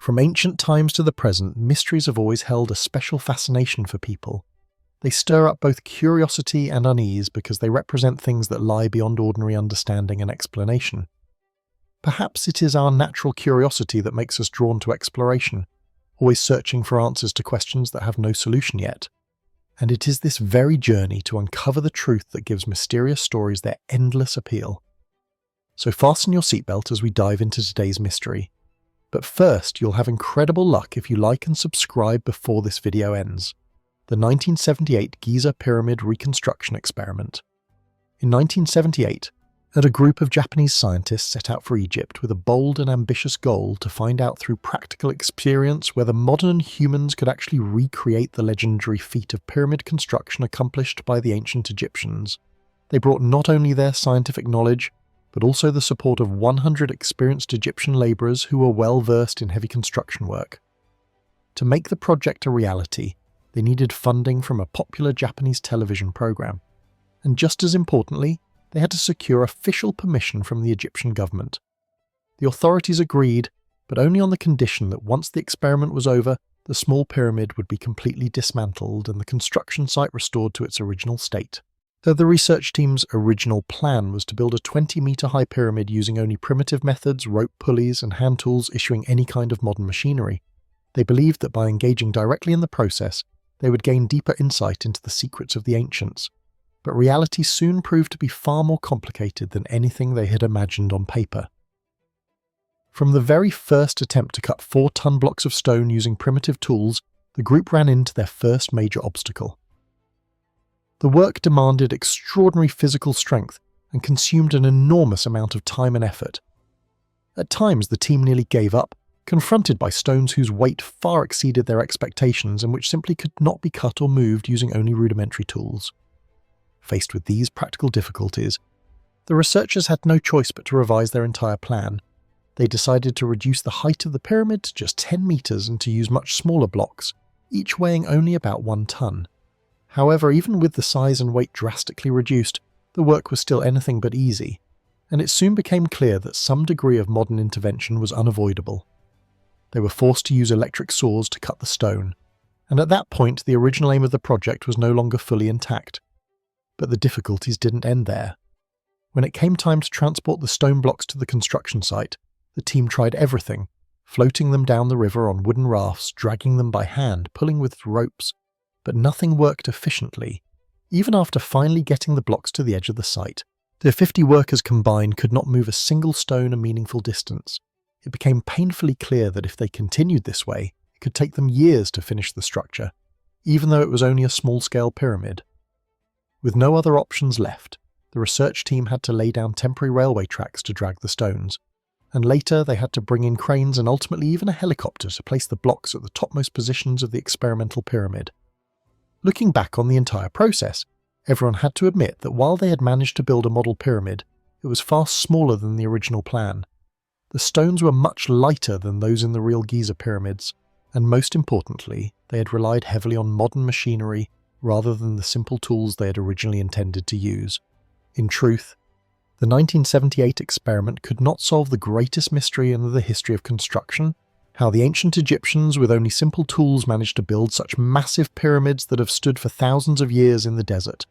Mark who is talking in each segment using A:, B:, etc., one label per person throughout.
A: From ancient times to the present, mysteries have always held a special fascination for people. They stir up both curiosity and unease because they represent things that lie beyond ordinary understanding and explanation. Perhaps it is our natural curiosity that makes us drawn to exploration, always searching for answers to questions that have no solution yet. And it is this very journey to uncover the truth that gives mysterious stories their endless appeal. So fasten your seatbelt as we dive into today's mystery. But first, you'll have incredible luck if you like and subscribe before this video ends. The 1978 Giza Pyramid Reconstruction Experiment. In 1978, a group of Japanese scientists set out for Egypt with a bold and ambitious goal to find out through practical experience whether modern humans could actually recreate the legendary feat of pyramid construction accomplished by the ancient Egyptians. They brought not only their scientific knowledge, but also the support of 100 experienced Egyptian labourers who were well versed in heavy construction work. To make the project a reality, they needed funding from a popular Japanese television program. And just as importantly, they had to secure official permission from the Egyptian government. The authorities agreed, but only on the condition that once the experiment was over, the small pyramid would be completely dismantled and the construction site restored to its original state. So the research team's original plan was to build a 20-metre high pyramid using only primitive methods, rope pulleys and hand tools issuing any kind of modern machinery. They believed that by engaging directly in the process, they would gain deeper insight into the secrets of the ancients. But reality soon proved to be far more complicated than anything they had imagined on paper. From the very first attempt to cut 4-ton blocks of stone using primitive tools, the group ran into their first major obstacle. The work demanded extraordinary physical strength and consumed an enormous amount of time and effort. At times, the team nearly gave up, confronted by stones whose weight far exceeded their expectations and which simply could not be cut or moved using only rudimentary tools. Faced with these practical difficulties, the researchers had no choice but to revise their entire plan. They decided to reduce the height of the pyramid to just 10 meters and to use much smaller blocks, each weighing only about 1 ton. However, even with the size and weight drastically reduced, the work was still anything but easy, and it soon became clear that some degree of modern intervention was unavoidable. They were forced to use electric saws to cut the stone, and at that point the original aim of the project was no longer fully intact. But the difficulties didn't end there. When it came time to transport the stone blocks to the construction site, the team tried everything, floating them down the river on wooden rafts, dragging them by hand, pulling with ropes, but nothing worked efficiently, even after finally getting the blocks to the edge of the site. The 50 workers combined could not move a single stone a meaningful distance. It became painfully clear that if they continued this way, it could take them years to finish the structure, even though it was only a small-scale pyramid. With no other options left, the research team had to lay down temporary railway tracks to drag the stones, and later they had to bring in cranes and ultimately even a helicopter to place the blocks at the topmost positions of the experimental pyramid. Looking back on the entire process, everyone had to admit that while they had managed to build a model pyramid, it was far smaller than the original plan. The stones were much lighter than those in the real Giza pyramids, and most importantly, they had relied heavily on modern machinery rather than the simple tools they had originally intended to use. In truth, the 1978 experiment could not solve the greatest mystery in the history of construction: how the ancient Egyptians with only simple tools managed to build such massive pyramids that have stood for thousands of years in the desert.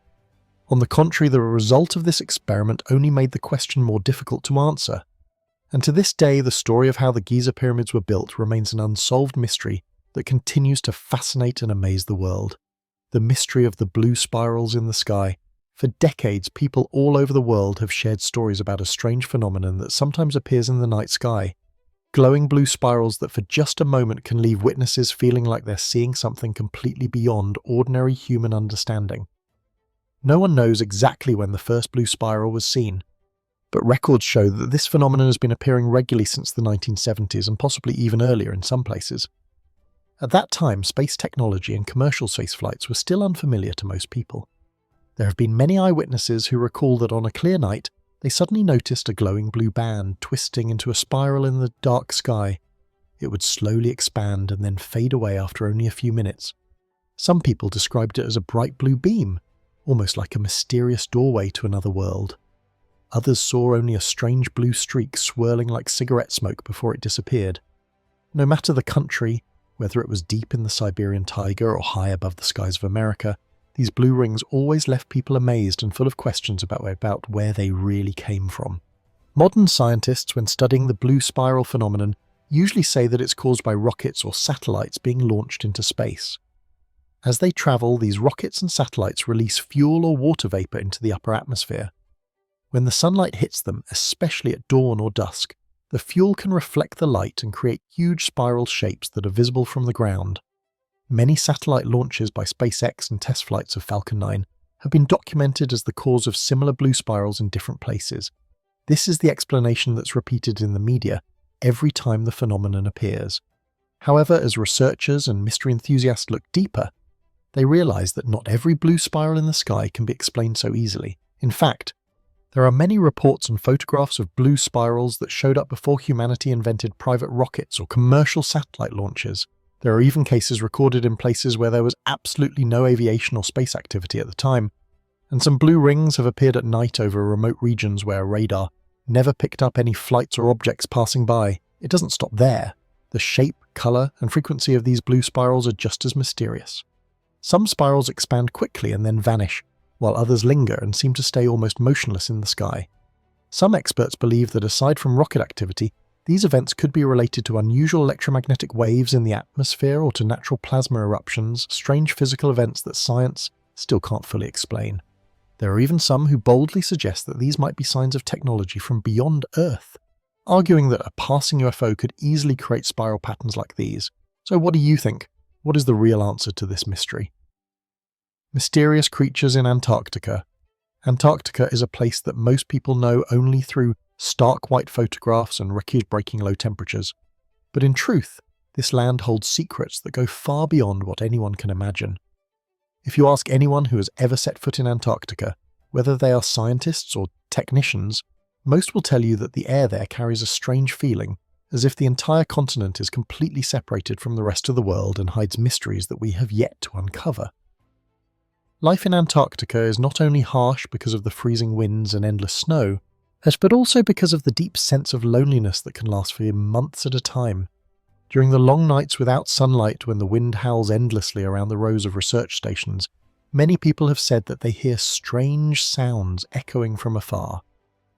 A: On the contrary, the result of this experiment only made the question more difficult to answer. And to this day, the story of how the Giza pyramids were built remains an unsolved mystery that continues to fascinate and amaze the world. The mystery of the blue spirals in the sky. For decades, people all over the world have shared stories about a strange phenomenon that sometimes appears in the night sky. Glowing blue spirals that for just a moment can leave witnesses feeling like they're seeing something completely beyond ordinary human understanding. No one knows exactly when the first blue spiral was seen, but records show that this phenomenon has been appearing regularly since the 1970s and possibly even earlier in some places. At that time, space technology and commercial space flights were still unfamiliar to most people. There have been many eyewitnesses who recall that on a clear night, they suddenly noticed a glowing blue band twisting into a spiral in the dark sky. It would slowly expand and then fade away after only a few minutes. Some people described it as a bright blue beam, almost like a mysterious doorway to another world. Others saw only a strange blue streak swirling like cigarette smoke before it disappeared. No matter the country, whether it was deep in the Siberian taiga or high above the skies of America, these blue rings always left people amazed and full of questions about where they really came from. Modern scientists, when studying the blue spiral phenomenon, usually say that it's caused by rockets or satellites being launched into space. As they travel, these rockets and satellites release fuel or water vapor into the upper atmosphere. When the sunlight hits them, especially at dawn or dusk, the fuel can reflect the light and create huge spiral shapes that are visible from the ground. Many satellite launches by SpaceX and test flights of Falcon 9 have been documented as the cause of similar blue spirals in different places. This is the explanation that's repeated in the media every time the phenomenon appears. However, as researchers and mystery enthusiasts look deeper, they realize that not every blue spiral in the sky can be explained so easily. In fact, there are many reports and photographs of blue spirals that showed up before humanity invented private rockets or commercial satellite launches. There are even cases recorded in places where there was absolutely no aviation or space activity at the time, and some blue rings have appeared at night over remote regions where radar never picked up any flights or objects passing by. It doesn't stop there. The shape, colour, and frequency of these blue spirals are just as mysterious. Some spirals expand quickly and then vanish, while others linger and seem to stay almost motionless in the sky. Some experts believe that aside from rocket activity, these events could be related to unusual electromagnetic waves in the atmosphere or to natural plasma eruptions, strange physical events that science still can't fully explain. There are even some who boldly suggest that these might be signs of technology from beyond Earth, arguing that a passing UFO could easily create spiral patterns like these. So what do you think? What is the real answer to this mystery? Mysterious creatures in Antarctica. Antarctica is a place that most people know only through stark white photographs and record-breaking low temperatures. But in truth, this land holds secrets that go far beyond what anyone can imagine. If you ask anyone who has ever set foot in Antarctica, whether they are scientists or technicians, most will tell you that the air there carries a strange feeling, as if the entire continent is completely separated from the rest of the world and hides mysteries that we have yet to uncover. Life in Antarctica is not only harsh because of the freezing winds and endless snow, but also because of the deep sense of loneliness that can last for months at a time. During the long nights without sunlight, when the wind howls endlessly around the rows of research stations, many people have said that they hear strange sounds echoing from afar.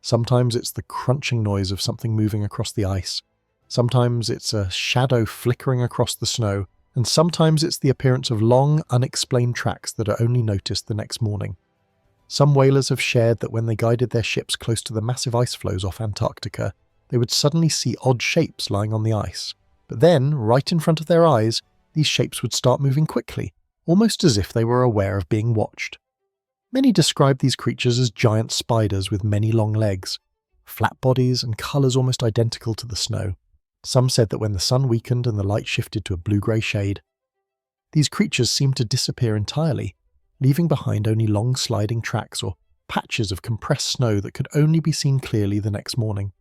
A: Sometimes it's the crunching noise of something moving across the ice. Sometimes it's a shadow flickering across the snow, and sometimes it's the appearance of long, unexplained tracks that are only noticed the next morning. Some whalers have shared that when they guided their ships close to the massive ice floes off Antarctica, they would suddenly see odd shapes lying on the ice. But then, right in front of their eyes, these shapes would start moving quickly, almost as if they were aware of being watched. Many describe these creatures as giant spiders with many long legs, flat bodies and colours almost identical to the snow. Some said that when the sun weakened and the light shifted to a blue-grey shade, these creatures seemed to disappear entirely, leaving behind only long sliding tracks or patches of compressed snow that could only be seen clearly the next morning.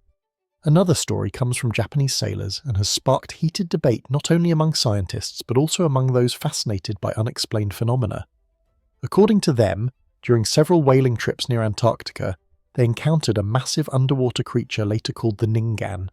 A: Another story comes from Japanese sailors and has sparked heated debate not only among scientists but also among those fascinated by unexplained phenomena. According to them, during several whaling trips near Antarctica, they encountered a massive underwater creature later called the Ningen.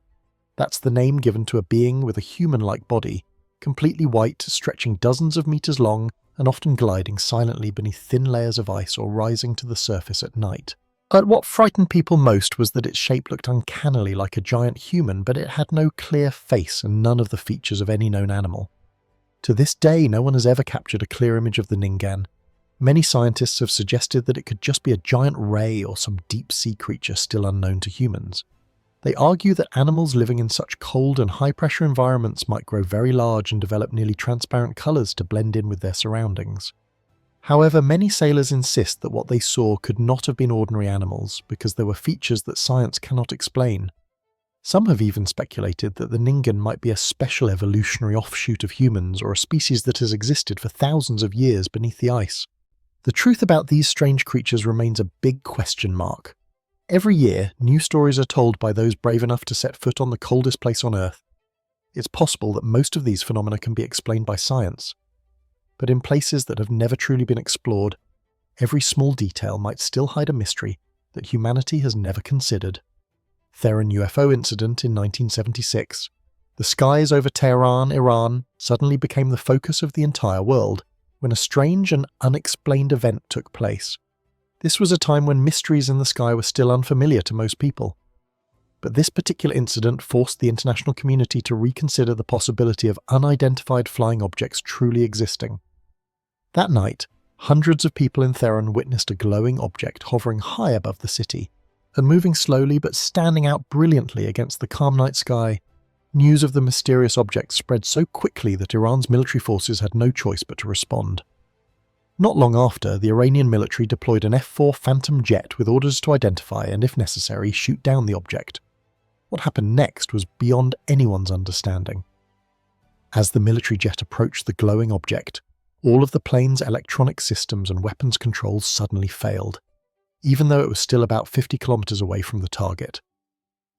A: That's the name given to a being with a human-like body, completely white, stretching dozens of meters long and often gliding silently beneath thin layers of ice or rising to the surface at night. But what frightened people most was that its shape looked uncannily like a giant human, but it had no clear face and none of the features of any known animal. To this day, no one has ever captured a clear image of the Ningen. Many scientists have suggested that it could just be a giant ray or some deep-sea creature still unknown to humans. They argue that animals living in such cold and high-pressure environments might grow very large and develop nearly transparent colours to blend in with their surroundings. However, many sailors insist that what they saw could not have been ordinary animals because there were features that science cannot explain. Some have even speculated that the Ningen might be a special evolutionary offshoot of humans or a species that has existed for thousands of years beneath the ice. The truth about these strange creatures remains a big question mark. Every year, new stories are told by those brave enough to set foot on the coldest place on Earth. It's possible that most of these phenomena can be explained by science. But in places that have never truly been explored, every small detail might still hide a mystery that humanity has never considered. Theron UFO incident in 1976, The skies over Tehran, Iran, suddenly became the focus of the entire world when a strange and unexplained event took place. This was a time when mysteries in the sky were still unfamiliar to most people. But this particular incident forced the international community to reconsider the possibility of unidentified flying objects truly existing. That night, hundreds of people in Tehran witnessed a glowing object hovering high above the city, and moving slowly but standing out brilliantly against the calm night sky. News of the mysterious object spread so quickly that Iran's military forces had no choice but to respond. Not long after, the Iranian military deployed an F-4 Phantom jet with orders to identify and, if necessary, shoot down the object. What happened next was beyond anyone's understanding. As the military jet approached the glowing object, all of the plane's electronic systems and weapons controls suddenly failed, even though it was still about 50 kilometers away from the target.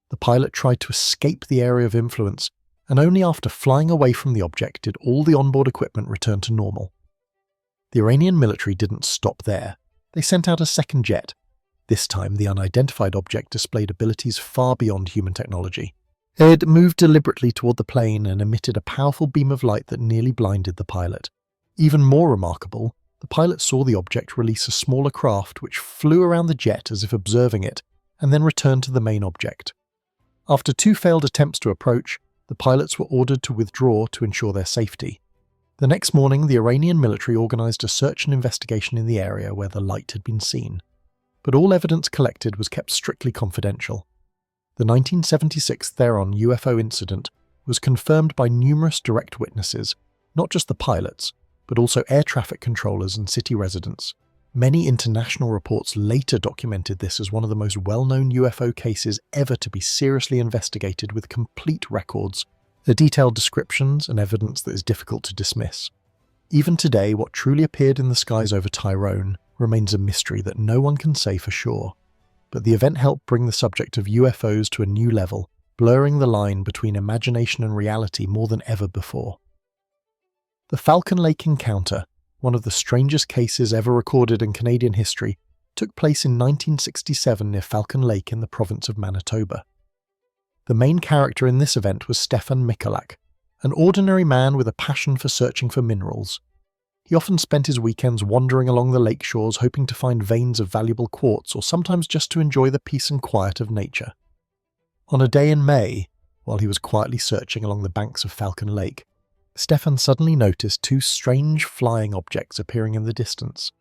A: The pilot tried to escape the area of influence, and only after flying away from the object did all the onboard equipment return to normal. The Iranian military didn't stop there. They sent out a second jet. This time, the unidentified object displayed abilities far beyond human technology. It moved deliberately toward the plane and emitted a powerful beam of light that nearly blinded the pilot. Even more remarkable, the pilot saw the object release a smaller craft which flew around the jet as if observing it, and then returned to the main object. After 2 failed attempts to approach, the pilots were ordered to withdraw to ensure their safety. The next morning, the Iranian military organized a search and investigation in the area where the light had been seen. But all evidence collected was kept strictly confidential. The 1976 Tehran UFO incident was confirmed by numerous direct witnesses, not just the pilots, but also air traffic controllers and city residents. Many international reports later documented this as one of the most well-known UFO cases ever to be seriously investigated, with complete records, detailed descriptions, and evidence that is difficult to dismiss. Even today, what truly appeared in the skies over Tyrone remains a mystery that no one can say for sure. But the event helped bring the subject of UFOs to a new level, blurring the line between imagination and reality more than ever before. The Falcon Lake encounter, one of the strangest cases ever recorded in Canadian history, took place in 1967 near Falcon Lake in the province of Manitoba. The main character in this event was Stefan Mikolak, an ordinary man with a passion for searching for minerals. He often spent his weekends wandering along the lake shores hoping to find veins of valuable quartz, or sometimes just to enjoy the peace and quiet of nature. On a day in May, while he was quietly searching along the banks of Falcon Lake, Stefan suddenly noticed 2 strange flying objects appearing in the distance.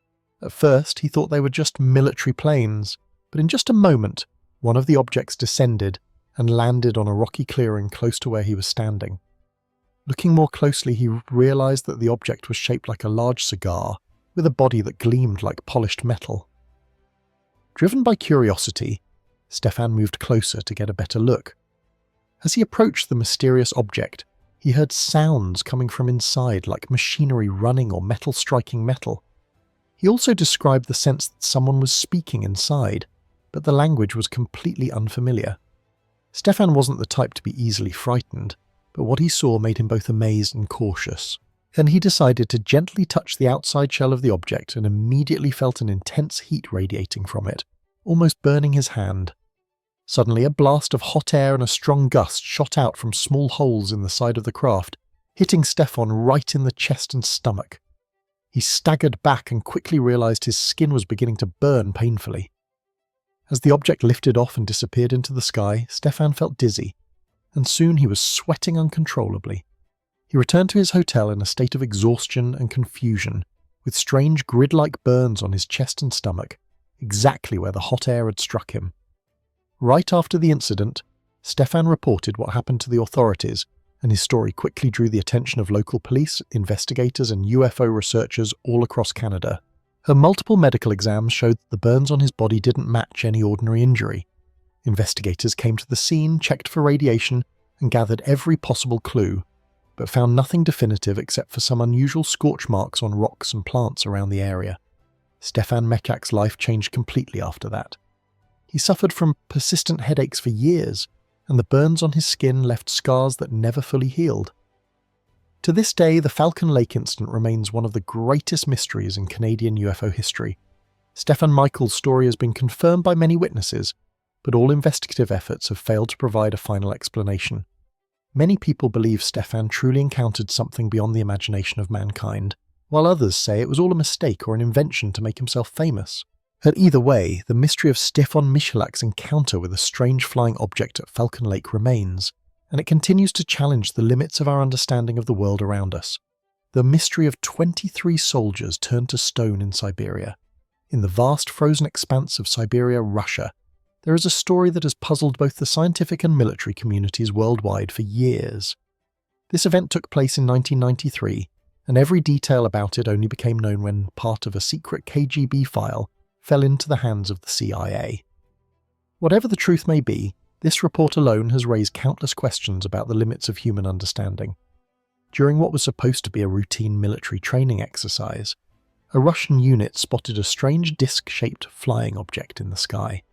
A: At first, he thought they were just military planes, but in just a moment, one of the objects descended and landed on a rocky clearing close to where he was standing. Looking more closely, he realized that the object was shaped like a large cigar, with a body that gleamed like polished metal. Driven by curiosity, Stefan moved closer to get a better look. As he approached the mysterious object, he heard sounds coming from inside, like machinery running or metal striking metal. He also described the sense that someone was speaking inside, but the language was completely unfamiliar. Stefan wasn't the type to be easily frightened, but what he saw made him both amazed and cautious, and he decided to gently touch the outside shell of the object and immediately felt an intense heat radiating from it, almost burning his hand. Suddenly, a blast of hot air and a strong gust shot out from small holes in the side of the craft, hitting Stefan right in the chest and stomach. He staggered back and quickly realized his skin was beginning to burn painfully. As the object lifted off and disappeared into the sky, Stefan felt dizzy, and soon he was sweating uncontrollably. He returned to his hotel in a state of exhaustion and confusion, with strange grid-like burns on his chest and stomach, exactly where the hot air had struck him. Right after the incident, Stefan reported what happened to the authorities, and his story quickly drew the attention of local police, investigators, and UFO researchers all across Canada. Her multiple medical exams showed that the burns on his body didn't match any ordinary injury. Investigators came to the scene, checked for radiation, and gathered every possible clue, but found nothing definitive except for some unusual scorch marks on rocks and plants around the area. Stefan Mikolak's life changed completely after that. He suffered from persistent headaches for years, and the burns on his skin left scars that never fully healed. To this day, the Falcon Lake incident remains one of the greatest mysteries in Canadian UFO history. Stefan Mikolak's story has been confirmed by many witnesses, but all investigative efforts have failed to provide a final explanation. Many people believe Stefan truly encountered something beyond the imagination of mankind, while others say it was all a mistake or an invention to make himself famous. But either way, the mystery of Stefan Michalak's encounter with a strange flying object at Falcon Lake remains, and it continues to challenge the limits of our understanding of the world around us. The mystery of 23 soldiers turned to stone in Siberia. In the vast frozen expanse of Siberia, Russia, there is a story that has puzzled both the scientific and military communities worldwide for years. This event took place in 1993, and every detail about it only became known when part of a secret KGB file fell into the hands of the CIA. Whatever the truth may be, this report alone has raised countless questions about the limits of human understanding. During what was supposed to be a routine military training exercise, a Russian unit spotted a strange disc-shaped flying object in the sky.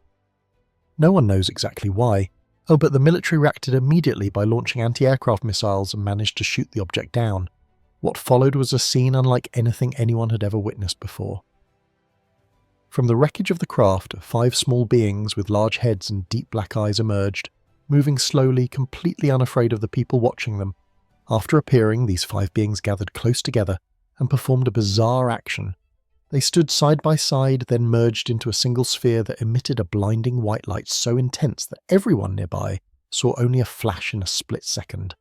A: No one knows exactly why. But the military reacted immediately by launching anti-aircraft missiles and managed to shoot the object down. What followed was a scene unlike anything anyone had ever witnessed before. From the wreckage of the craft, 5 small beings with large heads and deep black eyes emerged, moving slowly, completely unafraid of the people watching them. After appearing, these 5 beings gathered close together and performed a bizarre action. They stood side by side, then merged into a single sphere that emitted a blinding white light so intense that everyone nearby saw only a flash in a split second.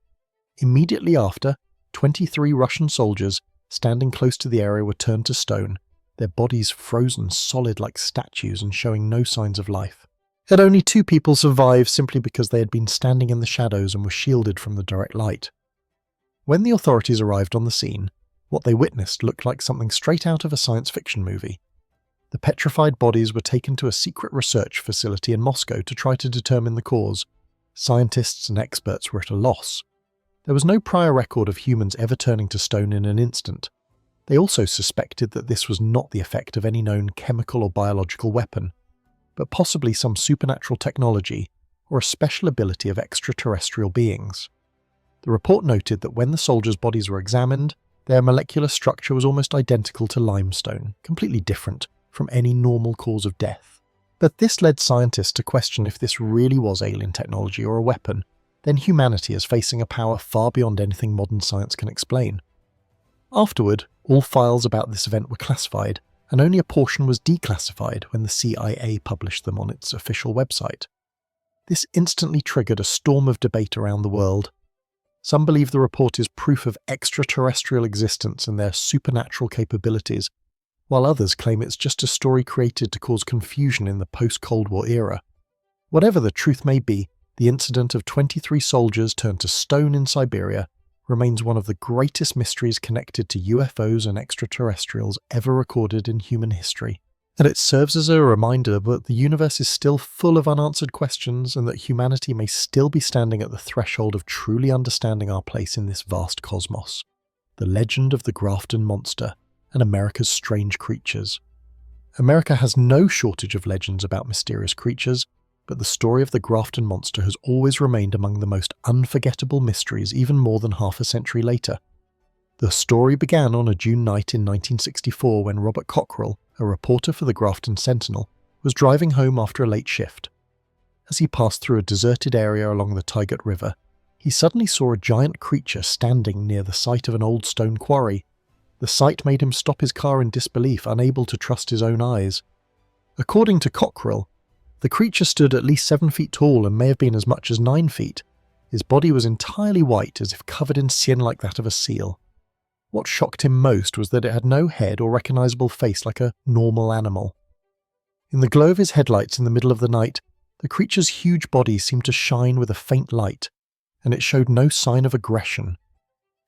A: Immediately after, 23 Russian soldiers standing close to the area were turned to stone, their bodies frozen solid like statues and showing no signs of life. Yet only 2 people survived simply because they had been standing in the shadows and were shielded from the direct light. When the authorities arrived on the scene, what they witnessed looked like something straight out of a science fiction movie. The petrified bodies were taken to a secret research facility in Moscow to try to determine the cause. Scientists and experts were at a loss. There was no prior record of humans ever turning to stone in an instant. They also suspected that this was not the effect of any known chemical or biological weapon, but possibly some supernatural technology or a special ability of extraterrestrial beings. The report noted that when the soldiers' bodies were examined, their molecular structure was almost identical to limestone, completely different from any normal cause of death. But this led scientists to question if this really was alien technology or a weapon. Then humanity is facing a power far beyond anything modern science can explain. Afterward, all files about this event were classified, and only a portion was declassified when the CIA published them on its official website. This instantly triggered a storm of debate around the world. Some believe the report is proof of extraterrestrial existence and their supernatural capabilities, while others claim it's just a story created to cause confusion in the post-Cold War era. Whatever the truth may be, the incident of 23 soldiers turned to stone in Siberia remains one of the greatest mysteries connected to UFOs and extraterrestrials ever recorded in human history. And it serves as a reminder that the universe is still full of unanswered questions and that humanity may still be standing at the threshold of truly understanding our place in this vast cosmos. The legend of the Grafton Monster and America's strange creatures. America has no shortage of legends about mysterious creatures, but the story of the Grafton Monster has always remained among the most unforgettable mysteries even more than half a century later. The story began on a June night in 1964 when Robert Cockrell, a reporter for the Grafton Sentinel, was driving home after a late shift. As he passed through a deserted area along the Tygut River, he suddenly saw a giant creature standing near the site of an old stone quarry. The sight made him stop his car in disbelief, unable to trust his own eyes. According to Cockrell, the creature stood at least 7 feet tall and may have been as much as 9 feet. His body was entirely white, as if covered in skin like that of a seal. What shocked him most was that it had no head or recognizable face like a normal animal. In the glow of his headlights in the middle of the night, the creature's huge body seemed to shine with a faint light, and it showed no sign of aggression.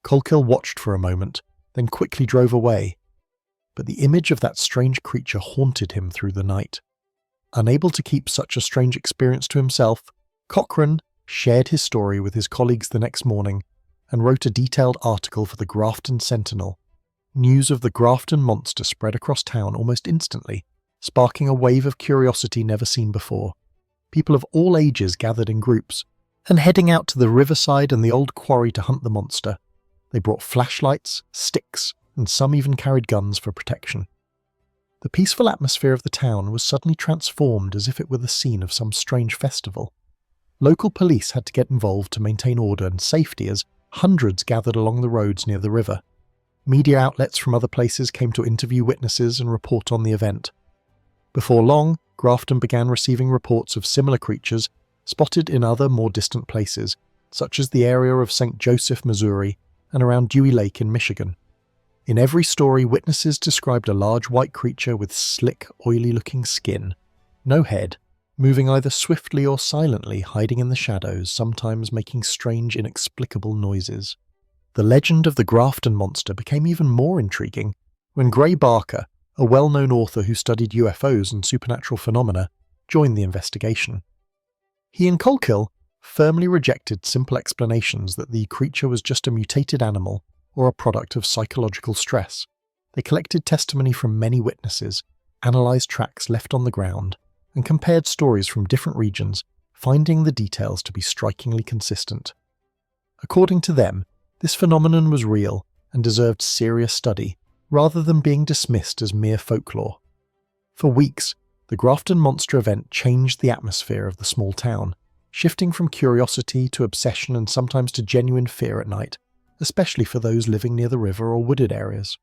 A: Cockrell watched for a moment, then quickly drove away. But the image of that strange creature haunted him through the night. Unable to keep such a strange experience to himself, Cochrane shared his story with his colleagues the next morning and wrote a detailed article for the Grafton Sentinel. News of the Grafton Monster spread across town almost instantly, sparking a wave of curiosity never seen before. People of all ages gathered in groups, and heading out to the riverside and the old quarry to hunt the monster. They brought flashlights, sticks, and some even carried guns for protection. The peaceful atmosphere of the town was suddenly transformed as if it were the scene of some strange festival. Local police had to get involved to maintain order and safety as hundreds gathered along the roads near the river. Media outlets from other places came to interview witnesses and report on the event. Before long, Grafton began receiving reports of similar creatures spotted in other, more distant places, such as the area of St. Joseph, Missouri, and around Dewey Lake in Michigan. In every story, witnesses described a large white creature with slick, oily-looking skin, no head, moving either swiftly or silently, hiding in the shadows, sometimes making strange, inexplicable noises. The legend of the Grafton monster became even more intriguing when Gray Barker, a well-known author who studied UFOs and supernatural phenomena, joined the investigation. He and Colkill firmly rejected simple explanations that the creature was just a mutated animal or a product of psychological stress. They collected testimony from many witnesses, analysed tracks left on the ground, and compared stories from different regions, finding the details to be strikingly consistent. According to them, this phenomenon was real and deserved serious study, rather than being dismissed as mere folklore. For weeks, the Grafton Monster event changed the atmosphere of the small town, shifting from curiosity to obsession and sometimes to genuine fear at night, especially for those living near the river or wooded areas.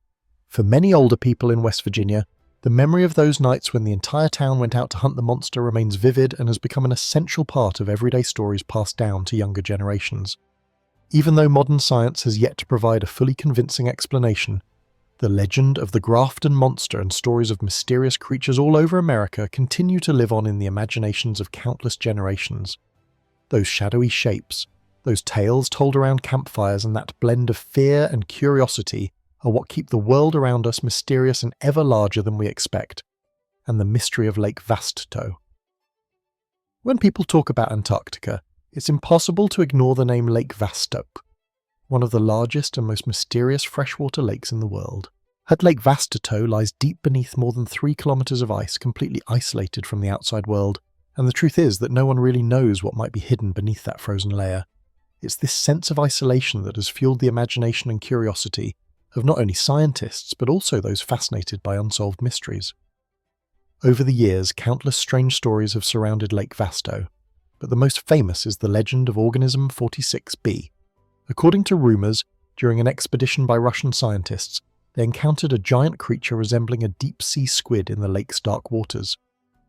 A: For many older people in West Virginia, the memory of those nights when the entire town went out to hunt the monster remains vivid and has become an essential part of everyday stories passed down to younger generations. Even though modern science has yet to provide a fully convincing explanation, the legend of the Grafton Monster and stories of mysterious creatures all over America continue to live on in the imaginations of countless generations. Those shadowy shapes, those tales told around campfires, and that blend of fear and curiosity are what keep the world around us mysterious and ever larger than we expect, and the mystery of Lake Vastato. When people talk about Antarctica, it's impossible to ignore the name Lake Vastato, one of the largest and most mysterious freshwater lakes in the world. Lake Vastato lies deep beneath more than 3 kilometers of ice, completely isolated from the outside world, and the truth is that no one really knows what might be hidden beneath that frozen layer. It's this sense of isolation that has fueled the imagination and curiosity of not only scientists, but also those fascinated by unsolved mysteries. Over the years, countless strange stories have surrounded Lake Vasto, but the most famous is the legend of organism 46b. According to rumours, during an expedition by Russian scientists, they encountered a giant creature resembling a deep-sea squid in the lake's dark waters.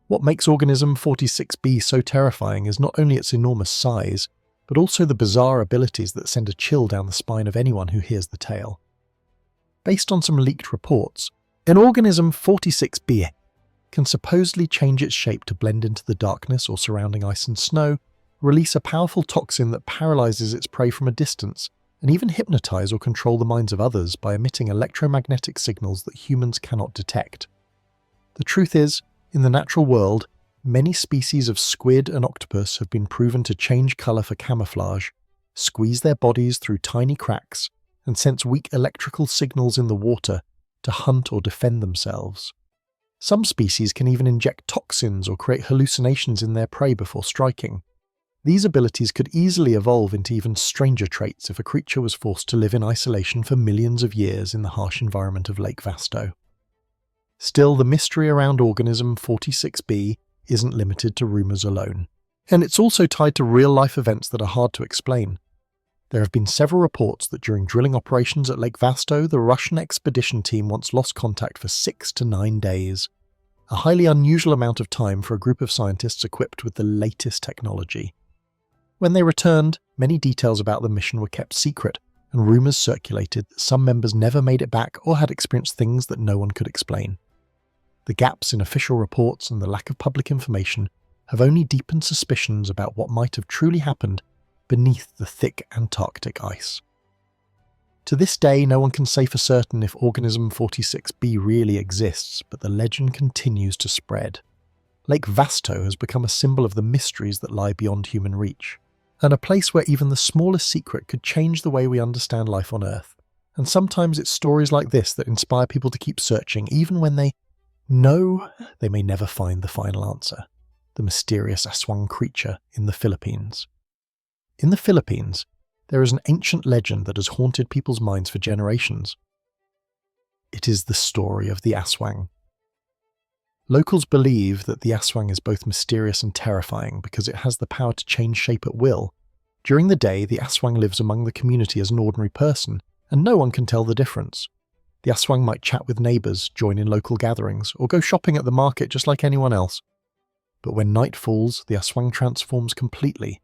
A: What makes organism 46b so terrifying is not only its enormous size, but also the bizarre abilities that send a chill down the spine of anyone who hears the tale. Based on some leaked reports, an organism 46b can supposedly change its shape to blend into the darkness or surrounding ice and snow, release a powerful toxin that paralyzes its prey from a distance, and even hypnotize or control the minds of others by emitting electromagnetic signals that humans cannot detect. The truth is, in the natural world, many species of squid and octopus have been proven to change color for camouflage, squeeze their bodies through tiny cracks, and sense weak electrical signals in the water to hunt or defend themselves. Some species can even inject toxins or create hallucinations in their prey before striking. These abilities could easily evolve into even stranger traits if a creature was forced to live in isolation for millions of years in the harsh environment of Lake Vasto. Still, the mystery around organism 46b isn't limited to rumours alone, and it's also tied to real-life events that are hard to explain. There have been several reports that during drilling operations at Lake Vasto, the Russian expedition team once lost contact for 6 to 9 days, a highly unusual amount of time for a group of scientists equipped with the latest technology. When they returned, many details about the mission were kept secret, and rumours circulated that some members never made it back or had experienced things that no one could explain. The gaps in official reports and the lack of public information have only deepened suspicions about what might have truly happened beneath the thick Antarctic ice. To this day, no one can say for certain if organism 46b really exists, but the legend continues to spread. Lake Vasto has become a symbol of the mysteries that lie beyond human reach, and a place where even the smallest secret could change the way we understand life on Earth. And sometimes it's stories like this that inspire people to keep searching, even when they know they may never find the final answer. The mysterious aswang creature in the Philippines. In the Philippines, there is an ancient legend that has haunted people's minds for generations. It is the story of the aswang. Locals believe that the aswang is both mysterious and terrifying because it has the power to change shape at will. During the day, the aswang lives among the community as an ordinary person, and no one can tell the difference. The aswang might chat with neighbours, join in local gatherings, or go shopping at the market just like anyone else. But when night falls, the aswang transforms completely.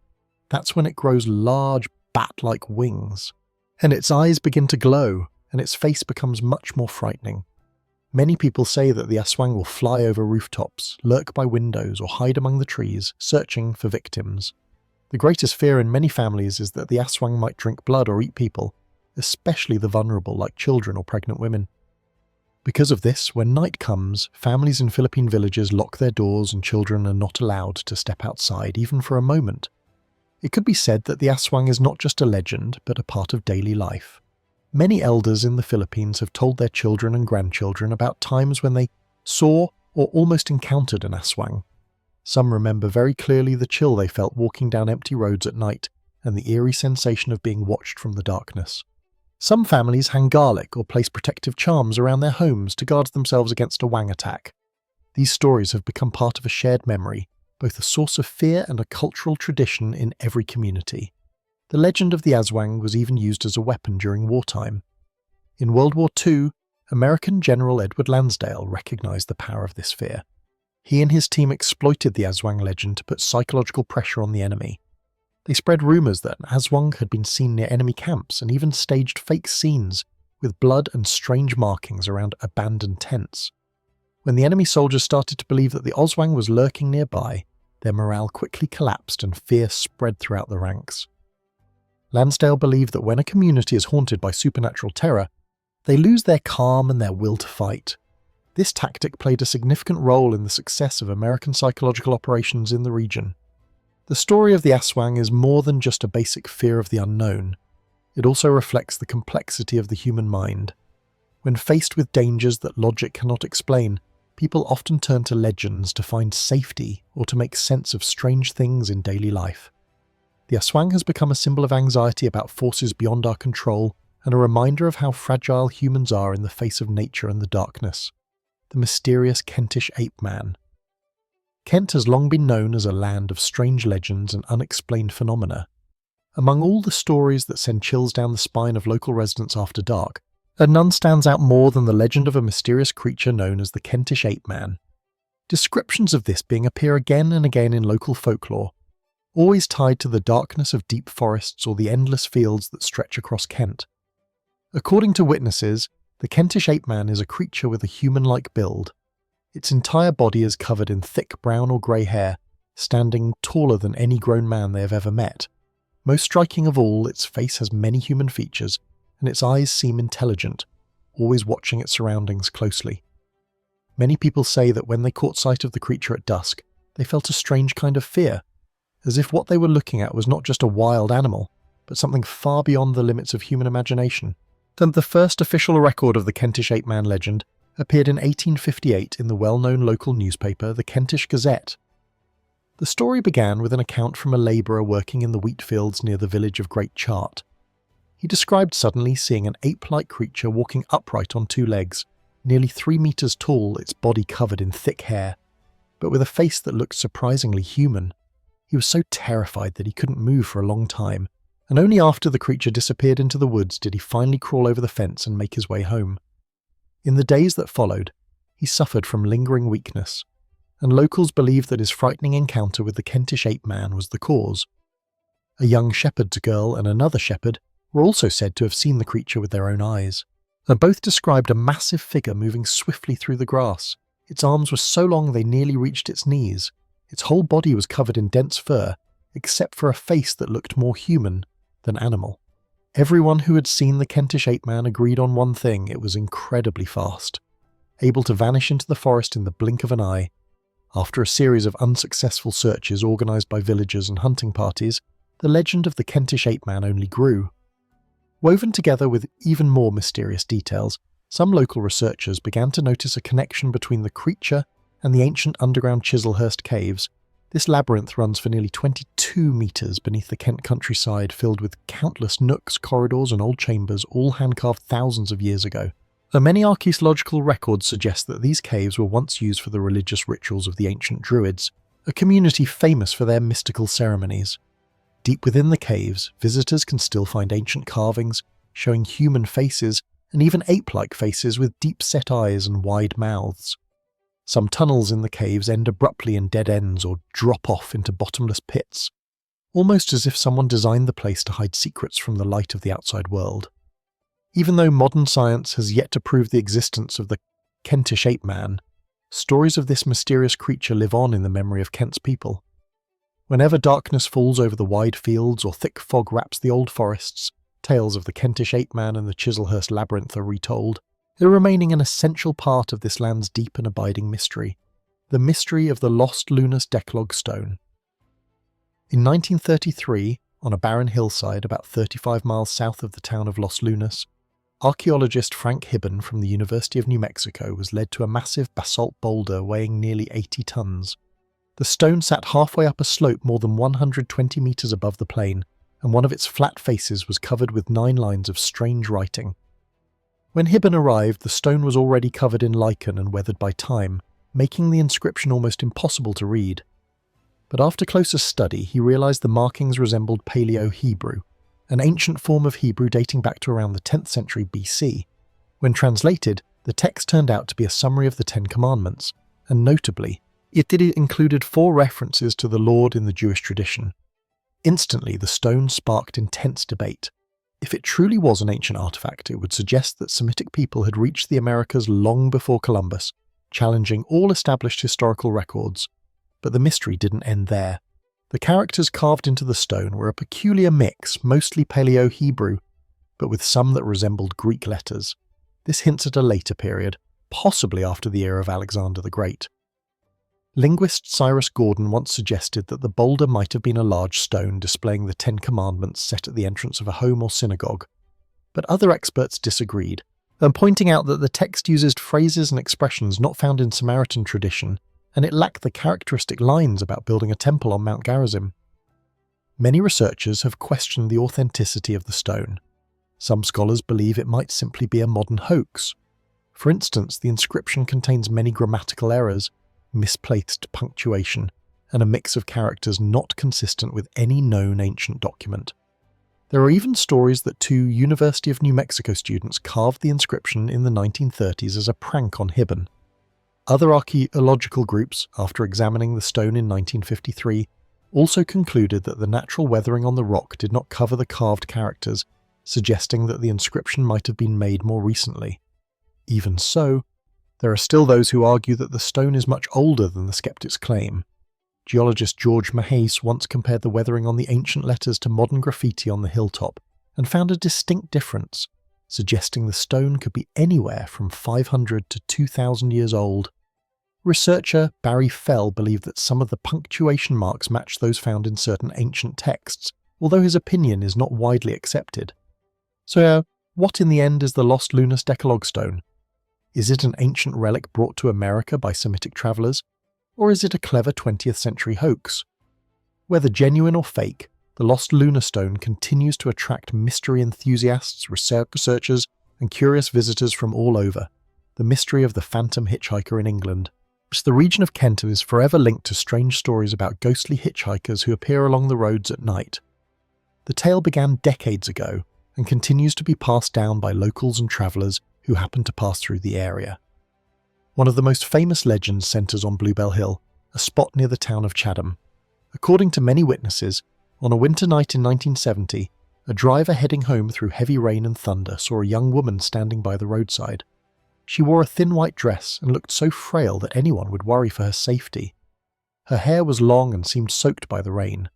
A: That's when it grows large, bat-like wings, and its eyes begin to glow, and its face becomes much more frightening. Many people say that the aswang will fly over rooftops, lurk by windows, or hide among the trees, searching for victims. The greatest fear in many families is that the aswang might drink blood or eat people, especially the vulnerable like children or pregnant women. Because of this, when night comes, families in Philippine villages lock their doors and children are not allowed to step outside even for a moment. It could be said that the aswang is not just a legend, but a part of daily life. Many elders in the Philippines have told their children and grandchildren about times when they saw or almost encountered an aswang. Some remember very clearly the chill they felt walking down empty roads at night and the eerie sensation of being watched from the darkness. Some families hang garlic or place protective charms around their homes to guard themselves against a wang attack. These stories have become part of a shared memory, both a source of fear and a cultural tradition in every community. The legend of the aswang was even used as a weapon during wartime. In World War II, American General Edward Lansdale recognized the power of this fear. He and his team exploited the aswang legend to put psychological pressure on the enemy. They spread rumors that an aswang had been seen near enemy camps and even staged fake scenes with blood and strange markings around abandoned tents. When the enemy soldiers started to believe that the aswang was lurking nearby, their morale quickly collapsed and fear spread throughout the ranks. Lansdale believed that when a community is haunted by supernatural terror, they lose their calm and their will to fight. This tactic played a significant role in the success of American psychological operations in the region. The story of the aswang is more than just a basic fear of the unknown. It also reflects the complexity of the human mind. When faced with dangers that logic cannot explain, people often turn to legends to find safety or to make sense of strange things in daily life. The aswang has become a symbol of anxiety about forces beyond our control and a reminder of how fragile humans are in the face of nature and the darkness. The mysterious Kentish ape man. Kent has long been known as a land of strange legends and unexplained phenomena. Among all the stories that send chills down the spine of local residents after dark, none stands out more than the legend of a mysterious creature known as the Kentish ape man. Descriptions of this being appear again and again in local folklore, always tied to the darkness of deep forests or the endless fields that stretch across Kent. According to witnesses, the Kentish ape man is a creature with a human-like build. Its entire body is covered in thick brown or grey hair, standing taller than any grown man they have ever met. Most striking of all, its face has many human features, and its eyes seem intelligent, always watching its surroundings closely. Many people say that when they caught sight of the creature at dusk, they felt a strange kind of fear, as if what they were looking at was not just a wild animal, but something far beyond the limits of human imagination. The first official record of the Kentish ape man legend appeared in 1858 in the well-known local newspaper, the Kentish Gazette. The story began with an account from a labourer working in the wheat fields near the village of Great Chart. He described suddenly seeing an ape-like creature walking upright on two legs, nearly 3 meters tall, its body covered in thick hair, but with a face that looked surprisingly human. He was so terrified that he couldn't move for a long time, and only after the creature disappeared into the woods did he finally crawl over the fence and make his way home. In the days that followed, he suffered from lingering weakness, and locals believed that his frightening encounter with the Kentish ape man was the cause. A young shepherd's girl and another shepherd were also said to have seen the creature with their own eyes. And both described a massive figure moving swiftly through the grass. Its arms were so long they nearly reached its knees. Its whole body was covered in dense fur, except for a face that looked more human than animal. Everyone who had seen the Kentish ape man agreed on one thing: it was incredibly fast, able to vanish into the forest in the blink of an eye. After a series of unsuccessful searches organised by villagers and hunting parties, the legend of the Kentish ape man only grew. Woven together with even more mysterious details, some local researchers began to notice a connection between the creature and the ancient underground Chislehurst caves. This labyrinth runs for nearly 22 metres beneath the Kent countryside, filled with countless nooks, corridors and old chambers, all hand-carved thousands of years ago. Though many archaeological records suggest that these caves were once used for the religious rituals of the ancient Druids, a community famous for their mystical ceremonies. Deep within the caves, visitors can still find ancient carvings showing human faces and even ape-like faces with deep-set eyes and wide mouths. Some tunnels in the caves end abruptly in dead ends or drop off into bottomless pits, almost as if someone designed the place to hide secrets from the light of the outside world. Even though modern science has yet to prove the existence of the Kentish ape man, stories of this mysterious creature live on in the memory of Kent's people. Whenever darkness falls over the wide fields or thick fog wraps the old forests, tales of the Kentish ape man and the Chislehurst labyrinth are retold, remaining an essential part of this land's deep and abiding mystery, the mystery of the lost Lunas Decalogue stone. In 1933, on a barren hillside about 35 miles south of the town of Los Lunas, archaeologist Frank Hibben from the University of New Mexico was led to a massive basalt boulder weighing nearly 80 tons. The stone sat halfway up a slope more than 120 meters above the plain, and one of its flat faces was covered with 9 lines of strange writing. When Hibben arrived, the stone was already covered in lichen and weathered by time, making the inscription almost impossible to read. But after closer study, he realized the markings resembled Paleo-Hebrew, an ancient form of Hebrew dating back to around the 10th century BC. When translated, the text turned out to be a summary of the Ten Commandments, and notably, it included 4 references to the Lord in the Jewish tradition. Instantly, the stone sparked intense debate. If it truly was an ancient artifact, it would suggest that Semitic people had reached the Americas long before Columbus, challenging all established historical records. But the mystery didn't end there. The characters carved into the stone were a peculiar mix, mostly Paleo-Hebrew, but with some that resembled Greek letters. This hints at a later period, possibly after the era of Alexander the Great. Linguist Cyrus Gordon once suggested that the boulder might have been a large stone displaying the 10 Commandments set at the entrance of a home or synagogue, but other experts disagreed, and pointing out that the text uses phrases and expressions not found in Samaritan tradition, and it lacked the characteristic lines about building a temple on Mount Gerizim. Many researchers have questioned the authenticity of the stone. Some scholars believe it might simply be a modern hoax. For instance, the inscription contains many grammatical errors, misplaced punctuation, and a mix of characters not consistent with any known ancient document. There are even stories that 2 University of New Mexico students carved the inscription in the 1930s as a prank on Hibben. Other archaeological groups, after examining the stone in 1953, also concluded that the natural weathering on the rock did not cover the carved characters, suggesting that the inscription might have been made more recently. Even so, there are still those who argue that the stone is much older than the skeptics claim. Geologist George Mahace once compared the weathering on the ancient letters to modern graffiti on the hilltop and found a distinct difference, suggesting the stone could be anywhere from 500 to 2,000 years old. Researcher Barry Fell believed that some of the punctuation marks match those found in certain ancient texts, although his opinion is not widely accepted. So, what in the end is the lost Lunas Decalogue stone? Is it an ancient relic brought to America by Semitic travellers, or is it a clever 20th century hoax? Whether genuine or fake, the lost lunar stone continues to attract mystery enthusiasts, researchers, and curious visitors from all over. The mystery of the phantom hitchhiker in England. The region of Kent is forever linked to strange stories about ghostly hitchhikers who appear along the roads at night. The tale began decades ago and continues to be passed down by locals and travellers who happen to pass through the area. One of the most famous legends centres on Bluebell Hill, a spot near the town of Chatham. According to many witnesses, on a winter night in 1970, a driver heading home through heavy rain and thunder saw a young woman standing by the roadside. She wore a thin white dress and looked so frail that anyone would worry for her safety. Her hair was long and seemed soaked by the rain.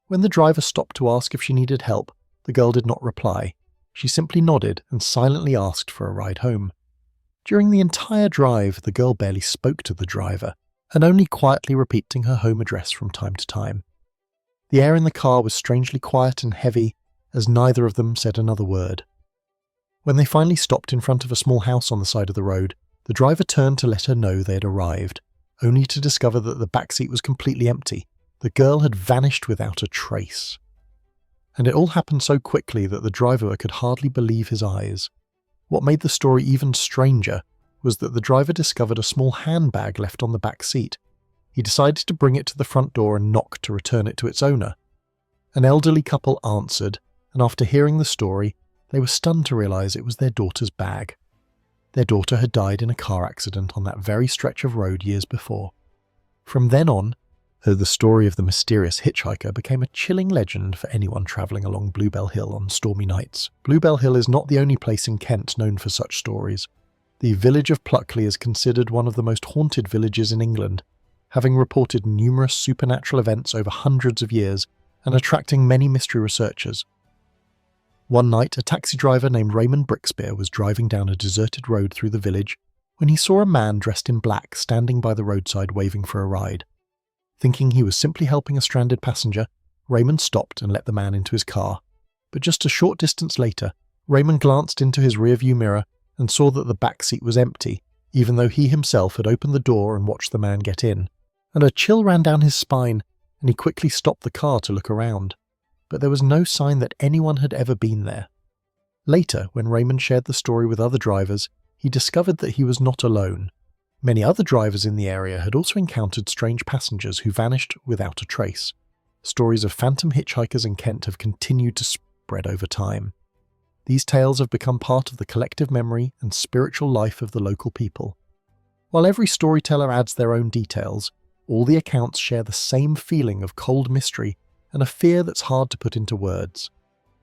A: When the driver stopped to ask if she needed help, the girl did not reply. She simply nodded and silently asked for a ride home. During the entire drive, the girl barely spoke to the driver, and only quietly repeating her home address from time to time. The air in the car was strangely quiet and heavy, as neither of them said another word. When they finally stopped in front of a small house on the side of the road, the driver turned to let her know they had arrived, only to discover that the backseat was completely empty. The girl had vanished without a trace. And it all happened so quickly that the driver could hardly believe his eyes. What made the story even stranger was that the driver discovered a small handbag left on the back seat. He decided to bring it to the front door and knock to return it to its owner. An elderly couple answered, and after hearing the story, they were stunned to realize it was their daughter's bag. Their daughter had died in a car accident on that very stretch of road years before. From then on, the story of the mysterious hitchhiker became a chilling legend for anyone travelling along Bluebell Hill on stormy nights. Bluebell Hill is not the only place in Kent known for such stories. The village of Pluckley is considered one of the most haunted villages in England, having reported numerous supernatural events over hundreds of years and attracting many mystery researchers. One night, a taxi driver named Raymond Brixpear was driving down a deserted road through the village when he saw a man dressed in black standing by the roadside waving for a ride. Thinking he was simply helping a stranded passenger, Raymond stopped and let the man into his car. But just a short distance later, Raymond glanced into his rearview mirror and saw that the back seat was empty, even though he himself had opened the door and watched the man get in. And a chill ran down his spine, and he quickly stopped the car to look around. But there was no sign that anyone had ever been there. Later, when Raymond shared the story with other drivers, he discovered that he was not alone. Many other drivers in the area had also encountered strange passengers who vanished without a trace. Stories of phantom hitchhikers in Kent have continued to spread over time. These tales have become part of the collective memory and spiritual life of the local people. While every storyteller adds their own details, all the accounts share the same feeling of cold mystery and a fear that's hard to put into words.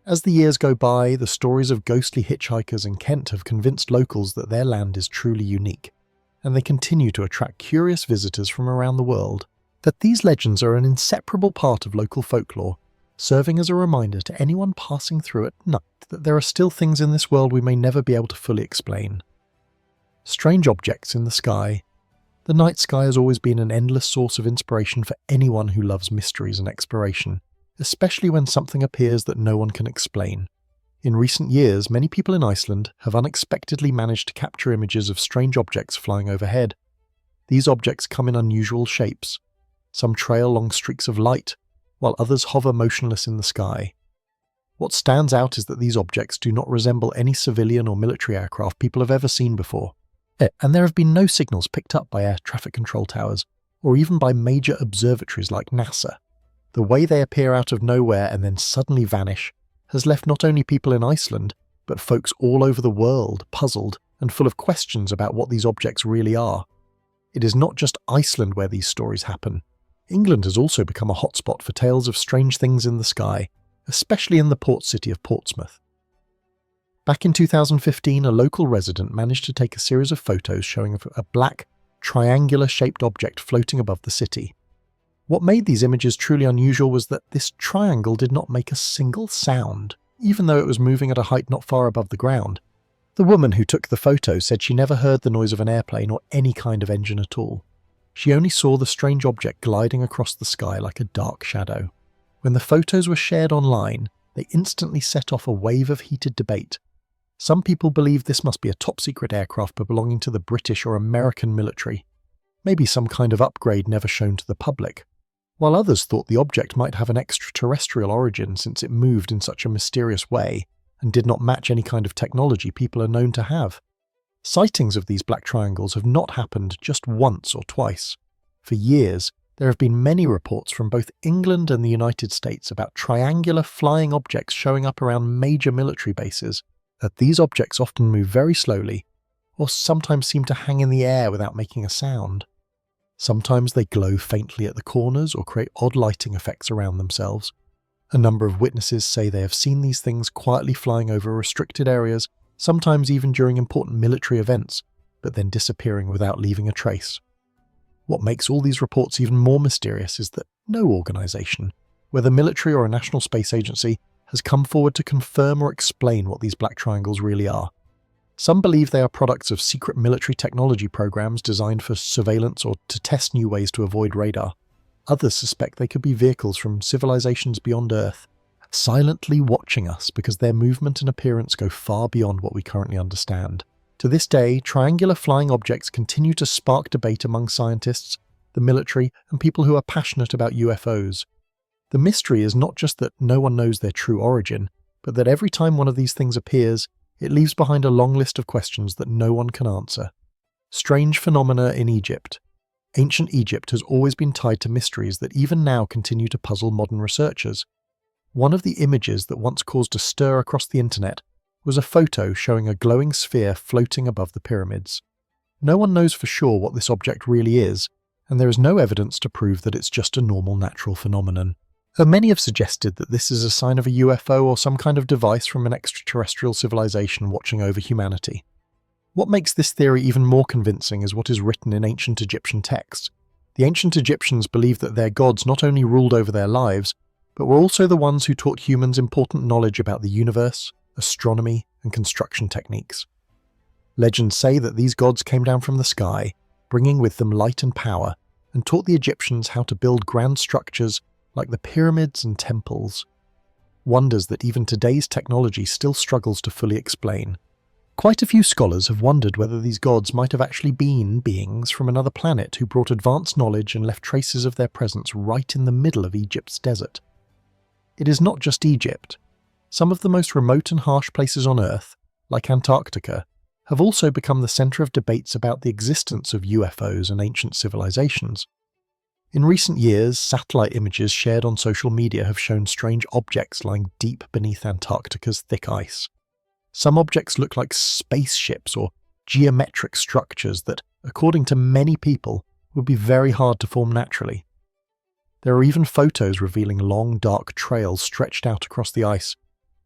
A: As the years go by, the stories of ghostly hitchhikers in Kent have convinced locals that their land is truly unique, and they continue to attract curious visitors from around the world. That these legends are an inseparable part of local folklore, serving as a reminder to anyone passing through at night that there are still things in this world we may never be able to fully explain. Strange objects in the sky. The night sky has always been an endless source of inspiration for anyone who loves mysteries and exploration, especially when something appears that no one can explain. In recent years, many people in Iceland have unexpectedly managed to capture images of strange objects flying overhead. These objects come in unusual shapes. Some trail long streaks of light, while others hover motionless in the sky. What stands out is that these objects do not resemble any civilian or military aircraft people have ever seen before. And there have been no signals picked up by air traffic control towers, or even by major observatories like NASA. The way they appear out of nowhere and then suddenly vanish has left not only people in Iceland, but folks all over the world puzzled and full of questions about what these objects really are. It is not just Iceland where these stories happen. England has also become a hotspot for tales of strange things in the sky, especially in the port city of Portsmouth. Back in 2015, a local resident managed to take a series of photos showing a black, triangular-shaped object floating above the city. What made these images truly unusual was that this triangle did not make a single sound, even though it was moving at a height not far above the ground. The woman who took the photo said she never heard the noise of an airplane or any kind of engine at all. She only saw the strange object gliding across the sky like a dark shadow. When the photos were shared online, they instantly set off a wave of heated debate. Some people believe this must be a top-secret aircraft belonging to the British or American military, maybe some kind of upgrade never shown to the public, while others thought the object might have an extraterrestrial origin since it moved in such a mysterious way and did not match any kind of technology people are known to have. Sightings of these black triangles have not happened just once or twice. For years, there have been many reports from both England and the United States about triangular flying objects showing up around major military bases. That these objects often move very slowly, or sometimes seem to hang in the air without making a sound. Sometimes they glow faintly at the corners or create odd lighting effects around themselves. A number of witnesses say they have seen these things quietly flying over restricted areas, sometimes even during important military events, but then disappearing without leaving a trace. What makes all these reports even more mysterious is that no organisation, whether military or a national space agency, has come forward to confirm or explain what these black triangles really are. Some believe they are products of secret military technology programs designed for surveillance or to test new ways to avoid radar. Others suspect they could be vehicles from civilizations beyond Earth, silently watching us because their movement and appearance go far beyond what we currently understand. To this day, triangular flying objects continue to spark debate among scientists, the military, and people who are passionate about UFOs. The mystery is not just that no one knows their true origin, but that every time one of these things appears, it leaves behind a long list of questions that no one can answer. Strange phenomena in Egypt. Ancient Egypt has always been tied to mysteries that even now continue to puzzle modern researchers. One of the images that once caused a stir across the internet was a photo showing a glowing sphere floating above the pyramids. No one knows for sure what this object really is, and there is no evidence to prove that it's just a normal natural phenomenon. Many have suggested that this is a sign of a UFO or some kind of device from an extraterrestrial civilization watching over humanity. What makes this theory even more convincing is what is written in ancient Egyptian texts. The ancient Egyptians believed that their gods not only ruled over their lives, but were also the ones who taught humans important knowledge about the universe, astronomy, and construction techniques. Legends say that these gods came down from the sky, bringing with them light and power, and taught the Egyptians how to build grand structures like the pyramids and temples. Wonders that even today's technology still struggles to fully explain. Quite a few scholars have wondered whether these gods might have actually been beings from another planet who brought advanced knowledge and left traces of their presence right in the middle of Egypt's desert. It is not just Egypt. Some of the most remote and harsh places on Earth, like Antarctica, have also become the centre of debates about the existence of UFOs and ancient civilizations. In recent years, satellite images shared on social media have shown strange objects lying deep beneath Antarctica's thick ice. Some objects look like spaceships or geometric structures that, according to many people, would be very hard to form naturally. There are even photos revealing long, dark trails stretched out across the ice,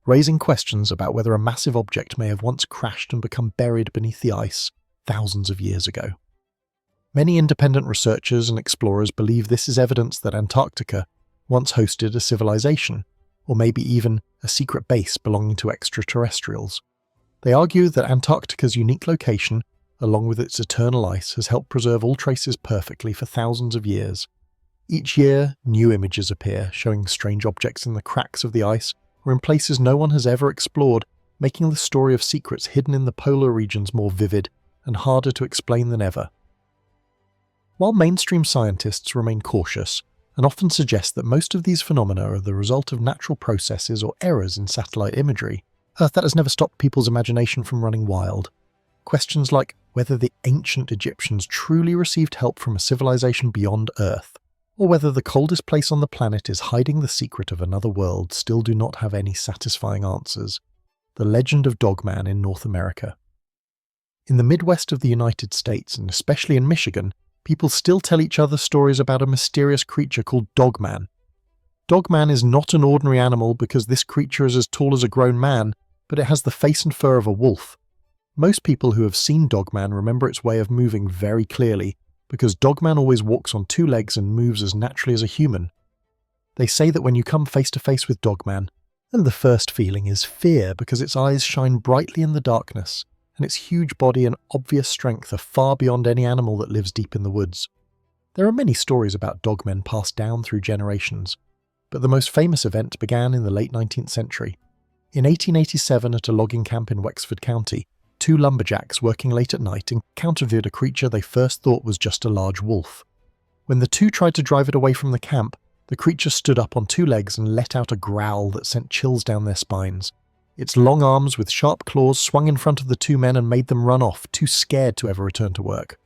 A: raising questions about whether a massive object may have once crashed and become buried beneath the ice thousands of years ago. Many independent researchers and explorers believe this is evidence that Antarctica once hosted a civilization, or maybe even a secret base belonging to extraterrestrials. They argue that Antarctica's unique location, along with its eternal ice, has helped preserve all traces perfectly for thousands of years. Each year, new images appear, showing strange objects in the cracks of the ice or in places no one has ever explored, making the story of secrets hidden in the polar regions more vivid and harder to explain than ever. While mainstream scientists remain cautious and often suggest that most of these phenomena are the result of natural processes or errors in satellite imagery, that has never stopped people's imagination from running wild. Questions like whether the ancient Egyptians truly received help from a civilization beyond Earth, or whether the coldest place on the planet is hiding the secret of another world, still do not have any satisfying answers. The legend of Dogman in North America. In the Midwest of the United States, and especially in Michigan, people still tell each other stories about a mysterious creature called Dogman. Dogman is not an ordinary animal because this creature is as tall as a grown man, but it has the face and fur of a wolf. Most people who have seen Dogman remember its way of moving very clearly, because Dogman always walks on two legs and moves as naturally as a human. They say that when you come face to face with Dogman, and the first feeling is fear because its eyes shine brightly in the darkness, and its huge body and obvious strength are far beyond any animal that lives deep in the woods. There are many stories about dogmen passed down through generations, but the most famous event began in the late 19th century. In 1887, at a logging camp in Wexford County, two lumberjacks working late at night encountered a creature they first thought was just a large wolf. When the two tried to drive it away from the camp, the creature stood up on two legs and let out a growl that sent chills down their spines. Its long arms with sharp claws swung in front of the two men and made them run off, too scared to ever return to work.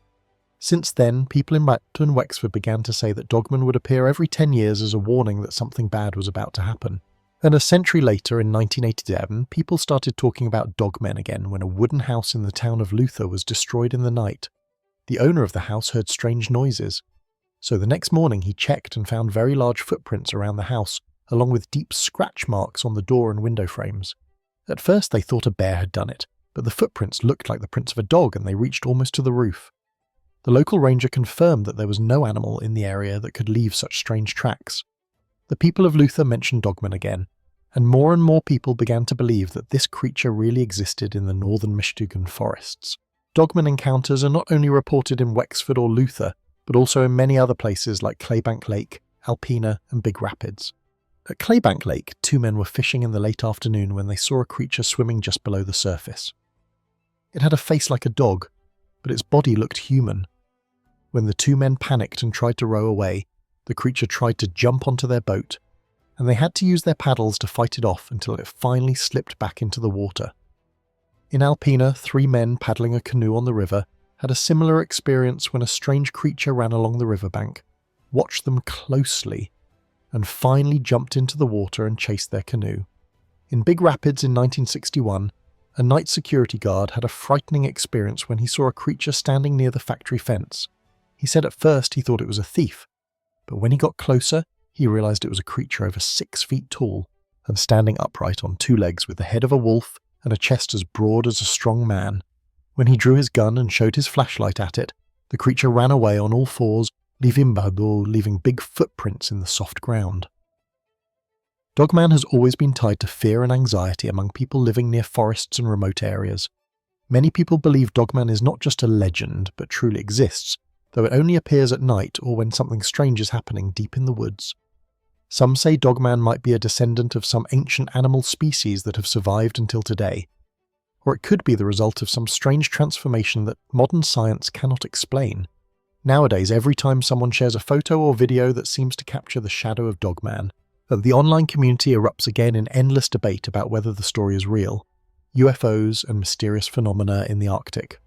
A: Since then, people in Brampton and Wexford began to say that dogmen would appear every 10 years as a warning that something bad was about to happen. And a century later, in 1987, people started talking about dogmen again when a wooden house in the town of Luther was destroyed in the night. The owner of the house heard strange noises. So the next morning he checked and found very large footprints around the house, along with deep scratch marks on the door and window frames. At first they thought a bear had done it, but the footprints looked like the prints of a dog and they reached almost to the roof. The local ranger confirmed that there was no animal in the area that could leave such strange tracks. The people of Luther mentioned dogmen again, and more people began to believe that this creature really existed in the northern Michigan forests. Dogmen encounters are not only reported in Wexford or Luther, but also in many other places like Claybank Lake, Alpena, and Big Rapids. At Claybank Lake, two men were fishing in the late afternoon when they saw a creature swimming just below the surface. It had a face like a dog, but its body looked human. When the two men panicked and tried to row away, the creature tried to jump onto their boat, and they had to use their paddles to fight it off until it finally slipped back into the water. In Alpena, 3 men paddling a canoe on the river had a similar experience when a strange creature ran along the riverbank, watched them closely, and finally jumped into the water and chased their canoe. In Big Rapids in 1961, a night security guard had a frightening experience when he saw a creature standing near the factory fence. He said at first he thought it was a thief, but when he got closer, he realized it was a creature over 6 feet tall and standing upright on 2 legs with the head of a wolf and a chest as broad as a strong man. When he drew his gun and showed his flashlight at it, the creature ran away on all 4s, leaving big footprints in the soft ground. Dogman has always been tied to fear and anxiety among people living near forests and remote areas. Many people believe Dogman is not just a legend, but truly exists, though it only appears at night or when something strange is happening deep in the woods. Some say Dogman might be a descendant of some ancient animal species that have survived until today, or it could be the result of some strange transformation that modern science cannot explain. Nowadays, every time someone shares a photo or video that seems to capture the shadow of Dogman, the online community erupts again in endless debate about whether the story is real, UFOs and mysterious phenomena in the Arctic.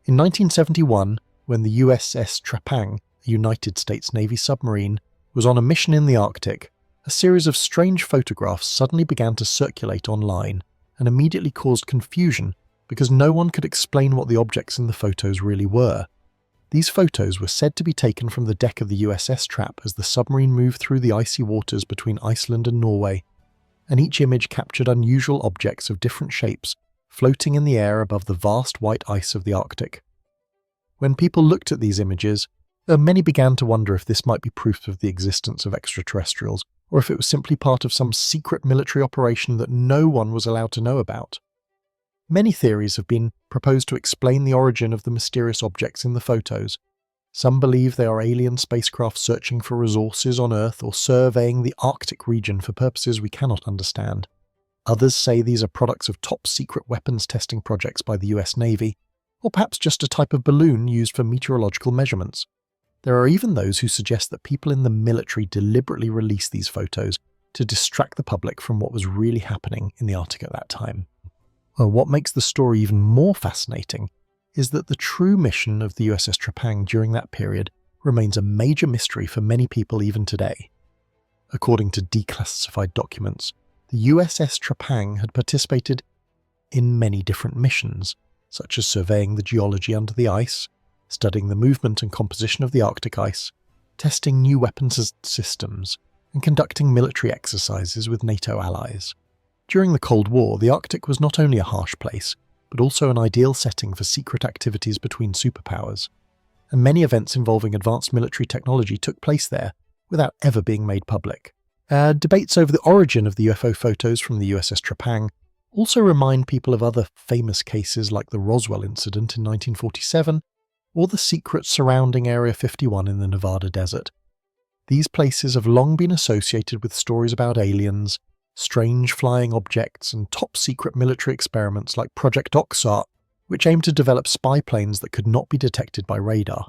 A: In 1971, when the USS Trapang, a United States Navy submarine, was on a mission in the Arctic, a series of strange photographs suddenly began to circulate online and immediately caused confusion because no one could explain what the objects in the photos really were. These photos were said to be taken from the deck of the USS Trap as the submarine moved through the icy waters between Iceland and Norway, and each image captured unusual objects of different shapes floating in the air above the vast white ice of the Arctic. When people looked at these images, many began to wonder if this might be proof of the existence of extraterrestrials, or if it was simply part of some secret military operation that no one was allowed to know about. Many theories have been proposed to explain the origin of the mysterious objects in the photos. Some believe they are alien spacecraft searching for resources on Earth or surveying the Arctic region for purposes we cannot understand. Others say these are products of top-secret weapons testing projects by the US Navy, or perhaps just a type of balloon used for meteorological measurements. There are even those who suggest that people in the military deliberately released these photos to distract the public from what was really happening in the Arctic at that time. Well, what makes the story even more fascinating is that the true mission of the USS Trapang during that period remains a major mystery for many people even today. According to declassified documents, the USS Trapang had participated in many different missions, such as surveying the geology under the ice, studying the movement and composition of the Arctic ice, testing new weapons systems, and conducting military exercises with NATO allies. During the Cold War, the Arctic was not only a harsh place, but also an ideal setting for secret activities between superpowers, and many events involving advanced military technology took place there without ever being made public. Debates over the origin of the UFO photos from the USS Trapang also remind people of other famous cases like the Roswell incident in 1947 or the secrets surrounding Area 51 in the Nevada desert. These places have long been associated with stories about aliens, strange flying objects, and top-secret military experiments like Project Oxart, which aimed to develop spy planes that could not be detected by radar.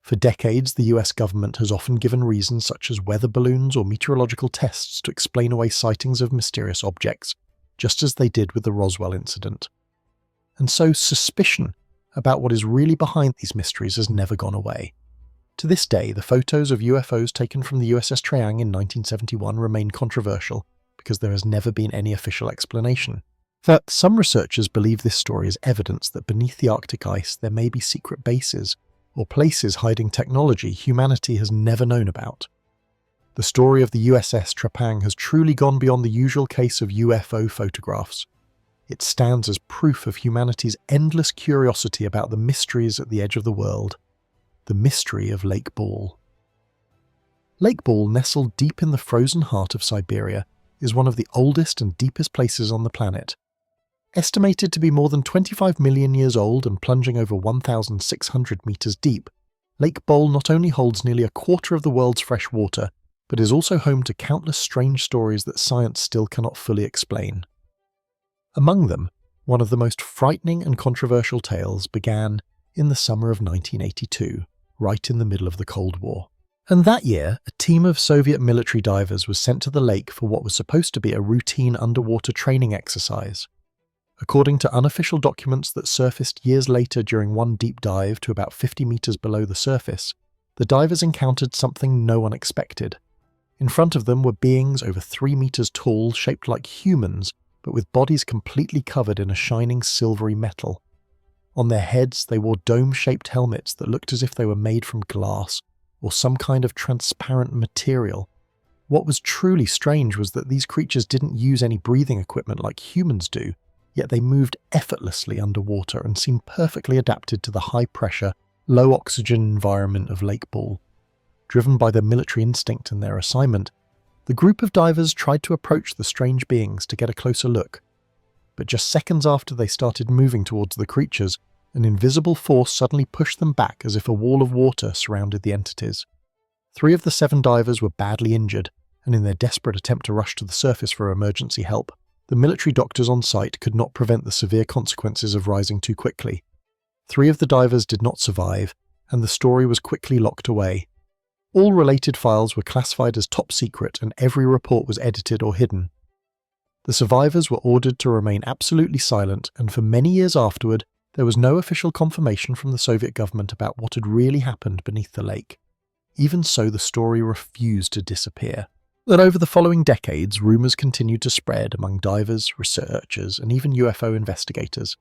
A: For decades, the US government has often given reasons such as weather balloons or meteorological tests to explain away sightings of mysterious objects, just as they did with the Roswell incident. And so suspicion about what is really behind these mysteries has never gone away. To this day, the photos of UFOs taken from the USS Trapang in 1971 remain controversial because there has never been any official explanation. But some researchers believe this story is evidence that beneath the Arctic ice there may be secret bases or places hiding technology humanity has never known about. The story of the USS Trapang has truly gone beyond the usual case of UFO photographs. It stands as proof of humanity's endless curiosity about the mysteries at the edge of the world. The mystery of Lake Ball. Lake Ball, nestled deep in the frozen heart of Siberia, is one of the oldest and deepest places on the planet. Estimated to be more than 25 million years old and plunging over 1,600 meters deep, Lake Ball not only holds nearly a quarter of the world's fresh water, but is also home to countless strange stories that science still cannot fully explain. Among them, one of the most frightening and controversial tales began in the summer of 1982, right in the middle of the Cold War. And that year, a team of Soviet military divers was sent to the lake for what was supposed to be a routine underwater training exercise. According to unofficial documents that surfaced years later during one deep dive to about 50 meters below the surface, the divers encountered something no one expected. In front of them were beings over 3 meters tall, shaped like humans, but with bodies completely covered in a shining silvery metal. On their heads, they wore dome-shaped helmets that looked as if they were made from glass or some kind of transparent material. What was truly strange was that these creatures didn't use any breathing equipment like humans do, yet they moved effortlessly underwater and seemed perfectly adapted to the high-pressure, low-oxygen environment of Lake Ball. Driven by their military instinct and their assignment, the group of divers tried to approach the strange beings to get a closer look. But just seconds after they started moving towards the creatures, an invisible force suddenly pushed them back as if a wall of water surrounded the entities. 3 of the 7 divers were badly injured, and in their desperate attempt to rush to the surface for emergency help, the military doctors on site could not prevent the severe consequences of rising too quickly. 3 of the divers did not survive, and the story was quickly locked away. All related files were classified as top secret, and every report was edited or hidden. The survivors were ordered to remain absolutely silent, and for many years afterward, there was no official confirmation from the Soviet government about what had really happened beneath the lake. Even so, the story refused to disappear. That over the following decades, rumours continued to spread among divers, researchers, and even UFO investigators.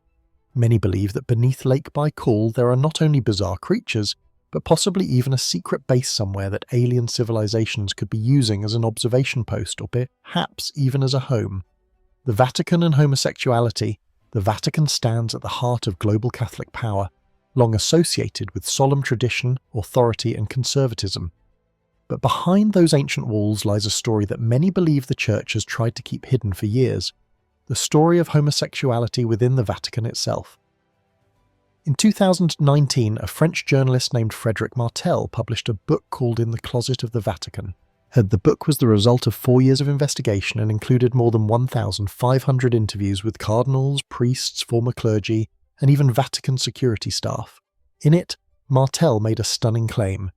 A: Many believe that beneath Lake Baikal there are not only bizarre creatures, but possibly even a secret base somewhere that alien civilizations could be using as an observation post or perhaps even as a home. The Vatican and homosexuality. The Vatican stands at the heart of global Catholic power, long associated with solemn tradition, authority, and conservatism. But behind those ancient walls lies a story that many believe the Church has tried to keep hidden for years: the story of homosexuality within the Vatican itself. In 2019, a French journalist named Frédéric Martel published a book called In the Closet of the Vatican. The book was the result of 4 years of investigation and included more than 1,500 interviews with cardinals, priests, former clergy, and even Vatican security staff. In it, Martel made a stunning claim.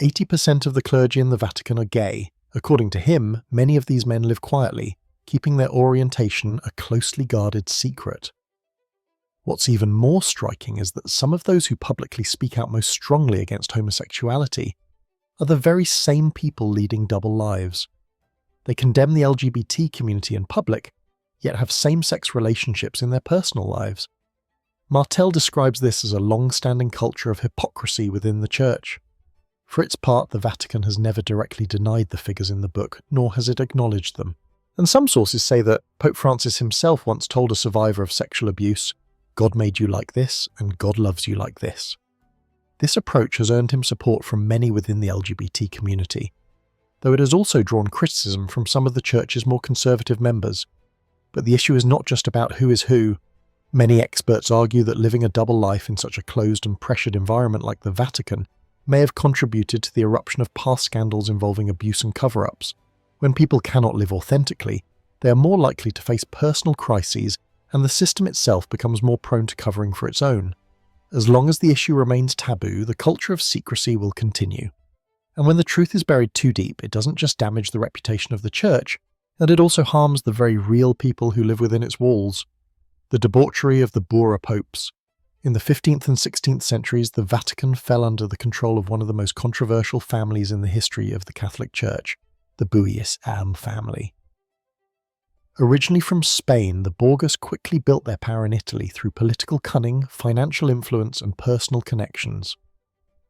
A: 80% of the clergy in the Vatican are gay. According to him, many of these men live quietly, keeping their orientation a closely guarded secret. What's even more striking is that some of those who publicly speak out most strongly against homosexuality are the very same people leading double lives. They condemn the LGBT community in public, yet have same-sex relationships in their personal lives. Martel describes this as a long-standing culture of hypocrisy within the Church. For its part, the Vatican has never directly denied the figures in the book, nor has it acknowledged them. And some sources say that Pope Francis himself once told a survivor of sexual abuse, "God made you like this, and God loves you like this." This approach has earned him support from many within the LGBT community, though it has also drawn criticism from some of the Church's more conservative members. But the issue is not just about who is who. Many experts argue that living a double life in such a closed and pressured environment like the Vatican may have contributed to the eruption of past scandals involving abuse and cover-ups. When people cannot live authentically, they are more likely to face personal crises, and the system itself becomes more prone to covering for its own. As long as the issue remains taboo, the culture of secrecy will continue. And when the truth is buried too deep, it doesn't just damage the reputation of the Church, and it also harms the very real people who live within its walls. The debauchery of the Bora popes. In the 15th and 16th centuries, the Vatican fell under the control of one of the most controversial families in the history of the Catholic Church, the Buis-Am family. Originally from Spain, the Borgias quickly built their power in Italy through political cunning, financial influence, and personal connections.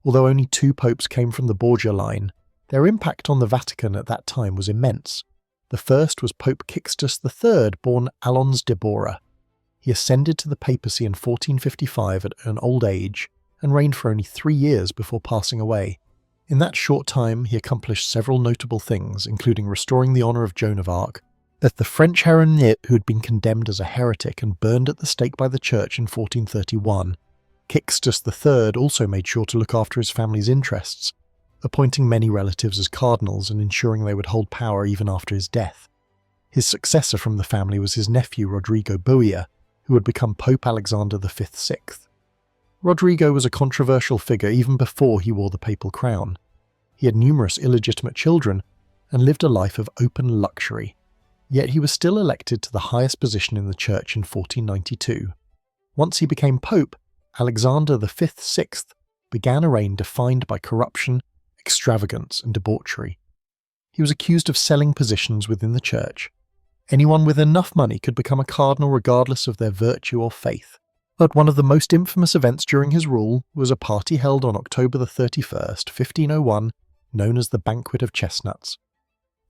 A: Although only 2 popes came from the Borgia line, their impact on the Vatican at that time was immense. The first was Pope Sixtus III, born Alons de Bora. He ascended to the papacy in 1455 at an old age and reigned for only 3 years before passing away. In that short time, he accomplished several notable things, including restoring the honour of Joan of Arc, that the French Heronnier who had been condemned as a heretic and burned at the stake by the Church in 1431. Sixtus III also made sure to look after his family's interests, appointing many relatives as cardinals and ensuring they would hold power even after his death. His successor from the family was his nephew Rodrigo Buia, who would become Pope Alexander V/6. Rodrigo was a controversial figure even before he wore the papal crown. He had numerous illegitimate children and lived a life of open luxury. Yet he was still elected to the highest position in the church in 1492. Once he became pope, Alexander V/6 began a reign defined by corruption, extravagance, and debauchery. He was accused of selling positions within the church. Anyone with enough money could become a cardinal regardless of their virtue or faith. But one of the most infamous events during his rule was a party held on October 31st, 1501, known as the Banquet of Chestnuts.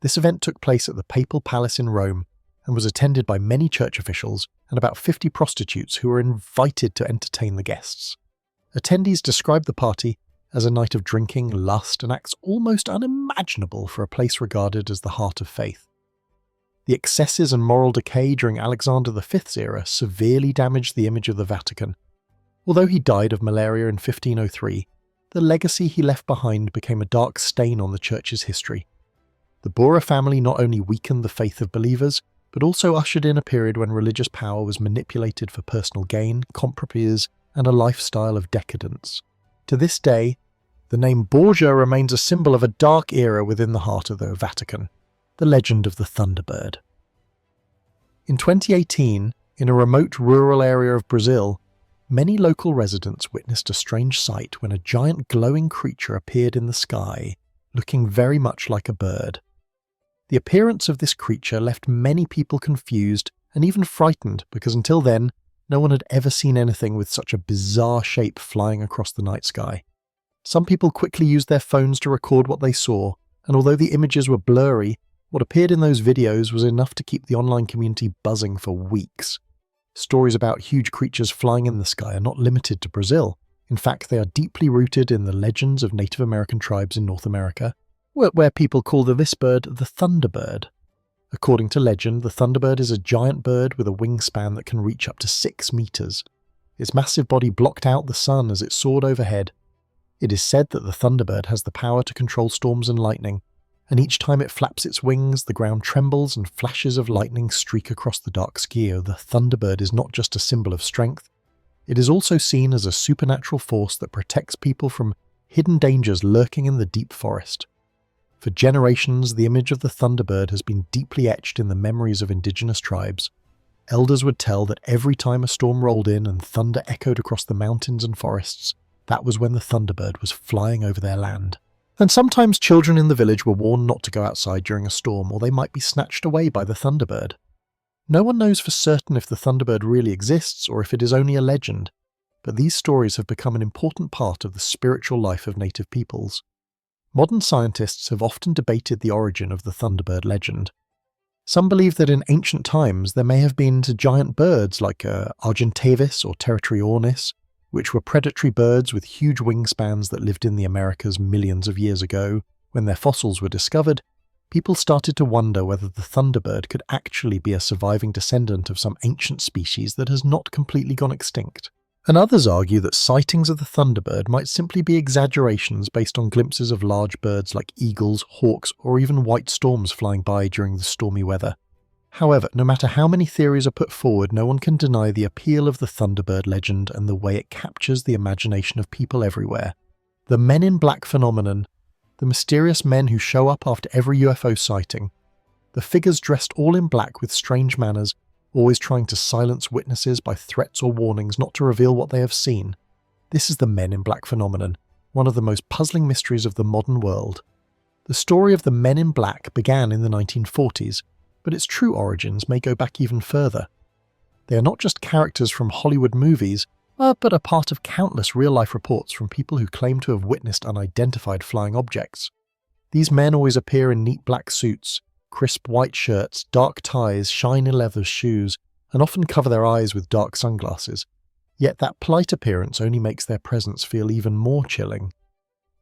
A: This event took place at the Papal Palace in Rome and was attended by many church officials and about 50 prostitutes who were invited to entertain the guests. Attendees described the party as a night of drinking, lust, and acts almost unimaginable for a place regarded as the heart of faith. The excesses and moral decay during Alexander V's era severely damaged the image of the Vatican. Although he died of malaria in 1503, the legacy he left behind became a dark stain on the church's history. The Borgia family not only weakened the faith of believers, but also ushered in a period when religious power was manipulated for personal gain, compromise, and a lifestyle of decadence. To this day, the name Borgia remains a symbol of a dark era within the heart of the Vatican. The legend of the Thunderbird. In 2018, in a remote rural area of Brazil, many local residents witnessed a strange sight when a giant glowing creature appeared in the sky, looking very much like a bird. The appearance of this creature left many people confused and even frightened because until then, no one had ever seen anything with such a bizarre shape flying across the night sky. Some people quickly used their phones to record what they saw, and although the images were blurry, what appeared in those videos was enough to keep the online community buzzing for weeks. Stories about huge creatures flying in the sky are not limited to Brazil. In fact, they are deeply rooted in the legends of Native American tribes in North America, where people call this bird the Thunderbird. According to legend, the Thunderbird is a giant bird with a wingspan that can reach up to 6 meters. Its massive body blocked out the sun as it soared overhead. It is said that the Thunderbird has the power to control storms and lightning, and each time it flaps its wings, the ground trembles and flashes of lightning streak across the dark sky. The Thunderbird is not just a symbol of strength, it is also seen as a supernatural force that protects people from hidden dangers lurking in the deep forest. For generations, the image of the Thunderbird has been deeply etched in the memories of indigenous tribes. Elders would tell that every time a storm rolled in and thunder echoed across the mountains and forests, that was when the Thunderbird was flying over their land. And sometimes children in the village were warned not to go outside during a storm or they might be snatched away by the Thunderbird. No one knows for certain if the Thunderbird really exists or if it is only a legend, but these stories have become an important part of the spiritual life of native peoples. Modern scientists have often debated the origin of the Thunderbird legend. Some believe that in ancient times there may have been giant birds like Argentavis or Territoriornis, which were predatory birds with huge wingspans that lived in the Americas millions of years ago. When their fossils were discovered, people started to wonder whether the Thunderbird could actually be a surviving descendant of some ancient species that has not completely gone extinct. And others argue that sightings of the Thunderbird might simply be exaggerations based on glimpses of large birds like eagles, hawks, or even white storms flying by during the stormy weather. However, no matter how many theories are put forward, no one can deny the appeal of the Thunderbird legend and the way it captures the imagination of people everywhere. The Men in Black phenomenon, the mysterious men who show up after every UFO sighting, the figures dressed all in black with strange manners, always trying to silence witnesses by threats or warnings not to reveal what they have seen. This is the Men in Black phenomenon, one of the most puzzling mysteries of the modern world. The story of the Men in Black began in the 1940s, but its true origins may go back even further. They are not just characters from Hollywood movies, but are part of countless real-life reports from people who claim to have witnessed unidentified flying objects. These men always appear in neat black suits, crisp white shirts, dark ties, shiny leather shoes, and often cover their eyes with dark sunglasses. Yet that polite appearance only makes their presence feel even more chilling.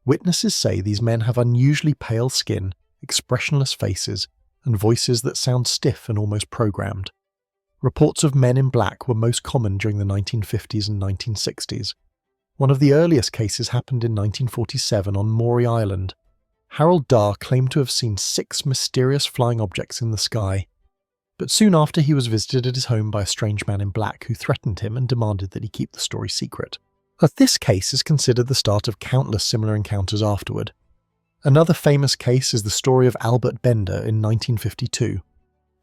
A: Witnesses say these men have unusually pale skin, expressionless faces, and voices that sound stiff and almost programmed. Reports of Men in Black were most common during the 1950s and 1960s. One of the earliest cases happened in 1947 on Maury Island. Harold Dahr claimed to have seen 6 mysterious flying objects in the sky, but soon after he was visited at his home by a strange man in black who threatened him and demanded that he keep the story secret. But this case is considered the start of countless similar encounters afterward. Another famous case is the story of Albert Bender in 1952.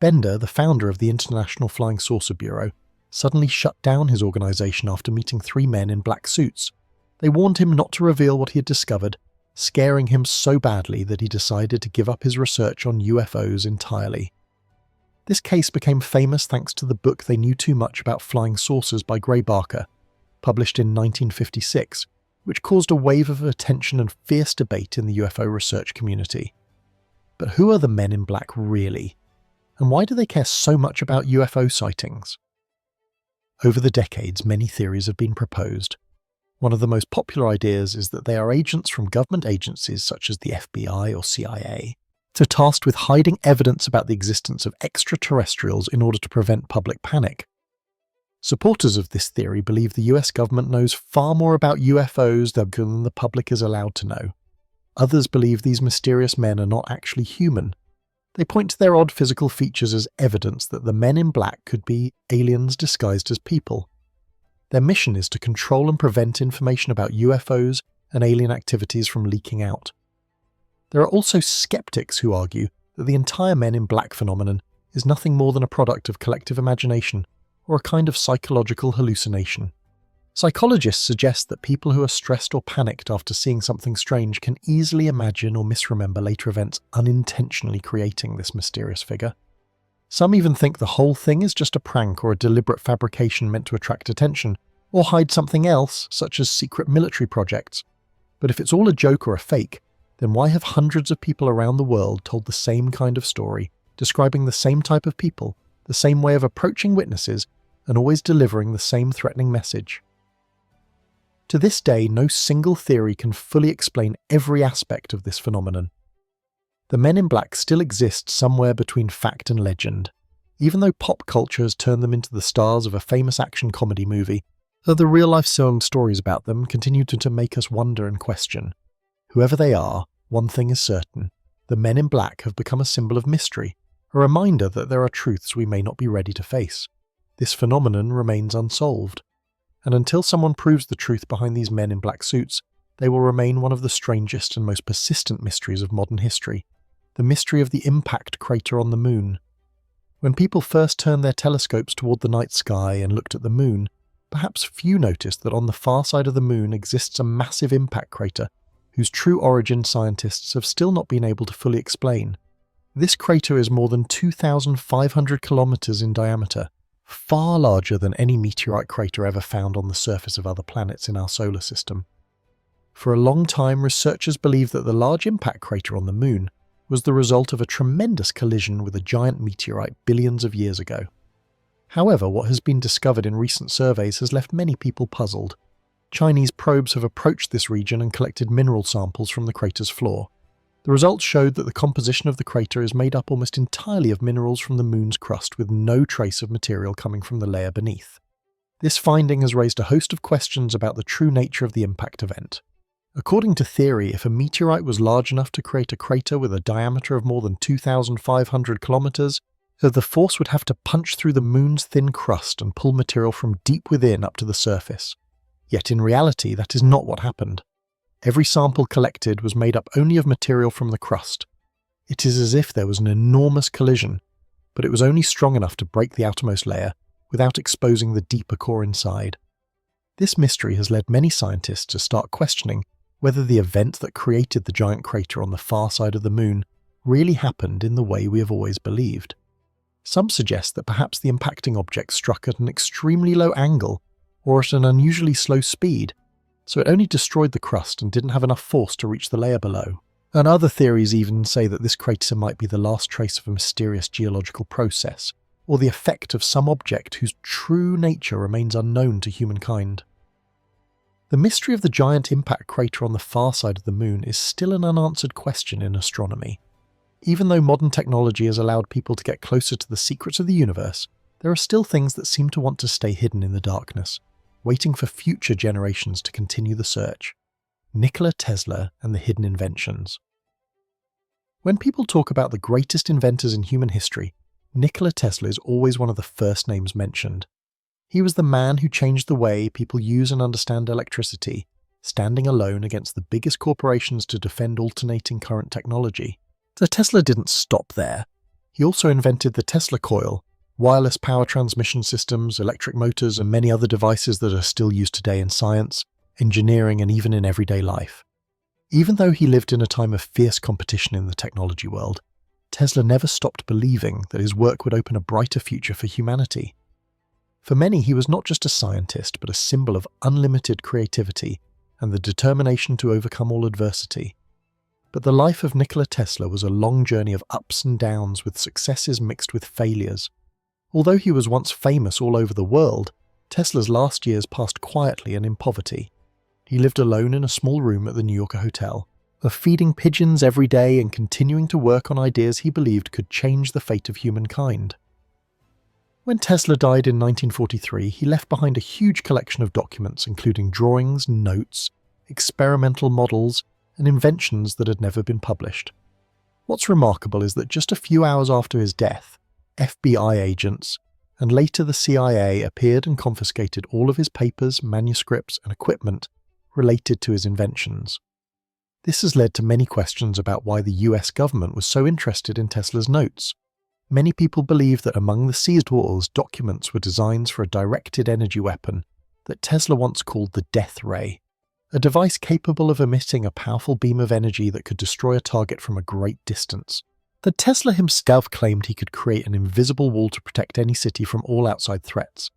A: Bender, the founder of the International Flying Saucer Bureau, suddenly shut down his organization after meeting 3 men in black suits. They warned him not to reveal what he had discovered, scaring him so badly that he decided to give up his research on UFOs entirely. This case became famous thanks to the book They Knew Too Much About Flying Saucers by Gray Barker, published in 1956, which caused a wave of attention and fierce debate in the UFO research community. But who are the men in black really? And why do they care so much about UFO sightings? Over the decades, many theories have been proposed. One of the most popular ideas is that they are agents from government agencies such as the FBI or CIA, tasked with hiding evidence about the existence of extraterrestrials in order to prevent public panic. Supporters of this theory believe the US government knows far more about UFOs than the public is allowed to know. Others believe these mysterious men are not actually human. They point to their odd physical features as evidence that the men in black could be aliens disguised as people. Their mission is to control and prevent information about UFOs and alien activities from leaking out. There are also skeptics who argue that the entire Men in Black phenomenon is nothing more than a product of collective imagination or a kind of psychological hallucination. Psychologists suggest that people who are stressed or panicked after seeing something strange can easily imagine or misremember later events, unintentionally creating this mysterious figure. Some even think the whole thing is just a prank or a deliberate fabrication meant to attract attention, or hide something else, such as secret military projects. But if it's all a joke or a fake, then why have hundreds of people around the world told the same kind of story, describing the same type of people, the same way of approaching witnesses, and always delivering the same threatening message? To this day, no single theory can fully explain every aspect of this phenomenon. The Men in Black still exist somewhere between fact and legend. Even though pop culture has turned them into the stars of a famous action comedy movie, the real-life stories about them continue to make us wonder and question. Whoever they are, one thing is certain: the Men in Black have become a symbol of mystery, a reminder that there are truths we may not be ready to face. This phenomenon remains unsolved. And until someone proves the truth behind these men in black suits, they will remain one of the strangest and most persistent mysteries of modern history, the mystery of the impact crater on the moon. When people first turned their telescopes toward the night sky and looked at the moon, perhaps few noticed that on the far side of the moon exists a massive impact crater whose true origin scientists have still not been able to fully explain. This crater is more than 2,500 kilometers in diameter, far larger than any meteorite crater ever found on the surface of other planets in our solar system. For a long time, researchers believed that the large impact crater on the moon was the result of a tremendous collision with a giant meteorite billions of years ago. However, what has been discovered in recent surveys has left many people puzzled. Chinese probes have approached this region and collected mineral samples from the crater's floor. The results showed that the composition of the crater is made up almost entirely of minerals from the moon's crust, with no trace of material coming from the layer beneath. This finding has raised a host of questions about the true nature of the impact event. According to theory, if a meteorite was large enough to create a crater with a diameter of more than 2,500 kilometers, the force would have to punch through the moon's thin crust and pull material from deep within up to the surface. Yet in reality, that is not what happened. Every sample collected was made up only of material from the crust. It is as if there was an enormous collision, but it was only strong enough to break the outermost layer without exposing the deeper core inside. This mystery has led many scientists to start questioning whether the event that created the giant crater on the far side of the moon really happened in the way we have always believed. Some suggest that perhaps the impacting object struck at an extremely low angle or at an unusually slow speed, so it only destroyed the crust and didn't have enough force to reach the layer below. And other theories even say that this crater might be the last trace of a mysterious geological process, or the effect of some object whose true nature remains unknown to humankind. The mystery of the giant impact crater on the far side of the moon is still an unanswered question in astronomy. Even though modern technology has allowed people to get closer to the secrets of the universe, there are still things that seem to want to stay hidden in the darkness, waiting for future generations to continue the search. Nikola Tesla and the hidden inventions. When people talk about the greatest inventors in human history, Nikola Tesla is always one of the first names mentioned. He was the man who changed the way people use and understand electricity, standing alone against the biggest corporations to defend alternating current technology. So Tesla didn't stop there. He also invented the Tesla coil, wireless power transmission systems, electric motors, and many other devices that are still used today in science, engineering, and even in everyday life. Even though he lived in a time of fierce competition in the technology world, Tesla never stopped believing that his work would open a brighter future for humanity. For many, he was not just a scientist, but a symbol of unlimited creativity and the determination to overcome all adversity. But the life of Nikola Tesla was a long journey of ups and downs, with successes mixed with failures. Although he was once famous all over the world, Tesla's last years passed quietly and in poverty. He lived alone in a small room at the New Yorker hotel, feeding pigeons every day and continuing to work on ideas he believed could change the fate of humankind. When Tesla died in 1943, he left behind a huge collection of documents including drawings, notes, experimental models, and inventions that had never been published. What's remarkable is that just a few hours after his death, FBI agents, and later the CIA, appeared and confiscated all of his papers, manuscripts, and equipment related to his inventions. This has led to many questions about why the US government was so interested in Tesla's notes. Many people believe that among the seized walls, documents were designs for a directed energy weapon that Tesla once called the death ray, a device capable of emitting a powerful beam of energy that could destroy a target from a great distance. That Tesla himself claimed he could create an invisible wall to protect any city from all outside threats.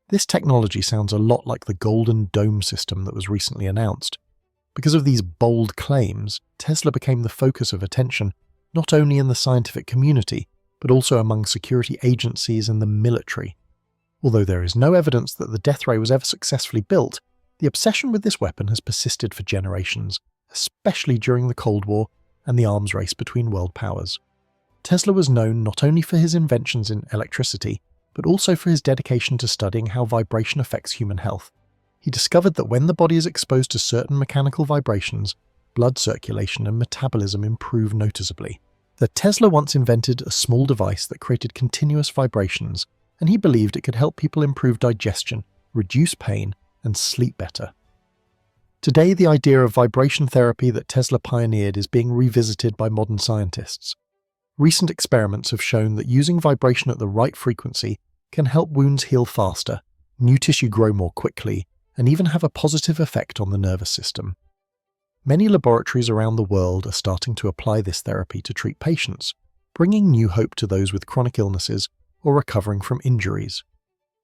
A: This technology sounds a lot like the Golden Dome system that was recently announced. Because of these bold claims, Tesla became the focus of attention not only in the scientific community, but also among security agencies and the military. Although there is no evidence that the death ray was ever successfully built, the obsession with this weapon has persisted for generations, especially during the Cold War and the arms race between world powers. Tesla was known not only for his inventions in electricity, but also for his dedication to studying how vibration affects human health. He discovered that when the body is exposed to certain mechanical vibrations, blood circulation and metabolism improve noticeably. That Tesla once invented a small device that created continuous vibrations, and he believed it could help people improve digestion, reduce pain, and sleep better. Today, the idea of vibration therapy that Tesla pioneered is being revisited by modern scientists. Recent experiments have shown that using vibration at the right frequency can help wounds heal faster, new tissue grow more quickly, and even have a positive effect on the nervous system. Many laboratories around the world are starting to apply this therapy to treat patients, bringing new hope to those with chronic illnesses or recovering from injuries.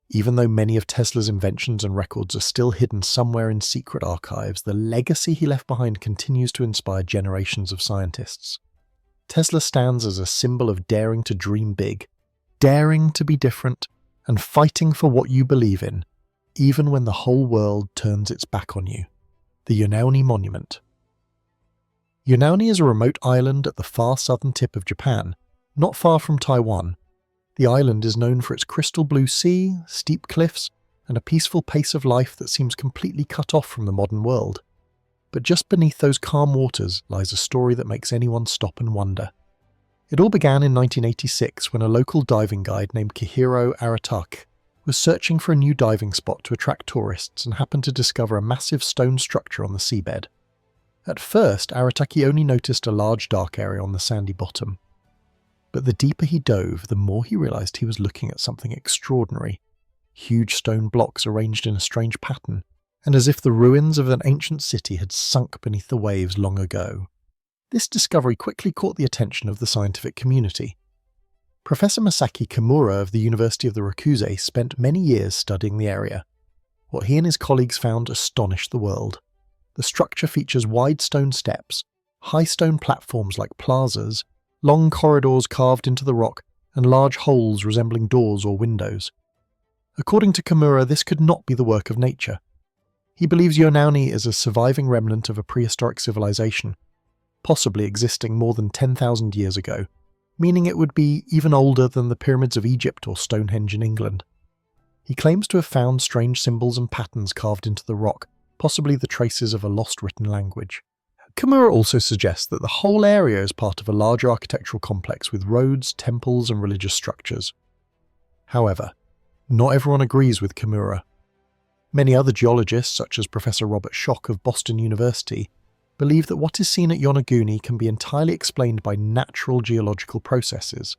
A: Even though many of Tesla's inventions and records are still hidden somewhere in secret archives, the legacy he left behind continues to inspire generations of scientists. Tesla stands as a symbol of daring to dream big, daring to be different, and fighting for what you believe in, even when the whole world turns its back on you. The Unnauni Monument. Unnauni is a remote island at the far southern tip of Japan, not far from Taiwan. The island is known for its crystal blue sea, steep cliffs, and a peaceful pace of life that seems completely cut off from the modern world. But just beneath those calm waters lies a story that makes anyone stop and wonder. It all began in 1986 when a local diving guide named Kihiro Aratake was searching for a new diving spot to attract tourists and happened to discover a massive stone structure on the seabed. At first, Aratake only noticed a large dark area on the sandy bottom. But the deeper he dove, the more he realized he was looking at something extraordinary. Huge stone blocks arranged in a strange pattern, and as if the ruins of an ancient city had sunk beneath the waves long ago. This discovery quickly caught the attention of the scientific community. Professor Masaki Kimura of the University of the Ryukyu spent many years studying the area. What he and his colleagues found astonished the world. The structure features wide stone steps, high stone platforms like plazas, long corridors carved into the rock, and large holes resembling doors or windows. According to Kimura, this could not be the work of nature. He believes Unnauni is a surviving remnant of a prehistoric civilization, possibly existing more than 10,000 years ago, meaning it would be even older than the pyramids of Egypt or Stonehenge in England. He claims to have found strange symbols and patterns carved into the rock, possibly the traces of a lost written language. Kimura also suggests that the whole area is part of a larger architectural complex with roads, temples, and religious structures. However, not everyone agrees with Kimura. Many other geologists, such as Professor Robert Schoch of Boston University, believe that what is seen at Yonaguni can be entirely explained by natural geological processes.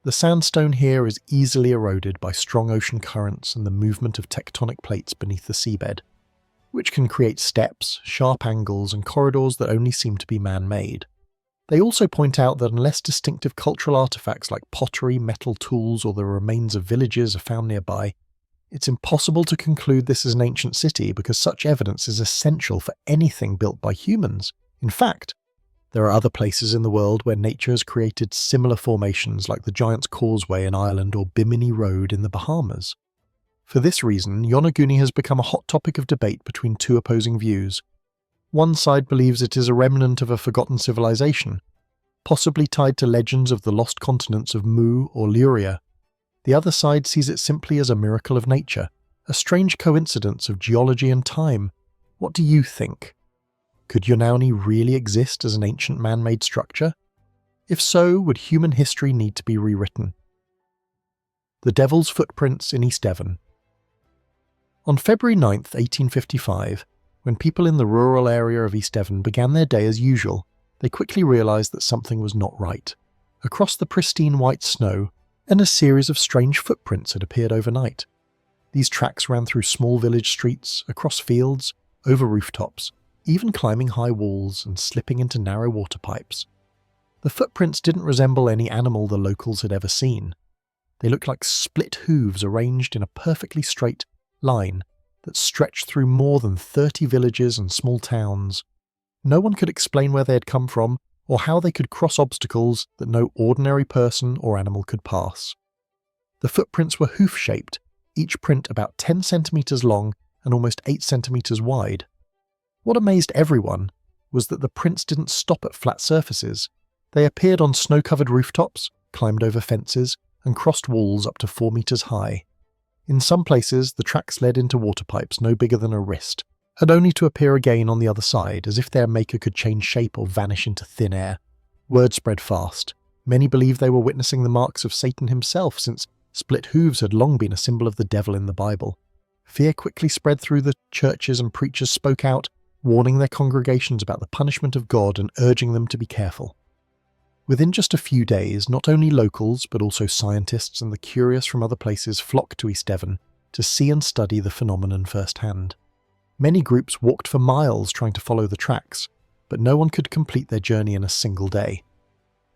A: The sandstone here is easily eroded by strong ocean currents and the movement of tectonic plates beneath the seabed, which can create steps, sharp angles, and corridors that only seem to be man-made. They also point out that unless distinctive cultural artifacts like pottery, metal tools, or the remains of villages are found nearby, it's impossible to conclude this is an ancient city because such evidence is essential for anything built by humans. In fact, there are other places in the world where nature has created similar formations like the Giant's Causeway in Ireland or Bimini Road in the Bahamas. For this reason, Yonaguni has become a hot topic of debate between two opposing views. One side believes it is a remnant of a forgotten civilization, possibly tied to legends of the lost continents of Mu or Luria. The other side sees it simply as a miracle of nature, a strange coincidence of geology and time. What do you think? Could Yonaguni really exist as an ancient man-made structure? If so, would human history need to be rewritten? The Devil's Footprints in East Devon. On February 9th, 1855, when people in the rural area of East Devon began their day as usual, they quickly realised that something was not right. Across the pristine white snow, and a series of strange footprints had appeared overnight. These tracks ran through small village streets, across fields, over rooftops, even climbing high walls and slipping into narrow water pipes. The footprints didn't resemble any animal the locals had ever seen. They looked like split hooves arranged in a perfectly straight line that stretched through more than 30 villages and small towns. No one could explain where they had come from or how they could cross obstacles that no ordinary person or animal could pass. The footprints were hoof-shaped, each print about 10 centimetres long and almost 8 centimetres wide. What amazed everyone was that the prints didn't stop at flat surfaces. They appeared on snow-covered rooftops, climbed over fences, and crossed walls up to 4 metres high. In some places, the tracks led into water pipes no bigger than a wrist, and only to appear again on the other side, as if their maker could change shape or vanish into thin air. Word spread fast. Many believed they were witnessing the marks of Satan himself, since split hooves had long been a symbol of the devil in the Bible. Fear quickly spread through the churches, and preachers spoke out, warning their congregations about the punishment of God and urging them to be careful. Within just a few days, not only locals, but also scientists and the curious from other places flocked to East Devon to see and study the phenomenon firsthand. Many groups walked for miles trying to follow the tracks, but no one could complete their journey in a single day.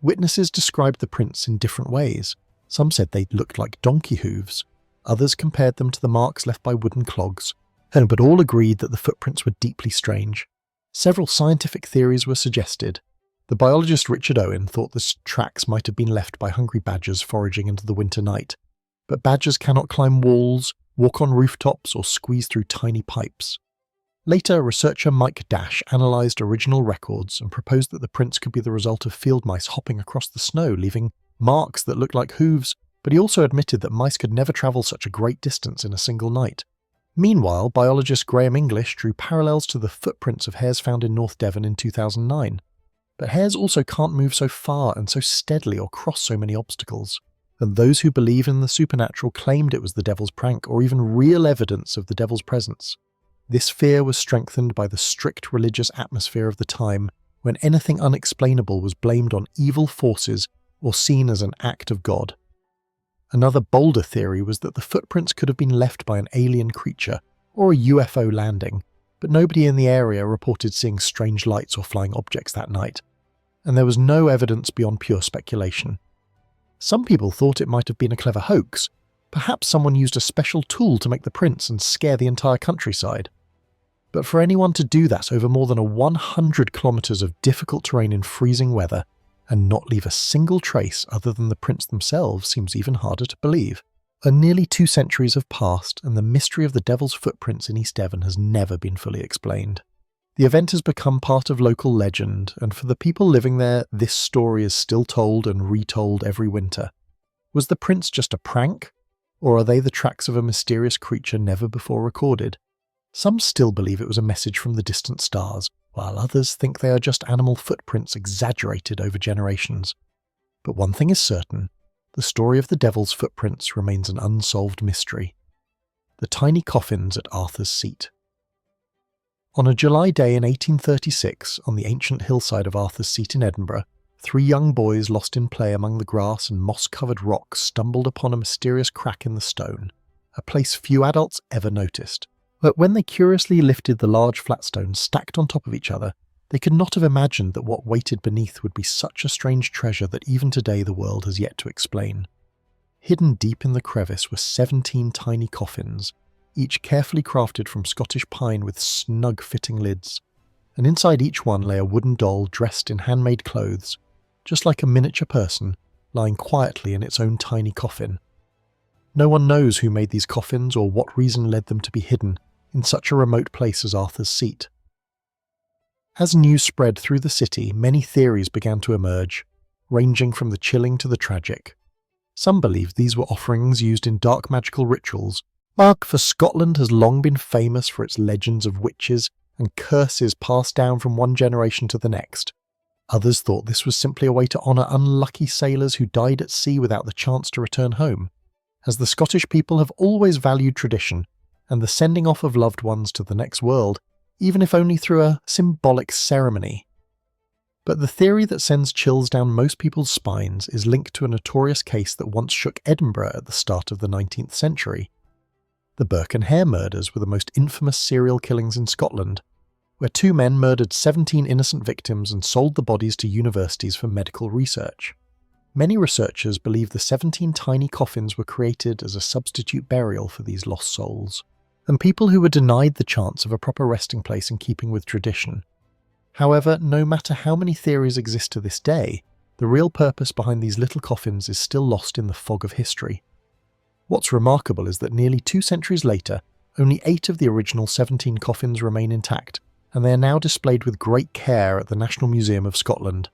A: Witnesses described the prints in different ways. Some said they looked like donkey hooves, others compared them to the marks left by wooden clogs, but all agreed that the footprints were deeply strange. Several scientific theories were suggested. The biologist Richard Owen thought the tracks might have been left by hungry badgers foraging into the winter night, but badgers cannot climb walls, walk on rooftops, or squeeze through tiny pipes. Later, researcher Mike Dash analysed original records and proposed that the prints could be the result of field mice hopping across the snow, leaving marks that looked like hooves, but he also admitted that mice could never travel such a great distance in a single night. Meanwhile, biologist Graham English drew parallels to the footprints of hares found in North Devon in 2009. But hares also can't move so far and so steadily or cross so many obstacles. And those who believe in the supernatural claimed it was the devil's prank or even real evidence of the devil's presence. This fear was strengthened by the strict religious atmosphere of the time, when anything unexplainable was blamed on evil forces or seen as an act of God. Another bolder theory was that the footprints could have been left by an alien creature or a UFO landing, but nobody in the area reported seeing strange lights or flying objects that night, and there was no evidence beyond pure speculation. Some people thought it might have been a clever hoax. Perhaps someone used a special tool to make the prints and scare the entire countryside. But for anyone to do that over more than 100 kilometres of difficult terrain in freezing weather and not leave a single trace other than the prints themselves seems even harder to believe. Nearly 2 centuries have passed, and the mystery of the devil's footprints in East Devon has never been fully explained. The event has become part of local legend, and for the people living there, this story is still told and retold every winter. Was the prints just a prank, or are they the tracks of a mysterious creature never before recorded? Some still believe it was a message from the distant stars, while others think they are just animal footprints exaggerated over generations. But one thing is certain, the story of the devil's footprints remains an unsolved mystery. The tiny coffins at Arthur's Seat. On a July day in 1836, on the ancient hillside of Arthur's Seat in Edinburgh, 3 young boys lost in play among the grass and moss-covered rocks stumbled upon a mysterious crack in the stone, a place few adults ever noticed. But when they curiously lifted the large flat stones stacked on top of each other, they could not have imagined that what waited beneath would be such a strange treasure that even today the world has yet to explain. Hidden deep in the crevice were 17 tiny coffins, each carefully crafted from Scottish pine with snug-fitting lids, and inside each one lay a wooden doll dressed in handmade clothes, just like a miniature person, lying quietly in its own tiny coffin. No one knows who made these coffins or what reason led them to be hidden in such a remote place as Arthur's Seat. As news spread through the city, many theories began to emerge, ranging from the chilling to the tragic. Some believed these were offerings used in dark magical rituals, for Scotland has long been famous for its legends of witches and curses passed down from one generation to the next. Others thought this was simply a way to honour unlucky sailors who died at sea without the chance to return home, as the Scottish people have always valued tradition and the sending off of loved ones to the next world, even if only through a symbolic ceremony. But the theory that sends chills down most people's spines is linked to a notorious case that once shook Edinburgh at the start of the 19th century. The Burke and Hare murders were the most infamous serial killings in Scotland, where 2 men murdered 17 innocent victims and sold the bodies to universities for medical research. Many researchers believe the 17 tiny coffins were created as a substitute burial for these lost souls, and people who were denied the chance of a proper resting place in keeping with tradition. However, no matter how many theories exist to this day, the real purpose behind these little coffins is still lost in the fog of history. What's remarkable is that nearly 2 centuries later, only 8 of the original 17 coffins remain intact, and they are now displayed with great care at the National Museum of Scotland.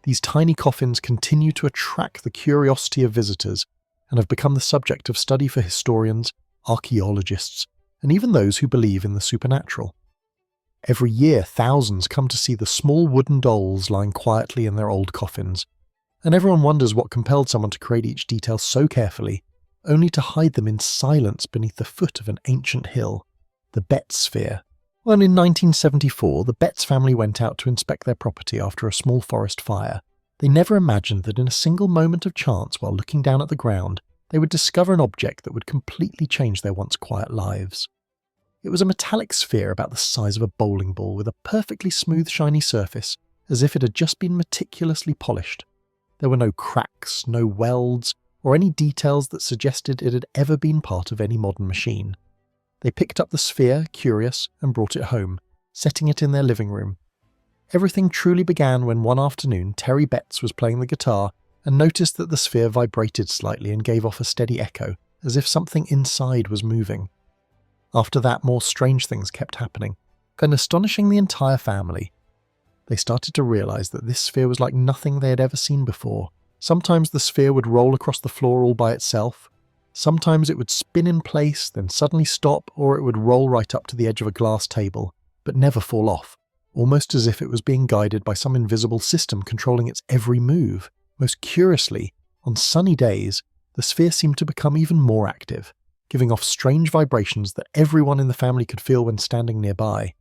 A: These tiny coffins continue to attract the curiosity of visitors and have become the subject of study for historians, archaeologists, and even those who believe in the supernatural. Every year, thousands come to see the small wooden dolls lying quietly in their old coffins, and everyone wonders what compelled someone to create each detail so carefully, only to hide them in silence beneath the foot of an ancient hill, the Betts Sphere. Well, in 1974, the Betts family went out to inspect their property after a small forest fire. They never imagined that in a single moment of chance while looking down at the ground, they would discover an object that would completely change their once quiet lives. It was a metallic sphere about the size of a bowling ball with a perfectly smooth shiny surface, as if it had just been meticulously polished. There were no cracks, no welds, or any details that suggested it had ever been part of any modern machine. They picked up the sphere, curious, and brought it home, setting it in their living room. Everything truly began when one afternoon Terry Betts was playing the guitar and noticed that the sphere vibrated slightly and gave off a steady echo, as if something inside was moving. After that, more strange things kept happening, and astonishing the entire family. They started to realise that this sphere was like nothing they had ever seen before. Sometimes the sphere would roll across the floor all by itself. Sometimes it would spin in place, then suddenly stop, or it would roll right up to the edge of a glass table, but never fall off, almost as if it was being guided by some invisible system controlling its every move. Most curiously, on sunny days, the sphere seemed to become even more active, giving off strange vibrations that everyone in the family could feel when standing nearby.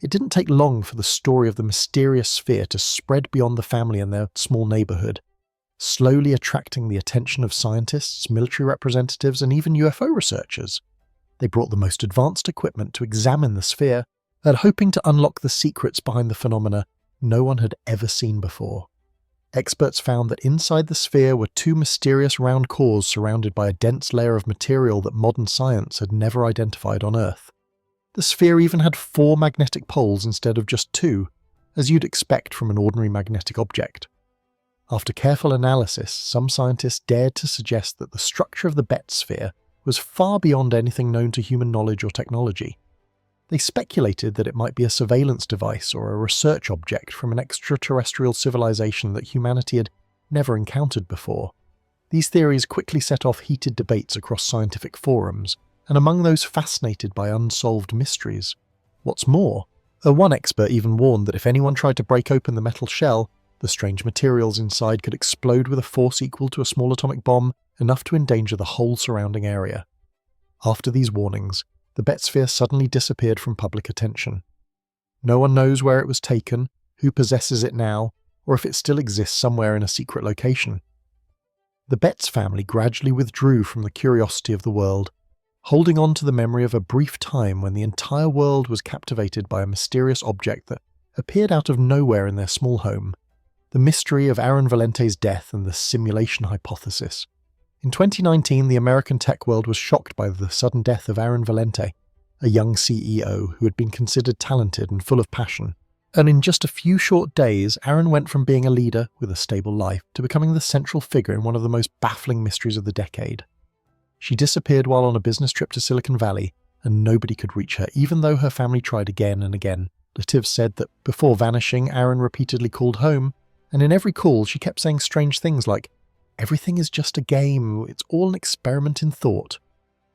A: It didn't take long for the story of the mysterious sphere to spread beyond the family and their small neighbourhood, slowly attracting the attention of scientists, military representatives, and even UFO researchers. They brought the most advanced equipment to examine the sphere, and hoping to unlock the secrets behind the phenomena no one had ever seen before. Experts found that inside the sphere were 2 mysterious round cores surrounded by a dense layer of material that modern science had never identified on Earth. The sphere even had 4 magnetic poles instead of just 2, as you'd expect from an ordinary magnetic object. After careful analysis, some scientists dared to suggest that the structure of the Betts sphere was far beyond anything known to human knowledge or technology. They speculated that it might be a surveillance device or a research object from an extraterrestrial civilization that humanity had never encountered before. These theories quickly set off heated debates across scientific forums, and among those fascinated by unsolved mysteries. What's more, one expert even warned that if anyone tried to break open the metal shell, the strange materials inside could explode with a force equal to a small atomic bomb, enough to endanger the whole surrounding area. After these warnings, the Betts sphere suddenly disappeared from public attention. No one knows where it was taken, who possesses it now, or if it still exists somewhere in a secret location. The Betts family gradually withdrew from the curiosity of the world, holding on to the memory of a brief time when the entire world was captivated by a mysterious object that appeared out of nowhere in their small home, the mystery of Aaron Valente's death and the simulation hypothesis. In 2019, the American tech world was shocked by the sudden death of Aaron Valente, a young CEO who had been considered talented and full of passion. And in just a few short days, Aaron went from being a leader with a stable life to becoming the central figure in one of the most baffling mysteries of the decade. She disappeared while on a business trip to Silicon Valley, and nobody could reach her, even though her family tried again and again. Lativ said that before vanishing, Aaron repeatedly called home, and in every call she kept saying strange things like, "Everything is just a game, it's all an experiment in thought."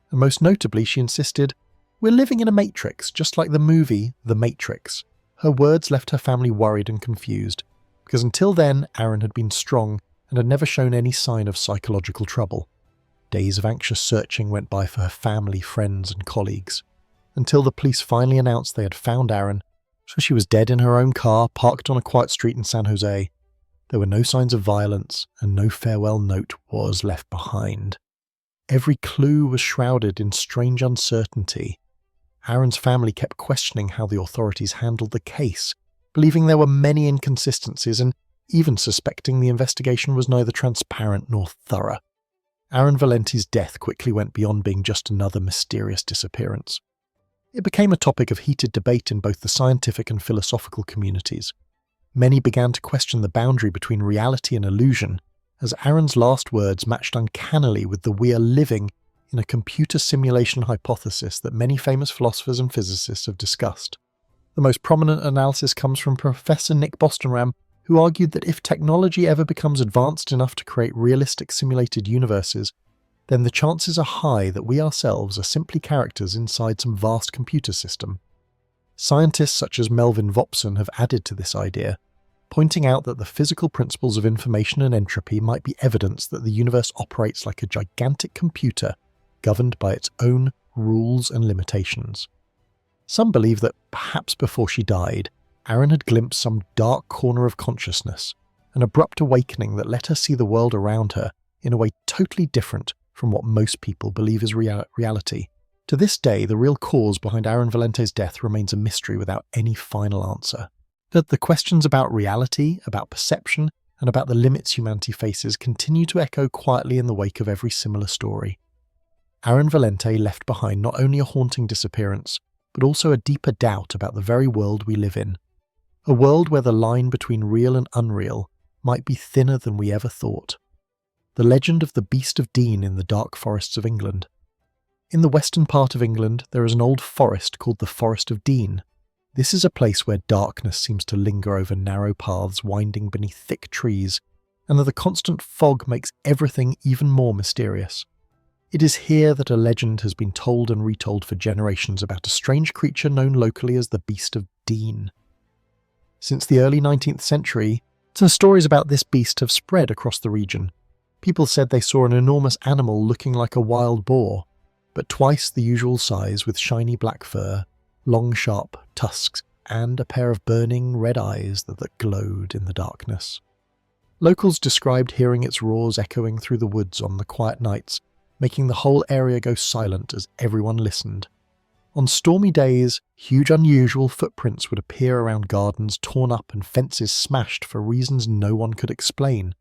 A: And most notably, she insisted, "We're living in a matrix, just like the movie The Matrix." Her words left her family worried and confused, because until then, Aaron had been strong and had never shown any sign of psychological trouble. Days of anxious searching went by for her family, friends, and colleagues, until the police finally announced they had found Aaron, so she was dead in her own car, parked on a quiet street in San Jose. There were no signs of violence, and no farewell note was left behind. Every clue was shrouded in strange uncertainty. Aaron's family kept questioning how the authorities handled the case, believing there were many inconsistencies and even suspecting the investigation was neither transparent nor thorough. Aaron Valente's death quickly went beyond being just another mysterious disappearance. It became a topic of heated debate in both the scientific and philosophical communities. Many began to question the boundary between reality and illusion, as Aaron's last words matched uncannily with the "we are living" in a computer simulation hypothesis that many famous philosophers and physicists have discussed. The most prominent analysis comes from Professor Nick Bostenram, who argued that if technology ever becomes advanced enough to create realistic simulated universes, then the chances are high that we ourselves are simply characters inside some vast computer system. Scientists such as Melvin Vopson have added to this idea, pointing out that the physical principles of information and entropy might be evidence that the universe operates like a gigantic computer governed by its own rules and limitations. Some believe that perhaps before she died, Aaron had glimpsed some dark corner of consciousness, an abrupt awakening that let her see the world around her in a way totally different from what most people believe is reality. To this day, the real cause behind Aaron Valente's death remains a mystery without any final answer. But the questions about reality, about perception, and about the limits humanity faces continue to echo quietly in the wake of every similar story. Aaron Valente left behind not only a haunting disappearance, but also a deeper doubt about the very world we live in. A world where the line between real and unreal might be thinner than we ever thought. The legend of the Beast of Dean in the dark forests of England. In the western part of England, there is an old forest called the Forest of Dean. This is a place where darkness seems to linger over narrow paths winding beneath thick trees, and that the constant fog makes everything even more mysterious. It is here that a legend has been told and retold for generations about a strange creature known locally as the Beast of Dean. Since the early 19th century, some stories about this beast have spread across the region. People said they saw an enormous animal looking like a wild boar, but twice the usual size with shiny black fur, long sharp tusks, and a pair of burning red eyes that glowed in the darkness. Locals described hearing its roars echoing through the woods on the quiet nights, making the whole area go silent as everyone listened. On stormy days, huge unusual footprints would appear around gardens torn up and fences smashed for reasons no one could explain.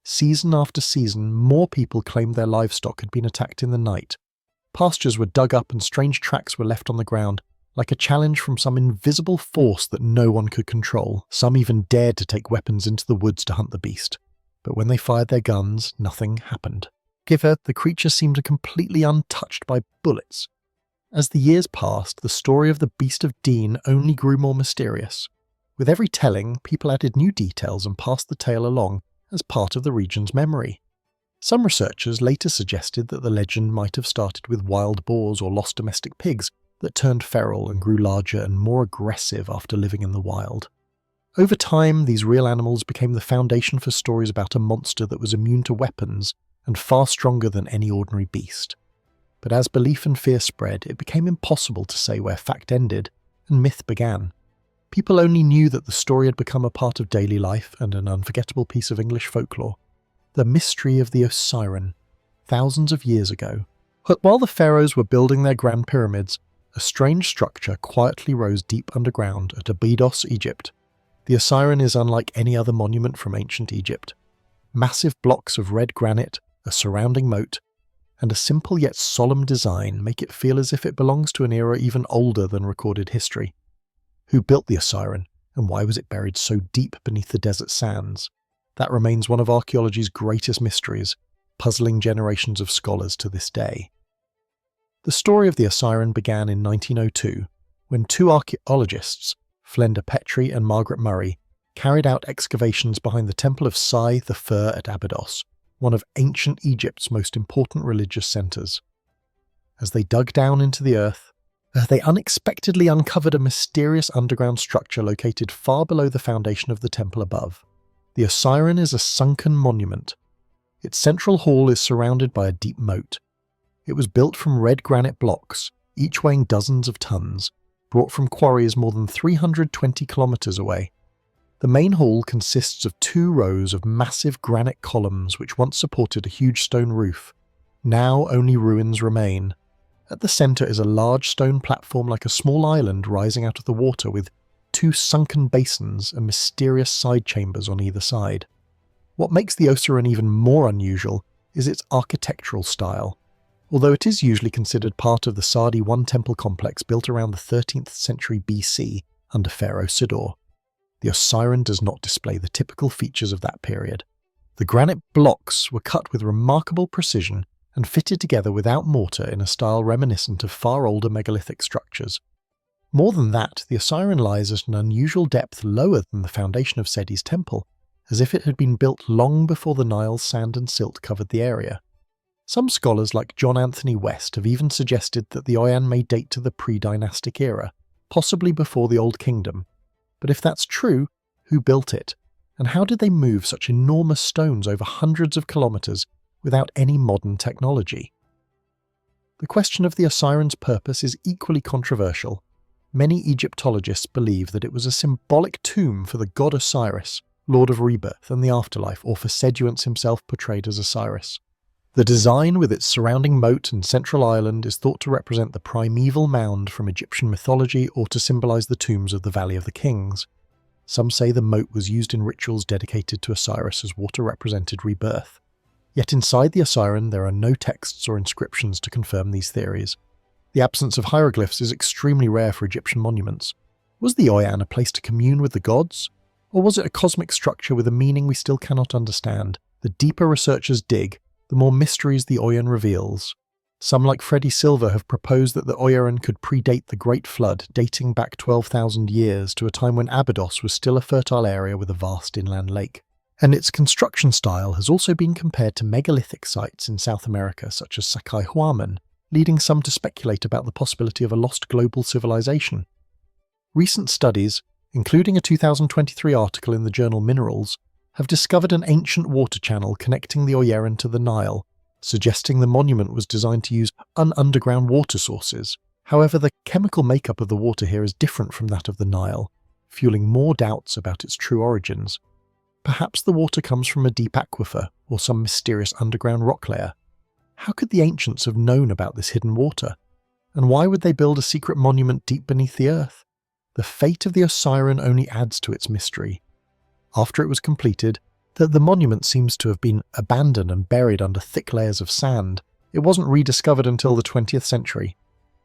A: Season after season, more people claimed their livestock had been attacked in the night. Pastures were dug up and strange tracks were left on the ground, like a challenge from some invisible force that no one could control. Some even dared to take weapons into the woods to hunt the beast. But when they fired their guns, nothing happened. Giver, the creature seemed completely untouched by bullets. As the years passed, the story of the Beast of Dean only grew more mysterious. With every telling, people added new details and passed the tale along as part of the region's memory. Some researchers later suggested that the legend might have started with wild boars or lost domestic pigs that turned feral and grew larger and more aggressive after living in the wild. Over time, these real animals became the foundation for stories about a monster that was immune to weapons and far stronger than any ordinary beast. But as belief and fear spread, it became impossible to say where fact ended and myth began. People only knew that the story had become a part of daily life and an unforgettable piece of English folklore. The mystery of the Osiren, thousands of years ago. But while the pharaohs were building their grand pyramids, a strange structure quietly rose deep underground at Abydos, Egypt. The Osiren is unlike any other monument from ancient Egypt. Massive blocks of red granite, a surrounding moat, and a simple yet solemn design make it feel as if it belongs to an era even older than recorded history. Who built the Osiren, and why was it buried so deep beneath the desert sands? That remains one of archaeology's greatest mysteries, puzzling generations of scholars to this day. The story of the Osiren began in 1902, when two archaeologists, Flenda Petrie and Margaret Murray, carried out excavations behind the Temple of Psi the Fur at Abydos, one of ancient Egypt's most important religious centres. As they dug down into the earth, they unexpectedly uncovered a mysterious underground structure located far below the foundation of the temple above. The Osiren is a sunken monument. Its central hall is surrounded by a deep moat. It was built from red granite blocks, each weighing dozens of tons, brought from quarries more than 320 kilometres away. The main hall consists of 2 rows of massive granite columns which once supported a huge stone roof. Now only ruins remain. At the centre is a large stone platform like a small island rising out of the water with 2 sunken basins and mysterious side chambers on either side. What makes the Osiren even more unusual is its architectural style. Although it is usually considered part of the Sadi I temple complex built around the 13th century BC under Pharaoh Sidor, the Osiren does not display the typical features of that period. The granite blocks were cut with remarkable precision and fitted together without mortar in a style reminiscent of far older megalithic structures. More than that, the Osiren lies at an unusual depth lower than the foundation of Seti's temple, as if it had been built long before the Nile's sand and silt covered the area. Some scholars like John Anthony West have even suggested that the Oyan may date to the pre-dynastic era, possibly before the Old Kingdom. But if that's true, who built it? And how did they move such enormous stones over hundreds of kilometres without any modern technology? The question of the Osiren's purpose is equally controversial. Many Egyptologists believe that it was a symbolic tomb for the god Osiris, lord of rebirth and the afterlife, or for Seduance himself portrayed as Osiris. The design with its surrounding moat and central island is thought to represent the primeval mound from Egyptian mythology or to symbolise the tombs of the Valley of the Kings. Some say the moat was used in rituals dedicated to Osiris as water represented rebirth. Yet inside the Osiren there are no texts or inscriptions to confirm these theories. The absence of hieroglyphs is extremely rare for Egyptian monuments. Was the Oyan a place to commune with the gods? Or was it a cosmic structure with a meaning we still cannot understand? The deeper researchers dig, the more mysteries the Oyan reveals. Some, like Freddie Silver, have proposed that the Oyan could predate the Great Flood, dating back 12,000 years to a time when Abydos was still a fertile area with a vast inland lake. And its construction style has also been compared to megalithic sites in South America such as Sacsayhuaman, leading some to speculate about the possibility of a lost global civilization. Recent studies, including a 2023 article in the journal Minerals, have discovered an ancient water channel connecting the Oyeran to the Nile, suggesting the monument was designed to use underground water sources. However, the chemical makeup of the water here is different from that of the Nile, fueling more doubts about its true origins. Perhaps the water comes from a deep aquifer or some mysterious underground rock layer. How could the ancients have known about this hidden water? And why would they build a secret monument deep beneath the earth? The fate of the Osiren only adds to its mystery. After it was completed, the monument seems to have been abandoned and buried under thick layers of sand. It wasn't rediscovered until the 20th century.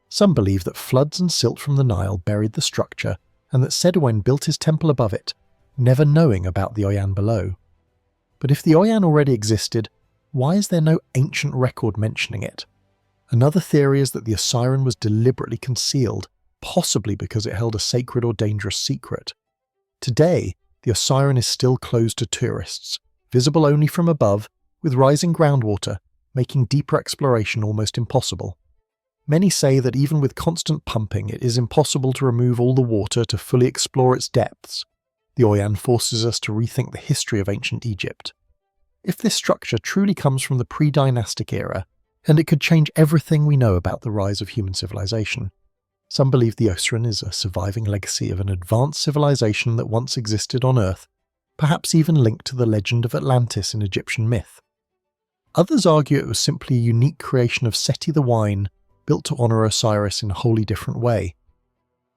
A: Some believe that floods and silt from the Nile buried the structure and that Sedouin built his temple above it, never knowing about the Oyan below. But if the Oyan already existed, why is there no ancient record mentioning it? Another theory is that the Osiren was deliberately concealed, possibly because it held a sacred or dangerous secret. Today, the Osiren is still closed to tourists, visible only from above, with rising groundwater, making deeper exploration almost impossible. Many say that even with constant pumping, it is impossible to remove all the water to fully explore its depths. The Oyan forces us to rethink the history of ancient Egypt. If this structure truly comes from the pre-dynastic era, and it could change everything we know about the rise of human civilization. Some believe the Ocean is a surviving legacy of an advanced civilization that once existed on Earth, perhaps even linked to the legend of Atlantis in Egyptian myth. Others argue it was simply a unique creation of Seti the Wine, built to honour Osiris in a wholly different way.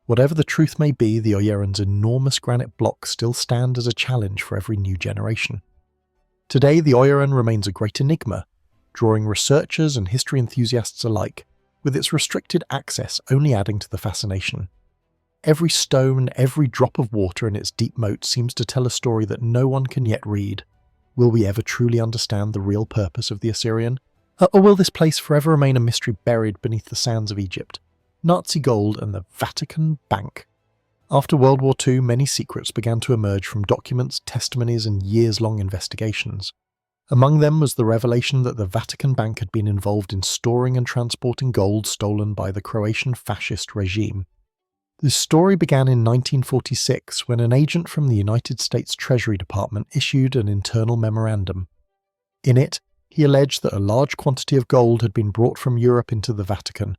A: Whatever the truth may be, the Oyeron's enormous granite blocks still stand as a challenge for every new generation. Today, the Oyeron remains a great enigma, drawing researchers and history enthusiasts alike, with its restricted access only adding to the fascination. Every stone, every drop of water in its deep moat seems to tell a story that no one can yet read. Will we ever truly understand the real purpose of the Assyrian? Or will this place forever remain a mystery buried beneath the sands of Egypt? Nazi gold and the Vatican Bank. After World War II, many secrets began to emerge from documents, testimonies, and years-long investigations. Among them was the revelation that the Vatican Bank had been involved in storing and transporting gold stolen by the Croatian fascist regime. This story began in 1946 when an agent from the United States Treasury Department issued an internal memorandum. In it, he alleged that a large quantity of gold had been brought from Europe into the Vatican,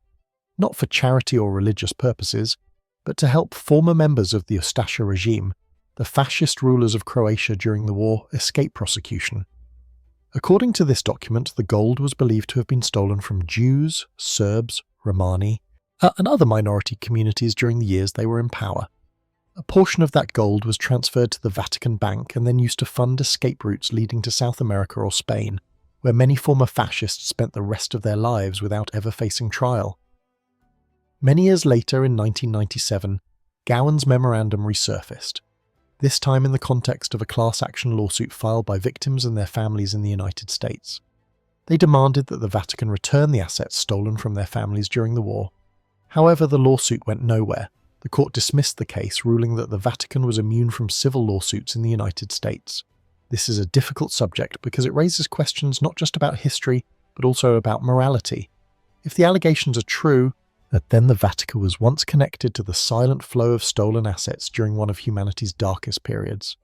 A: not for charity or religious purposes, but to help former members of the Ustasha regime, the fascist rulers of Croatia during the war, escape prosecution. According to this document, the gold was believed to have been stolen from Jews, Serbs, Romani, and other minority communities during the years they were in power. A portion of that gold was transferred to the Vatican Bank and then used to fund escape routes leading to South America or Spain, where many former fascists spent the rest of their lives without ever facing trial. Many years later, in 1997, Gowan's memorandum resurfaced, this time in the context of a class action lawsuit filed by victims and their families in the United States. They demanded that the Vatican return the assets stolen from their families during the war. However, the lawsuit went nowhere. The court dismissed the case, ruling that the Vatican was immune from civil lawsuits in the United States. This is a difficult subject because it raises questions not just about history, but also about morality. If the allegations are true, that then the Vatican was once connected to the silent flow of stolen assets during one of humanity's darkest periods.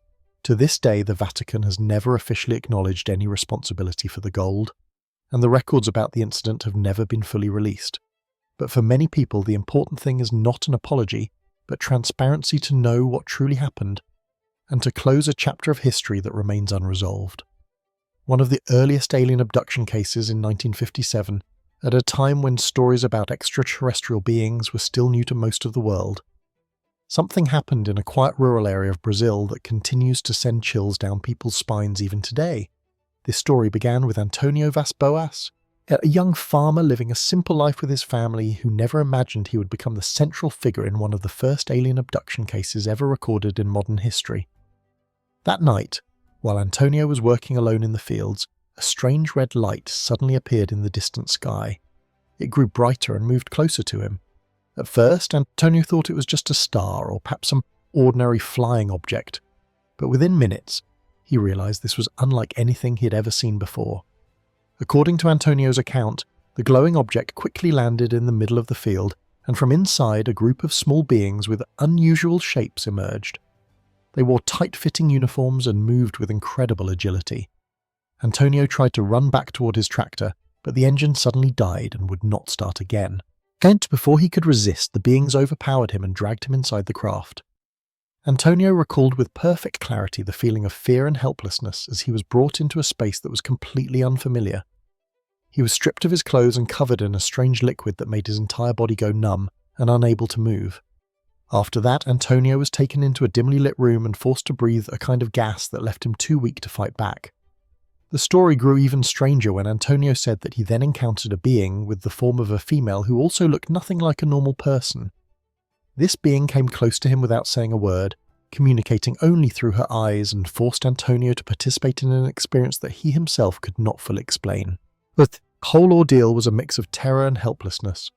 A: To this day, the Vatican has never officially acknowledged any responsibility for the gold, and the records about the incident have never been fully released. But for many people, the important thing is not an apology, but transparency to know what truly happened, and to close a chapter of history that remains unresolved. One of the earliest alien abduction cases in 1957, at a time when stories about extraterrestrial beings were still new to most of the world. Something happened in a quiet rural area of Brazil that continues to send chills down people's spines even today. This story began with Antonio Vaz Boas, a young farmer living a simple life with his family who never imagined he would become the central figure in one of the first alien abduction cases ever recorded in modern history. That night, while Antonio was working alone in the fields, a strange red light suddenly appeared in the distant sky. It grew brighter and moved closer to him. At first, Antonio thought it was just a star or perhaps some ordinary flying object, but within minutes, he realized this was unlike anything he had ever seen before. According to Antonio's account, the glowing object quickly landed in the middle of the field, and from inside, a group of small beings with unusual shapes emerged. They wore tight-fitting uniforms and moved with incredible agility. Antonio tried to run back toward his tractor, but the engine suddenly died and would not start again. And before he could resist, the beings overpowered him and dragged him inside the craft. Antonio recalled with perfect clarity the feeling of fear and helplessness as he was brought into a space that was completely unfamiliar. He was stripped of his clothes and covered in a strange liquid that made his entire body go numb and unable to move. After that, Antonio was taken into a dimly lit room and forced to breathe a kind of gas that left him too weak to fight back. The story grew even stranger when Antonio said that he then encountered a being with the form of a female who also looked nothing like a normal person. This being came close to him without saying a word, communicating only through her eyes, and forced Antonio to participate in an experience that he himself could not fully explain. The whole ordeal was a mix of terror and helplessness.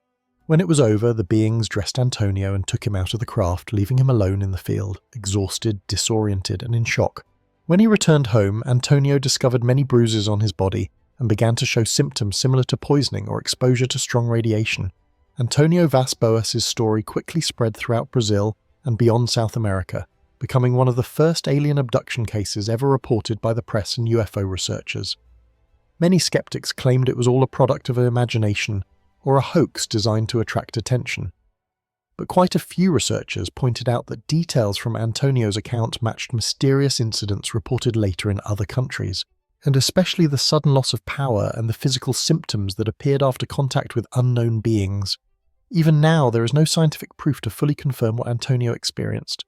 A: When it was over, the beings dressed Antonio and took him out of the craft, leaving him alone in the field, exhausted, disoriented, and in shock. When he returned home, Antonio discovered many bruises on his body and began to show symptoms similar to poisoning or exposure to strong radiation. Antonio Vaz Boas's story quickly spread throughout Brazil and beyond South America, becoming one of the first alien abduction cases ever reported by the press and UFO researchers. Many skeptics claimed it was all a product of imagination or a hoax designed to attract attention. but quite a few researchers pointed out that details from Antonio's account matched mysterious incidents reported later in other countries, and especially the sudden loss of power and the physical symptoms that appeared after contact with unknown beings. Even now, there is no scientific proof to fully confirm what Antonio experienced,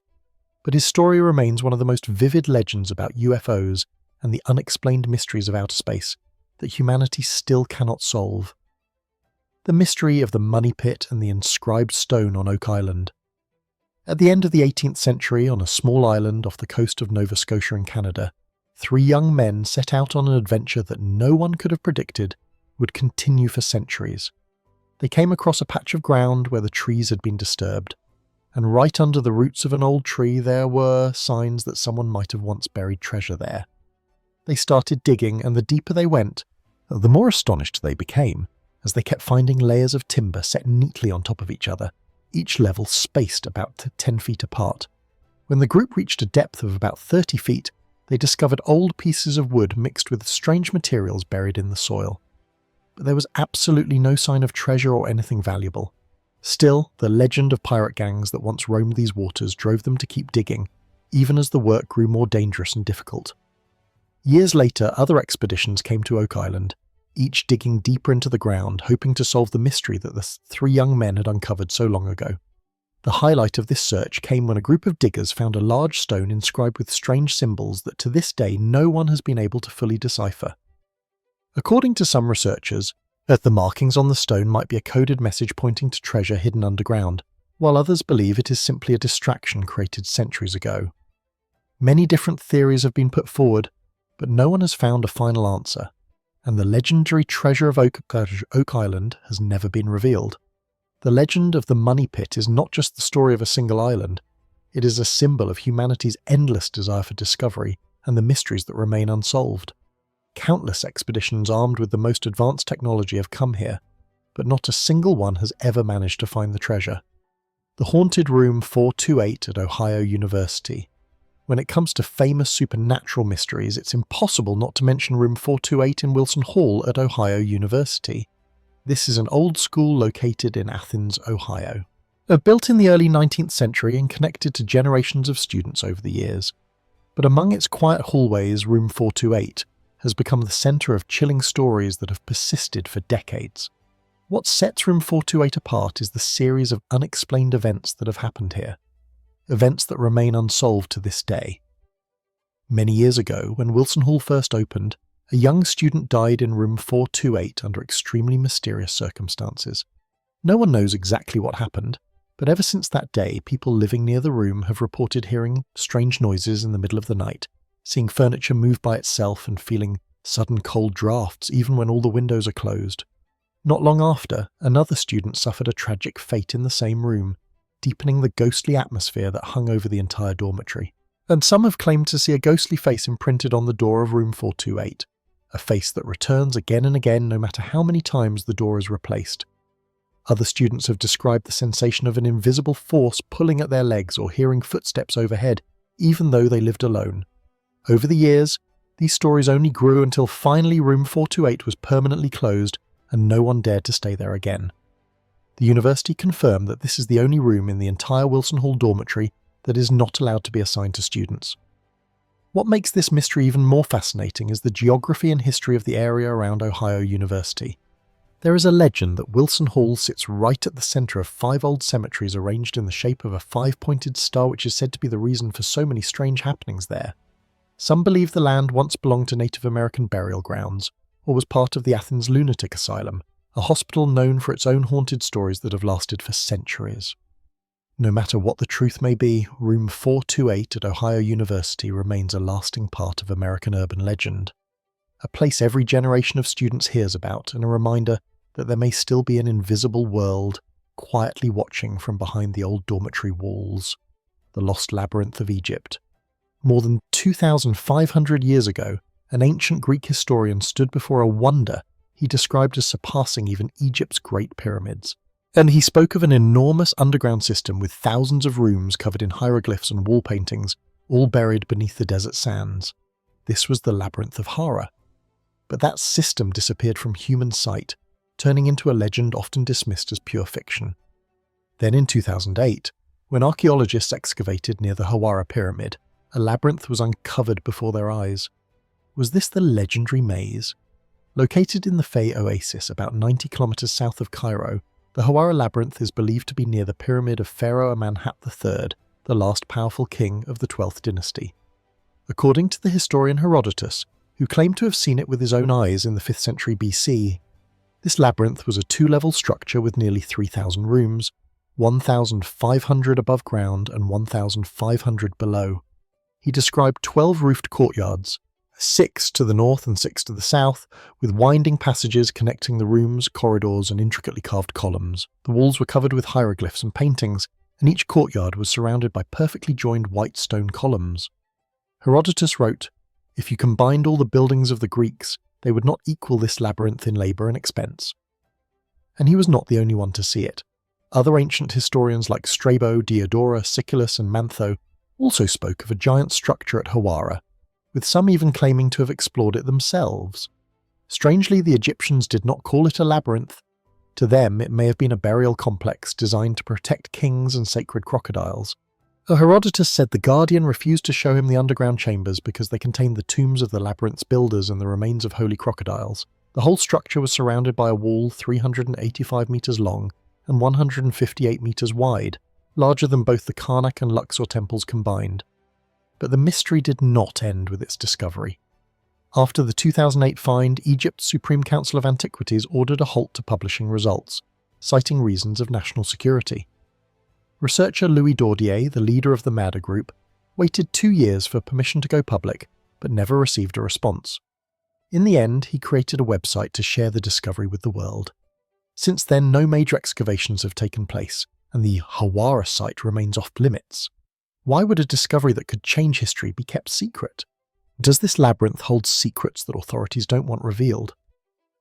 A: but his story remains one of the most vivid legends about UFOs and the unexplained mysteries of outer space that humanity still cannot solve. The mystery of the money pit and the inscribed stone on Oak Island. At the end of the 18th century, on a small island off the coast of Nova Scotia in Canada, 3 young men set out on an adventure that no one could have predicted would continue for centuries. They came across a patch of ground where the trees had been disturbed, and right under the roots of an old tree there were signs that someone might have once buried treasure there. They started digging, and the deeper they went, the more astonished they became, as they kept finding layers of timber set neatly on top of each other, each level spaced about 10 feet apart. When the group reached a depth of about 30 feet, they discovered old pieces of wood mixed with strange materials buried in the soil. But there was absolutely no sign of treasure or anything valuable. Still, the legend of pirate gangs that once roamed these waters drove them to keep digging, even as the work grew more dangerous and difficult. Years later, other expeditions came to Oak Island, each digging deeper into the ground, hoping to solve the mystery that the 3 young men had uncovered so long ago. The highlight of this search came when a group of diggers found a large stone inscribed with strange symbols that to this day no one has been able to fully decipher. According to some researchers, the markings on the stone might be a coded message pointing to treasure hidden underground, while others believe it is simply a distraction created centuries ago. Many different theories have been put forward, but no one has found a final answer, and the legendary treasure of Oak Island has never been revealed. The legend of the money pit is not just the story of a single island, it is a symbol of humanity's endless desire for discovery and the mysteries that remain unsolved. Countless expeditions armed with the most advanced technology have come here, but not a single one has ever managed to find the treasure. The haunted room 428 at Ohio University. When it comes to famous supernatural mysteries, it's impossible not to mention room 428 in Wilson Hall at Ohio University. This is an old school located in Athens, Ohio. Built in the early 19th century and connected to generations of students over the years. But among its quiet hallways, room 428 has become the centre of chilling stories that have persisted for decades. What sets room 428 apart is the series of unexplained events that have happened here. Events that remain unsolved to this day. Many years ago, when Wilson Hall first opened, a young student died in room 428 under extremely mysterious circumstances. No one knows exactly what happened, but ever since that day, people living near the room have reported hearing strange noises in the middle of the night, seeing furniture move by itself and feeling sudden cold drafts even when all the windows are closed. Not long after, another student suffered a tragic fate in the same room, deepening the ghostly atmosphere that hung over the entire dormitory. And some have claimed to see a ghostly face imprinted on the door of room 428, a face that returns again and again no matter how many times the door is replaced. Other students have described the sensation of an invisible force pulling at their legs or hearing footsteps overhead, even though they lived alone. Over the years, these stories only grew until finally room 428 was permanently closed and no one dared to stay there again. The university confirmed that this is the only room in the entire Wilson Hall dormitory that is not allowed to be assigned to students. What makes this mystery even more fascinating is the geography and history of the area around Ohio University. There is a legend that Wilson Hall sits right at the centre of 5 old cemeteries arranged in the shape of a 5-pointed star, which is said to be the reason for so many strange happenings there. Some believe the land once belonged to Native American burial grounds, or was part of the Athens Lunatic Asylum, a hospital known for its own haunted stories that have lasted for centuries. No matter what the truth may be, room 428 at Ohio University remains a lasting part of American urban legend. A place every generation of students hears about, and a reminder that there may still be an invisible world quietly watching from behind the old dormitory walls. The lost labyrinth of Egypt. More than 2,500 years ago, an ancient Greek historian stood before a wonder he described as surpassing even Egypt's Great Pyramids. And he spoke of an enormous underground system with thousands of rooms covered in hieroglyphs and wall paintings, all buried beneath the desert sands. This was the Labyrinth of Hara. But that system disappeared from human sight, turning into a legend often dismissed as pure fiction. Then in 2008, when archaeologists excavated near the Hawara Pyramid, a labyrinth was uncovered before their eyes. Was this the legendary maze? Located in the Fay Oasis about 90 kilometers south of Cairo, the Hawara Labyrinth is believed to be near the pyramid of Pharaoh Amenhotep III, the last powerful king of the 12th dynasty. According to the historian Herodotus, who claimed to have seen it with his own eyes in the 5th century BC, this labyrinth was a two-level structure with nearly 3,000 rooms, 1,500 above ground and 1,500 below. He described 12 roofed courtyards, 6 to the north and 6 to the south, with winding passages connecting the rooms, corridors, and intricately carved columns. The walls were covered with hieroglyphs and paintings, and each courtyard was surrounded by perfectly joined white stone columns. Herodotus wrote, "If you combined all the buildings of the Greeks, they would not equal this labyrinth in labour and expense." And he was not the only one to see it. Other ancient historians like Strabo, Diodorus, Siculus, and Mantho also spoke of a giant structure at Hawara, with some even claiming to have explored it themselves. Strangely, the Egyptians did not call it a labyrinth. To them, it may have been a burial complex designed to protect kings and sacred crocodiles. Herodotus said the Guardian refused to show him the underground chambers because they contained the tombs of the labyrinth's builders and the remains of holy crocodiles. The whole structure was surrounded by a wall 385 meters long and 158 meters wide, larger than both the Karnak and Luxor temples combined. But the mystery did not end with its discovery. After the 2008 find, Egypt's Supreme Council of Antiquities ordered a halt to publishing results, citing reasons of national security. Researcher Louis Daudier, the leader of the MADA group, waited 2 years for permission to go public, but never received a response. In the end, he created a website to share the discovery with the world. Since then, no major excavations have taken place, and the Hawara site remains off-limits. Why would a discovery that could change history be kept secret? Does this labyrinth hold secrets that authorities don't want revealed?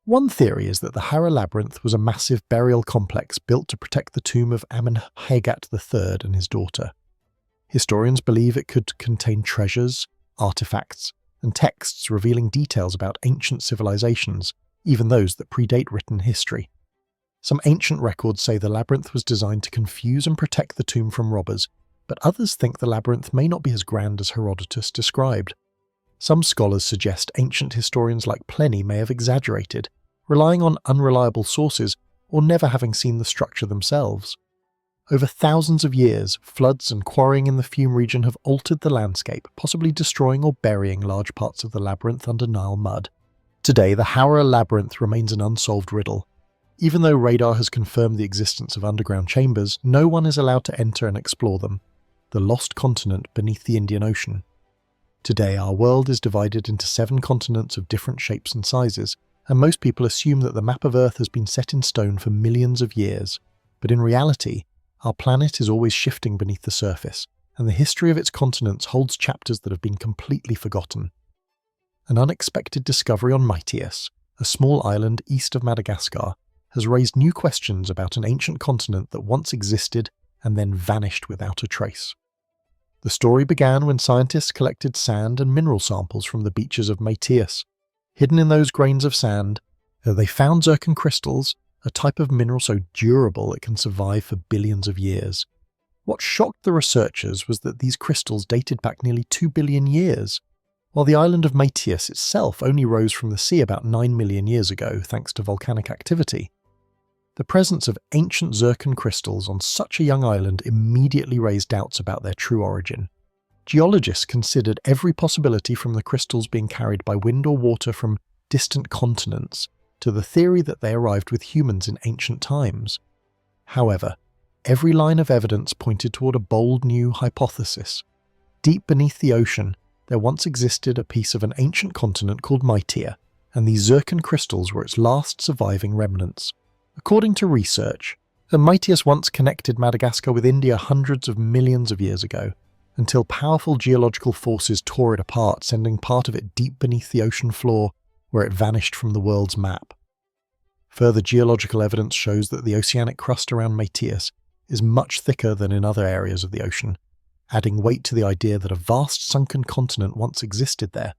A: One theory is that the Hawara Labyrinth was a massive burial complex built to protect the tomb of Amenhotep III and his daughter. Historians believe it could contain treasures, artifacts, and texts revealing details about ancient civilizations, even those that predate written history. Some ancient records say the labyrinth was designed to confuse and protect the tomb from robbers, but others think the labyrinth may not be as grand as Herodotus described. Some scholars suggest ancient historians like Pliny may have exaggerated, relying on unreliable sources or never having seen the structure themselves. Over thousands of years, floods and quarrying in the Fiume region have altered the landscape, possibly destroying or burying large parts of the labyrinth under Nile mud. Today, the Hawara Labyrinth remains an unsolved riddle. Even though radar has confirmed the existence of underground chambers, no one is allowed to enter and explore them, the lost continent beneath the Indian Ocean. Today, our world is divided into 7 continents of different shapes and sizes, and most people assume that the map of Earth has been set in stone for millions of years. But in reality, our planet is always shifting beneath the surface, and the history of its continents holds chapters that have been completely forgotten. An unexpected discovery on Maitius, a small island east of Madagascar, has raised new questions about an ancient continent that once existed and then vanished without a trace. The story began when scientists collected sand and mineral samples from the beaches of Maitius. Hidden in those grains of sand, they found zircon crystals, a type of mineral so durable it can survive for billions of years. What shocked the researchers was that these crystals dated back nearly 2 billion years, while the island of Maitius itself only rose from the sea about 9 million years ago thanks to volcanic activity. The presence of ancient zircon crystals on such a young island immediately raised doubts about their true origin. Geologists considered every possibility, from the crystals being carried by wind or water from distant continents to the theory that they arrived with humans in ancient times. However, every line of evidence pointed toward a bold new hypothesis. Deep beneath the ocean, there once existed a piece of an ancient continent called Maitea, and these zircon crystals were its last surviving remnants. According to research, Maitius once connected Madagascar with India hundreds of millions of years ago, until powerful geological forces tore it apart, sending part of it deep beneath the ocean floor, where it vanished from the world's map. Further geological evidence shows that the oceanic crust around Maitius is much thicker than in other areas of the ocean, adding weight to the idea that a vast sunken continent once existed there.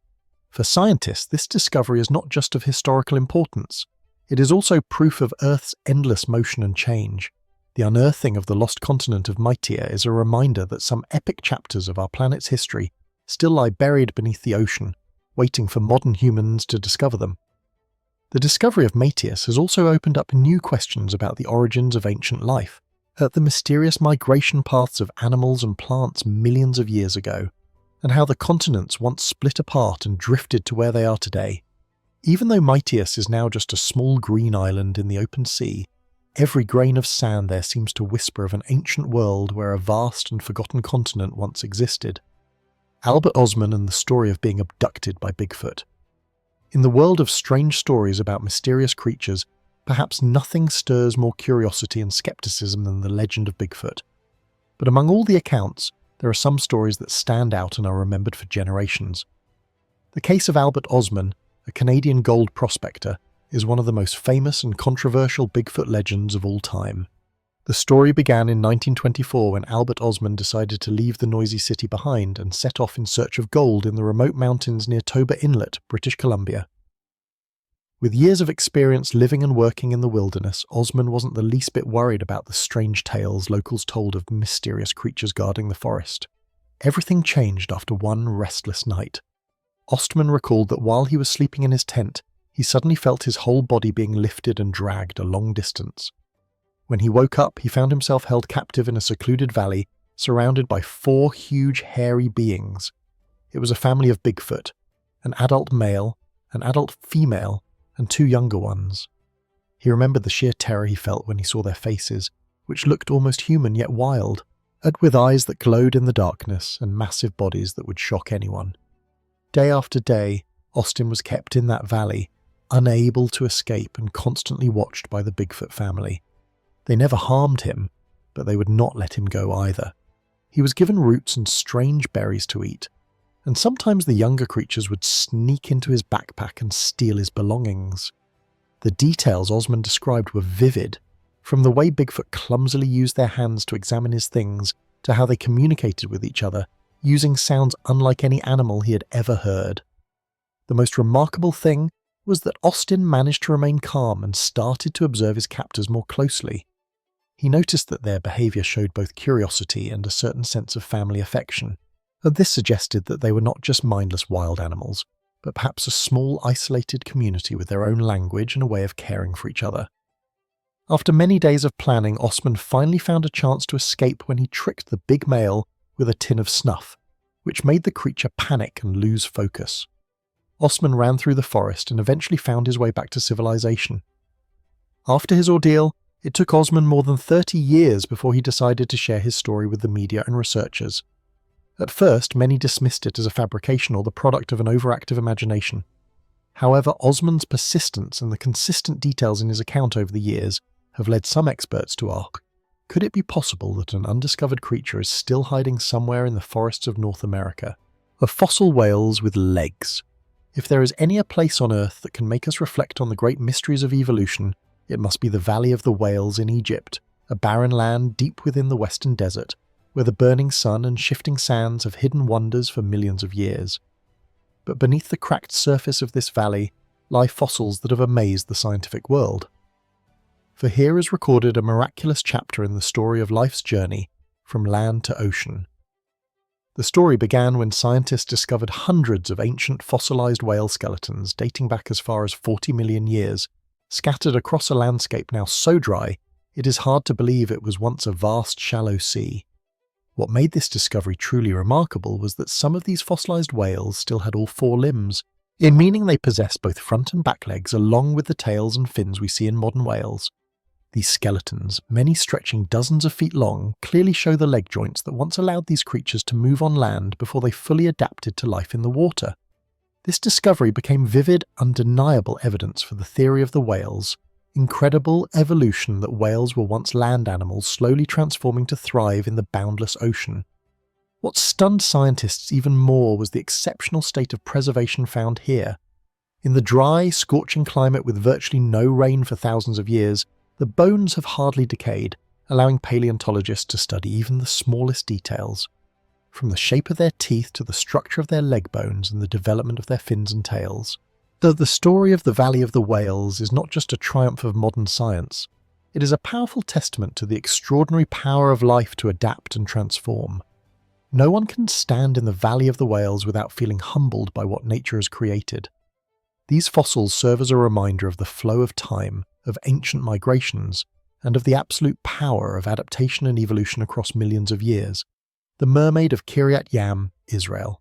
A: For scientists, this discovery is not just of historical importance. It is also proof of Earth's endless motion and change. The unearthing of the lost continent of Mytia is a reminder that some epic chapters of our planet's history still lie buried beneath the ocean, waiting for modern humans to discover them. The discovery of Mateus has also opened up new questions about the origins of ancient life, the mysterious migration paths of animals and plants millions of years ago, and how the continents once split apart and drifted to where they are today. Even though Mytius is now just a small green island in the open sea, every grain of sand there seems to whisper of an ancient world where a vast and forgotten continent once existed. Albert Osman and the story of being abducted by Bigfoot. In the world of strange stories about mysterious creatures, perhaps nothing stirs more curiosity and skepticism than the legend of Bigfoot. But among all the accounts, there are some stories that stand out and are remembered for generations. The case of Albert Osman, a Canadian gold prospector, is one of the most famous and controversial Bigfoot legends of all time. The story began in 1924 when Albert Osman decided to leave the noisy city behind and set off in search of gold in the remote mountains near Toba Inlet, British Columbia. With years of experience living and working in the wilderness, Osman wasn't the least bit worried about the strange tales locals told of mysterious creatures guarding the forest. Everything changed after one restless night. Osman recalled that while he was sleeping in his tent, he suddenly felt his whole body being lifted and dragged a long distance. When he woke up, he found himself held captive in a secluded valley, surrounded by 4 huge hairy beings. It was a family of Bigfoot, an adult male, an adult female, and 2 younger ones. He remembered the sheer terror he felt when he saw their faces, which looked almost human yet wild, and with eyes that glowed in the darkness and massive bodies that would shock anyone. Day after day, Austin was kept in that valley, unable to escape and constantly watched by the Bigfoot family. They never harmed him, but they would not let him go either. He was given roots and strange berries to eat, and sometimes the younger creatures would sneak into his backpack and steal his belongings. The details Osman described were vivid, from the way Bigfoot clumsily used their hands to examine his things to how they communicated with each other, using sounds unlike any animal he had ever heard. The most remarkable thing was that Austin managed to remain calm and started to observe his captors more closely. He noticed that their behaviour showed both curiosity and a certain sense of family affection, and this suggested that they were not just mindless wild animals, but perhaps a small isolated community with their own language and a way of caring for each other. After many days of planning, Osman finally found a chance to escape when he tricked the big male with a tin of snuff, which made the creature panic and lose focus. Osman ran through the forest and eventually found his way back to civilization. After his ordeal, it took Osman more than 30 years before he decided to share his story with the media and researchers. At first, many dismissed it as a fabrication or the product of an overactive imagination. However, Osman's persistence and the consistent details in his account over the years have led some experts to ask, could it be possible that an undiscovered creature is still hiding somewhere in the forests of North America? Of fossil whales with legs. If there is any place on Earth that can make us reflect on the great mysteries of evolution, it must be the Valley of the Whales in Egypt, a barren land deep within the Western Desert, where the burning sun and shifting sands have hidden wonders for millions of years. But beneath the cracked surface of this valley lie fossils that have amazed the scientific world. For here is recorded a miraculous chapter in the story of life's journey from land to ocean. The story began when scientists discovered hundreds of ancient fossilized whale skeletons dating back as far as 40 million years, scattered across a landscape now so dry it is hard to believe it was once a vast shallow sea. What made this discovery truly remarkable was that some of these fossilized whales still had all 4 limbs, meaning they possessed both front and back legs along with the tails and fins we see in modern whales. These skeletons, many stretching dozens of feet long, clearly show the leg joints that once allowed these creatures to move on land before they fully adapted to life in the water. This discovery became vivid, undeniable evidence for the theory of the whales, incredible evolution that whales were once land animals slowly transforming to thrive in the boundless ocean. What stunned scientists even more was the exceptional state of preservation found here. In the dry, scorching climate with virtually no rain for thousands of years, the bones have hardly decayed, allowing paleontologists to study even the smallest details. From the shape of their teeth to the structure of their leg bones and the development of their fins and tails. Though the story of the Valley of the Whales is not just a triumph of modern science, It is a powerful testament to the extraordinary power of life to adapt and transform. No one can stand in the Valley of the Whales without feeling humbled by what nature has created. These fossils serve as a reminder of the flow of time, of ancient migrations, and of the absolute power of adaptation and evolution across millions of years. The Mermaid of Kiryat Yam, Israel.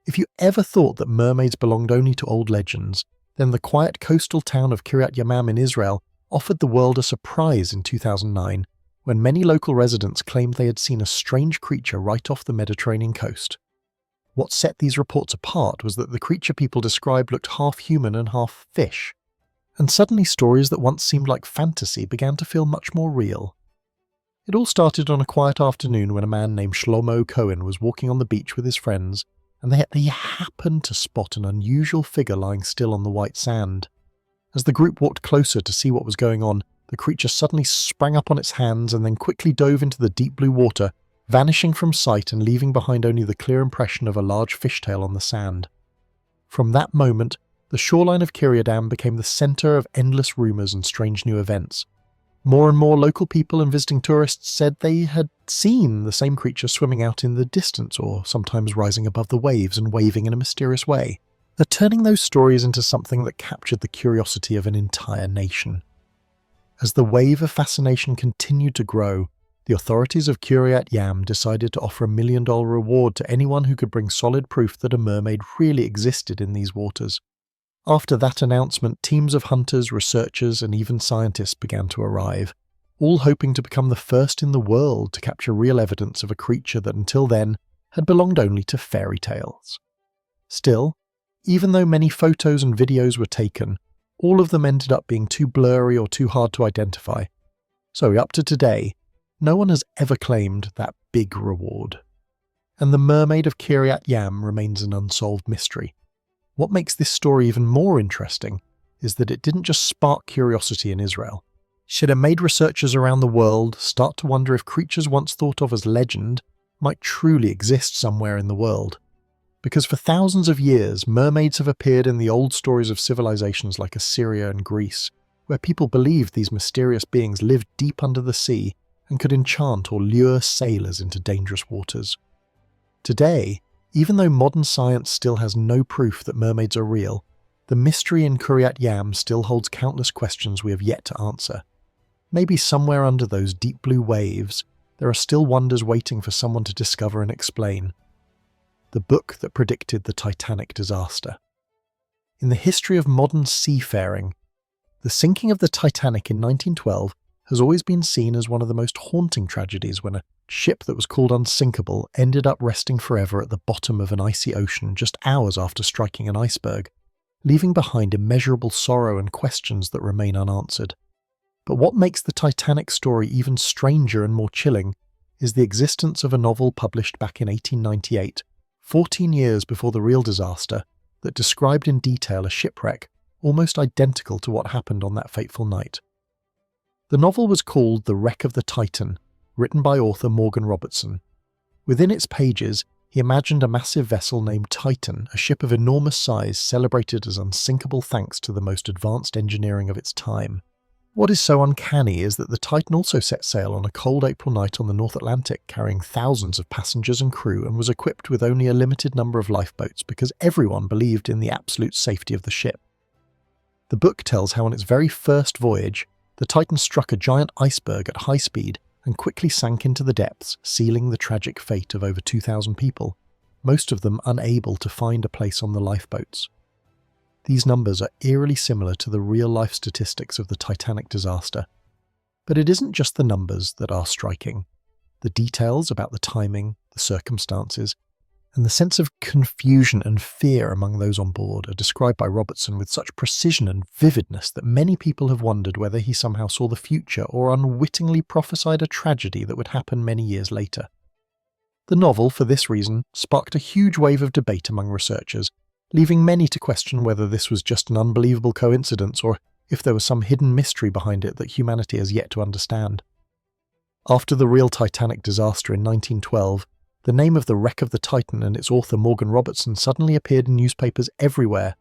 A: If you ever thought that mermaids belonged only to old legends, then the quiet coastal town of Kiryat Yamam in Israel offered the world a surprise in 2009 when many local residents claimed they had seen a strange creature right off the Mediterranean coast. What set these reports apart was that the creature people described looked half human and half fish, and suddenly stories that once seemed like fantasy began to feel much more real. It all started on a quiet afternoon when a man named Shlomo Cohen was walking on the beach with his friends, and they happened to spot an unusual figure lying still on the white sand. As the group walked closer to see what was going on, the creature suddenly sprang up on its hands and then quickly dove into the deep blue water, vanishing from sight and leaving behind only the clear impression of a large fishtail on the sand. From that moment, the shoreline of Kiryat became the centre of endless rumours and strange new events. More and more local people and visiting tourists said they had seen the same creature swimming out in the distance or sometimes rising above the waves and waving in a mysterious way. They're turning those stories into something that captured the curiosity of an entire nation. As the wave of fascination continued to grow, the authorities of Kiryat Yam decided to offer $1 million reward to anyone who could bring solid proof that a mermaid really existed in these waters. After that announcement, teams of hunters, researchers, and even scientists began to arrive, all hoping to become the first in the world to capture real evidence of a creature that until then had belonged only to fairy tales. Still, even though many photos and videos were taken, all of them ended up being too blurry or too hard to identify. So up to today, no one has ever claimed that big reward. And the Mermaid of Kiryat Yam remains an unsolved mystery. What makes this story even more interesting is that it didn't just spark curiosity in Israel. It made researchers around the world start to wonder if creatures once thought of as legend might truly exist somewhere in the world. Because for thousands of years, mermaids have appeared in the old stories of civilizations like Assyria and Greece, where people believed these mysterious beings lived deep under the sea and could enchant or lure sailors into dangerous waters. Today, even though modern science still has no proof that mermaids are real, the mystery in Kiryat Yam still holds countless questions we have yet to answer. Maybe somewhere under those deep blue waves, there are still wonders waiting for someone to discover and explain. The book that predicted the Titanic disaster. In the history of modern seafaring, the sinking of the Titanic in 1912 has always been seen as one of the most haunting tragedies when a ship that was called unsinkable ended up resting forever at the bottom of an icy ocean just hours after striking an iceberg, leaving behind immeasurable sorrow and questions that remain unanswered. But what makes the Titanic story even stranger and more chilling is the existence of a novel published back in 1898, 14 years before the real disaster, that described in detail a shipwreck almost identical to what happened on that fateful night. The novel was called The Wreck of the Titan, written by author Morgan Robertson. Within its pages, he imagined a massive vessel named Titan, a ship of enormous size celebrated as unsinkable thanks to the most advanced engineering of its time. What is so uncanny is that the Titan also set sail on a cold April night on the North Atlantic, carrying thousands of passengers and crew, and was equipped with only a limited number of lifeboats because everyone believed in the absolute safety of the ship. The book tells how on its very first voyage, the Titan struck a giant iceberg at high speed and quickly sank into the depths, sealing the tragic fate of over 2,000 people, most of them unable to find a place on the lifeboats. These numbers are eerily similar to the real-life statistics of the Titanic disaster. But it isn't just the numbers that are striking. The details about the timing, the circumstances, and the sense of confusion and fear among those on board are described by Robertson with such precision and vividness that many people have wondered whether he somehow saw the future or unwittingly prophesied a tragedy that would happen many years later. The novel, for this reason, sparked a huge wave of debate among researchers, leaving many to question whether this was just an unbelievable coincidence or if there was some hidden mystery behind it that humanity has yet to understand. After the real Titanic disaster in 1912, the name of The Wreck of the Titan and its author Morgan Robertson suddenly appeared in newspapers everywhere.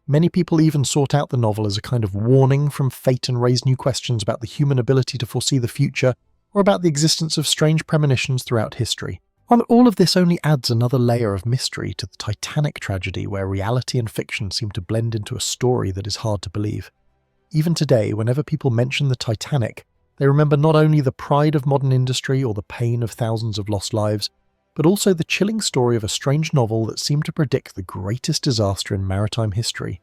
A: Many people even sought out the novel as a kind of warning from fate and raised new questions about the human ability to foresee the future or about the existence of strange premonitions throughout history. While all of this only adds another layer of mystery to the Titanic tragedy where reality and fiction seem to blend into a story that is hard to believe. Even today, whenever people mention the Titanic, they remember not only the pride of modern industry or the pain of thousands of lost lives, but also the chilling story of a strange novel that seemed to predict the greatest disaster in maritime history.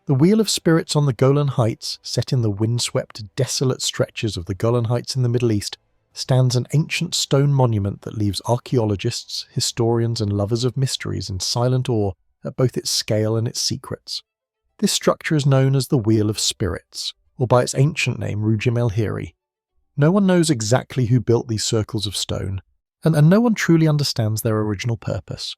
A: The Wheel of Spirits on the Golan Heights, set in the windswept, desolate stretches of the Golan Heights in the Middle East, stands an ancient stone monument that leaves archaeologists, historians and lovers of mysteries in silent awe at both its scale and its secrets. This structure is known as the Wheel of Spirits, or by its ancient name Rujim el-Hiri. No one knows exactly who built these circles of stone, and no one truly understands their original purpose.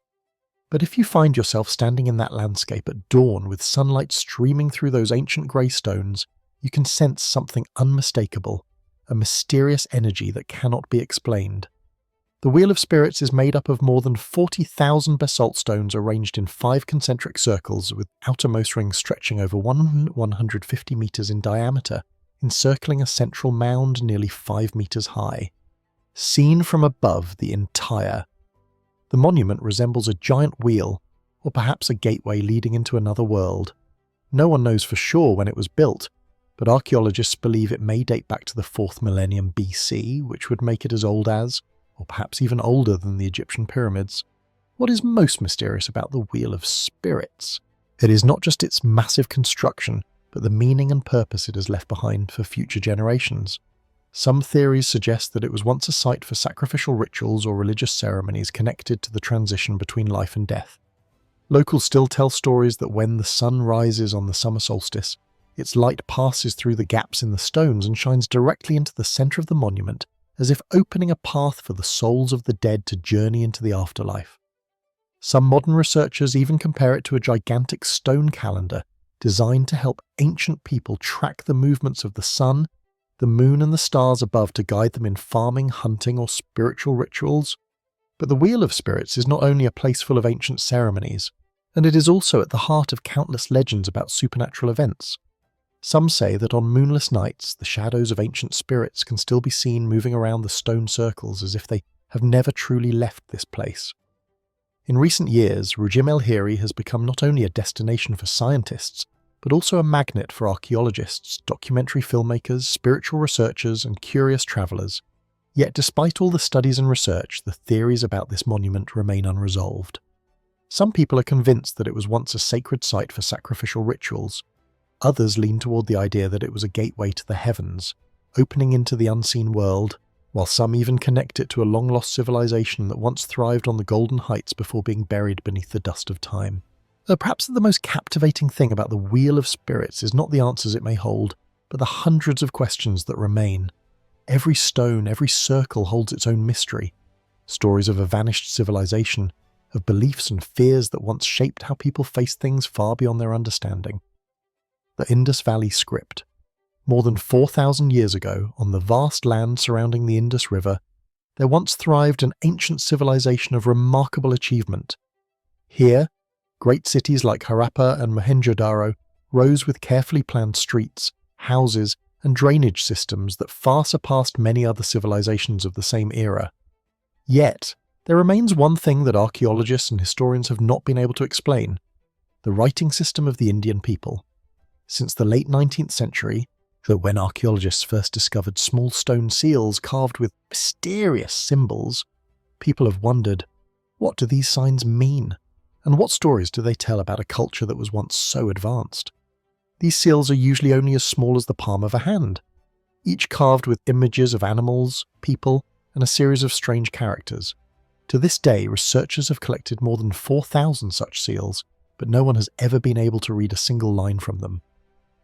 A: But if you find yourself standing in that landscape at dawn with sunlight streaming through those ancient grey stones, you can sense something unmistakable, a mysterious energy that cannot be explained. The Wheel of Spirits is made up of more than 40,000 basalt stones arranged in 5 concentric circles with outermost rings stretching over 150 metres in diameter, encircling a central mound nearly 5 metres high. Seen from above the monument resembles a giant wheel, or perhaps a gateway leading into another world. No one knows for sure when it was built, but archaeologists believe it may date back to the 4th millennium BC, which would make it as old as, or perhaps even older than the Egyptian pyramids. What is most mysterious about the Wheel of Spirits? It is not just its massive construction, but the meaning and purpose it has left behind for future generations. Some theories suggest that it was once a site for sacrificial rituals or religious ceremonies connected to the transition between life and death. Locals still tell stories that when the sun rises on the summer solstice, its light passes through the gaps in the stones and shines directly into the centre of the monument, as if opening a path for the souls of the dead to journey into the afterlife. Some modern researchers even compare it to a gigantic stone calendar designed to help ancient people track the movements of the sun, the moon and the stars above to guide them in farming, hunting or spiritual rituals. But the Wheel of Spirits is not only a place full of ancient ceremonies, and it is also at the heart of countless legends about supernatural events. Some say that on moonless nights, the shadows of ancient spirits can still be seen moving around the stone circles as if they have never truly left this place. In recent years, Rujim el-Hiri has become not only a destination for scientists, but also a magnet for archaeologists, documentary filmmakers, spiritual researchers, and curious travellers. Yet despite all the studies and research, the theories about this monument remain unresolved. Some people are convinced that it was once a sacred site for sacrificial rituals. Others lean toward the idea that it was a gateway to the heavens, opening into the unseen world, while some even connect it to a long-lost civilization that once thrived on the Golden Heights before being buried beneath the dust of time. Perhaps the most captivating thing about the Wheel of Spirits is not the answers it may hold, but the hundreds of questions that remain. Every stone, every circle holds its own mystery. Stories of a vanished civilization, of beliefs and fears that once shaped how people faced things far beyond their understanding. The Indus Valley Script. More than 4,000 years ago, on the vast land surrounding the Indus River, there once thrived an ancient civilization of remarkable achievement. Here, great cities like Harappa and Mohenjo-daro rose with carefully planned streets, houses, and drainage systems that far surpassed many other civilizations of the same era. Yet, there remains one thing that archaeologists and historians have not been able to explain: the writing system of the Indian people. Since the late 19th century, when archaeologists first discovered small stone seals carved with mysterious symbols, people have wondered, what do these signs mean? And what stories do they tell about a culture that was once so advanced? These seals are usually only as small as the palm of a hand, each carved with images of animals, people, and a series of strange characters. To this day, researchers have collected more than 4,000 such seals, but no one has ever been able to read a single line from them.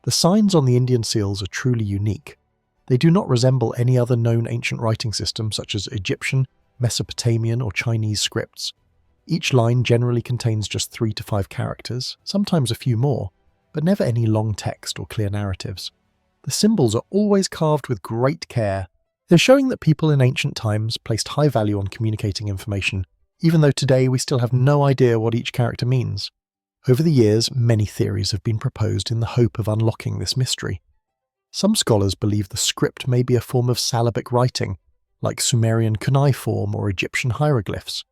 A: The signs on the Indian seals are truly unique. They do not resemble any other known ancient writing system such as Egyptian, Mesopotamian, or Chinese scripts. Each line generally contains just 3 to 5 characters, sometimes a few more, but never any long text or clear narratives. The symbols are always carved with great care. They're showing that people in ancient times placed high value on communicating information, even though today we still have no idea what each character means. Over the years, many theories have been proposed in the hope of unlocking this mystery. Some scholars believe the script may be a form of syllabic writing, like Sumerian cuneiform or Egyptian hieroglyphs.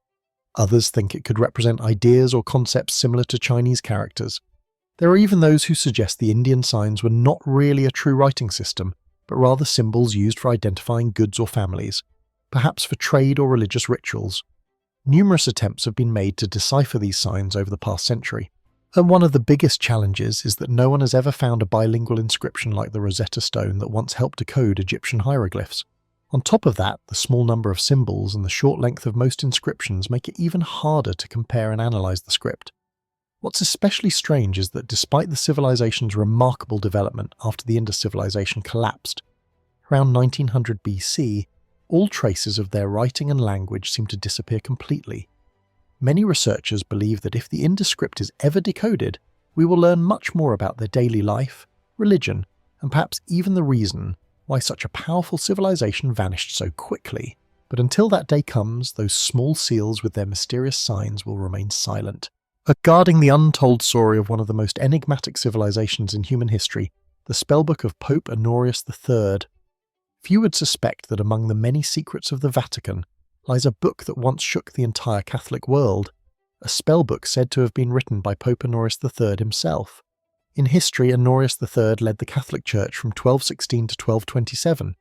A: Others think it could represent ideas or concepts similar to Chinese characters. There are even those who suggest the Indian signs were not really a true writing system, but rather symbols used for identifying goods or families, perhaps for trade or religious rituals. Numerous attempts have been made to decipher these signs over the past century. And one of the biggest challenges is that no one has ever found a bilingual inscription like the Rosetta Stone that once helped decode Egyptian hieroglyphs. On top of that, the small number of symbols and the short length of most inscriptions make it even harder to compare and analyze the script. What's especially strange is that despite the civilization's remarkable development after the Indus civilization collapsed, around 1900 BC, all traces of their writing and language seem to disappear completely. Many researchers believe that if the Indus script is ever decoded, we will learn much more about their daily life, religion, and perhaps even the reason why such a powerful civilization vanished so quickly. But until that day comes, those small seals with their mysterious signs will remain silent, guarding the untold story of one of the most enigmatic civilizations in human history, the spellbook of Pope Honorius III. Few would suspect that among the many secrets of the Vatican lies a book that once shook the entire Catholic world, a spellbook said to have been written by Pope Honorius III himself. In history, Honorius III led the Catholic Church from 1216 to 1227.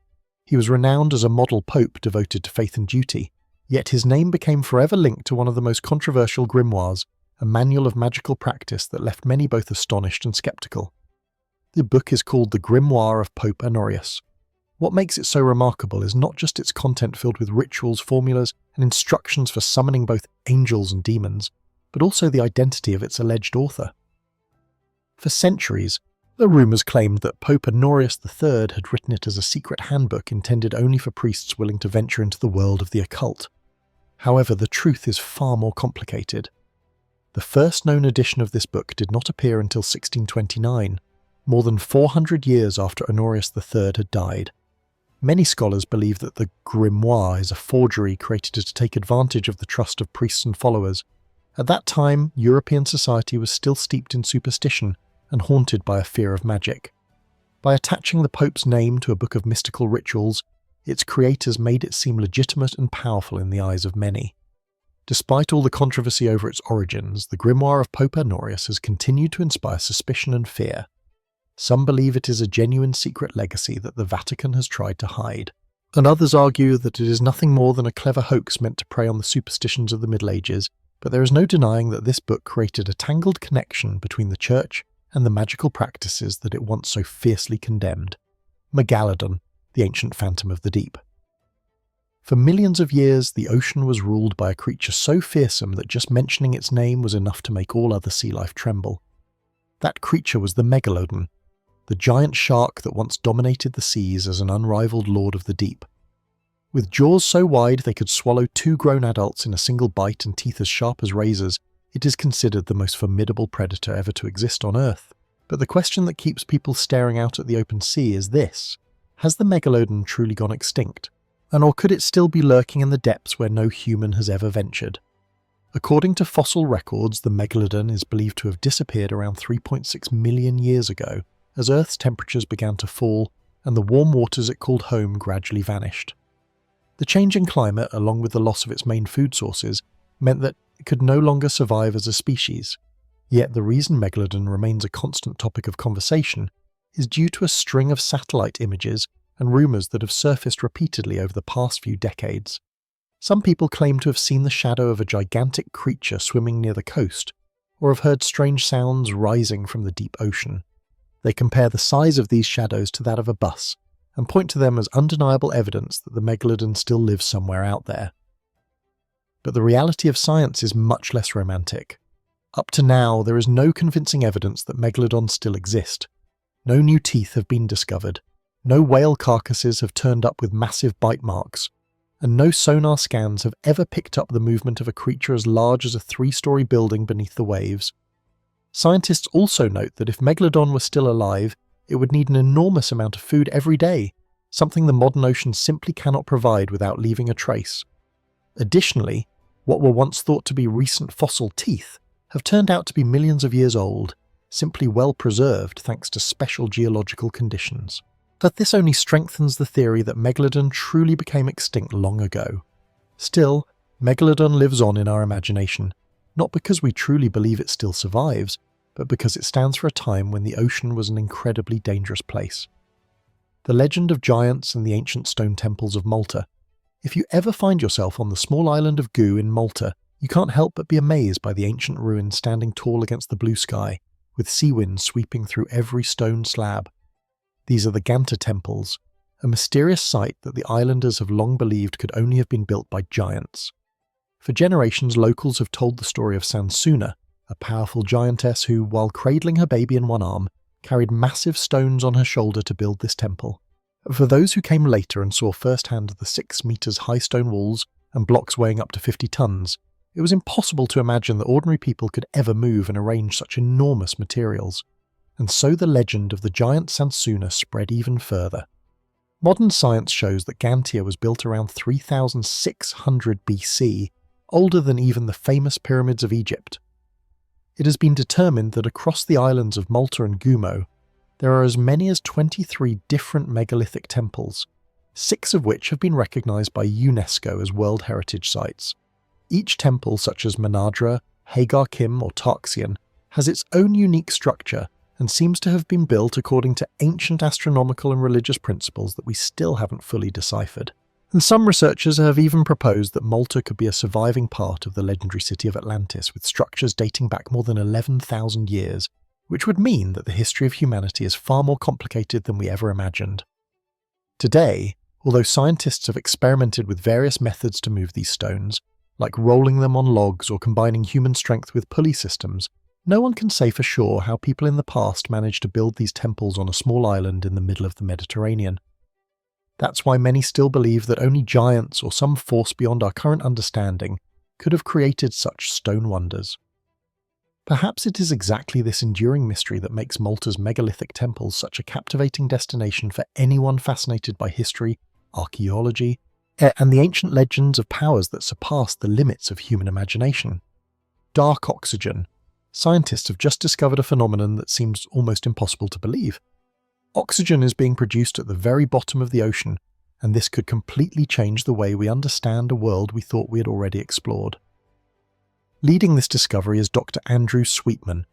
A: He was renowned as a model pope devoted to faith and duty, yet his name became forever linked to one of the most controversial grimoires, a manual of magical practice that left many both astonished and skeptical. The book is called the Grimoire of Pope Honorius. What makes it so remarkable is not just its content filled with rituals, formulas, and instructions for summoning both angels and demons, but also the identity of its alleged author. For centuries, the rumours claimed that Pope Honorius III had written it as a secret handbook intended only for priests willing to venture into the world of the occult. However, the truth is far more complicated. The first known edition of this book did not appear until 1629, more than 400 years after Honorius III had died. Many scholars believe that the grimoire is a forgery created to take advantage of the trust of priests and followers. At that time, European society was still steeped in superstition and haunted by a fear of magic. By attaching the Pope's name to a book of mystical rituals, its creators made it seem legitimate and powerful in the eyes of many. Despite all the controversy over its origins, the Grimoire of Pope Honorius has continued to inspire suspicion and fear. Some believe it is a genuine secret legacy that the Vatican has tried to hide, and others argue that it is nothing more than a clever hoax meant to prey on the superstitions of the Middle Ages, but there is no denying that this book created a tangled connection between the Church and the magical practices that it once so fiercely condemned. Megalodon, the ancient phantom of the deep. For millions of years, the ocean was ruled by a creature so fearsome that just mentioning its name was enough to make all other sea life tremble. That creature was the Megalodon, the giant shark that once dominated the seas as an unrivaled lord of the deep. With jaws so wide they could swallow 2 grown adults in a single bite and teeth as sharp as razors, it is considered the most formidable predator ever to exist on Earth. But the question that keeps people staring out at the open sea is this: has the Megalodon truly gone extinct? Or could it still be lurking in the depths where no human has ever ventured? According to fossil records, the Megalodon is believed to have disappeared around 3.6 million years ago, as Earth's temperatures began to fall and the warm waters it called home gradually vanished. The change in climate, along with the loss of its main food sources, meant that it could no longer survive as a species. Yet the reason Megalodon remains a constant topic of conversation is due to a string of satellite images and rumours that have surfaced repeatedly over the past few decades. Some people claim to have seen the shadow of a gigantic creature swimming near the coast, or have heard strange sounds rising from the deep ocean. They compare the size of these shadows to that of a bus, and point to them as undeniable evidence that the Megalodon still lives somewhere out there. But the reality of science is much less romantic. Up to now, there is no convincing evidence that Megalodons still exist. No new teeth have been discovered, no whale carcasses have turned up with massive bite marks, and no sonar scans have ever picked up the movement of a creature as large as a 3-story building beneath the waves. Scientists also note that if Megalodon were still alive, it would need an enormous amount of food every day, something the modern ocean simply cannot provide without leaving a trace. Additionally, what were once thought to be recent fossil teeth have turned out to be millions of years old, simply well preserved thanks to special geological conditions. But this only strengthens the theory that Megalodon truly became extinct long ago. Still, Megalodon lives on in our imagination, not because we truly believe it still survives, but because it stands for a time when the ocean was an incredibly dangerous place. The legend of giants and the ancient stone temples of Malta. If you ever find yourself on the small island of Gu in Malta, you can't help but be amazed by the ancient ruins standing tall against the blue sky, with sea winds sweeping through every stone slab. These are the Ganta temples, a mysterious site that the islanders have long believed could only have been built by giants. For generations, locals have told the story of Sansuna, a powerful giantess who, while cradling her baby in one arm, carried massive stones on her shoulder to build this temple. For those who came later and saw firsthand the 6 meters high stone walls and blocks weighing up to 50 tons, it was impossible to imagine that ordinary people could ever move and arrange such enormous materials. And so the legend of the giant Sansuna spread even further. Modern science shows that Gantia was built around 3600 BC, older than even the famous pyramids of Egypt. It has been determined that across the islands of Malta and Gumo, there are as many as 23 different megalithic temples, 6 of which have been recognized by UNESCO as World Heritage Sites. Each temple, such as Manadra, Hagar Kim or Tarxian, has its own unique structure and seems to have been built according to ancient astronomical and religious principles that we still haven't fully deciphered. And some researchers have even proposed that Malta could be a surviving part of the legendary city of Atlantis, with structures dating back more than 11,000 years, which would mean that the history of humanity is far more complicated than we ever imagined. Today, although scientists have experimented with various methods to move these stones, like rolling them on logs or combining human strength with pulley systems, no one can say for sure how people in the past managed to build these temples on a small island in the middle of the Mediterranean. That's why many still believe that only giants or some force beyond our current understanding could have created such stone wonders. Perhaps it is exactly this enduring mystery that makes Malta's megalithic temples such a captivating destination for anyone fascinated by history, archaeology, and the ancient legends of powers that surpass the limits of human imagination. Dark oxygen. Scientists have just discovered a phenomenon that seems almost impossible to believe. Oxygen is being produced at the very bottom of the ocean, and this could completely change the way we understand a world we thought we had already explored. Leading this discovery is Dr. Andrew Sweetman,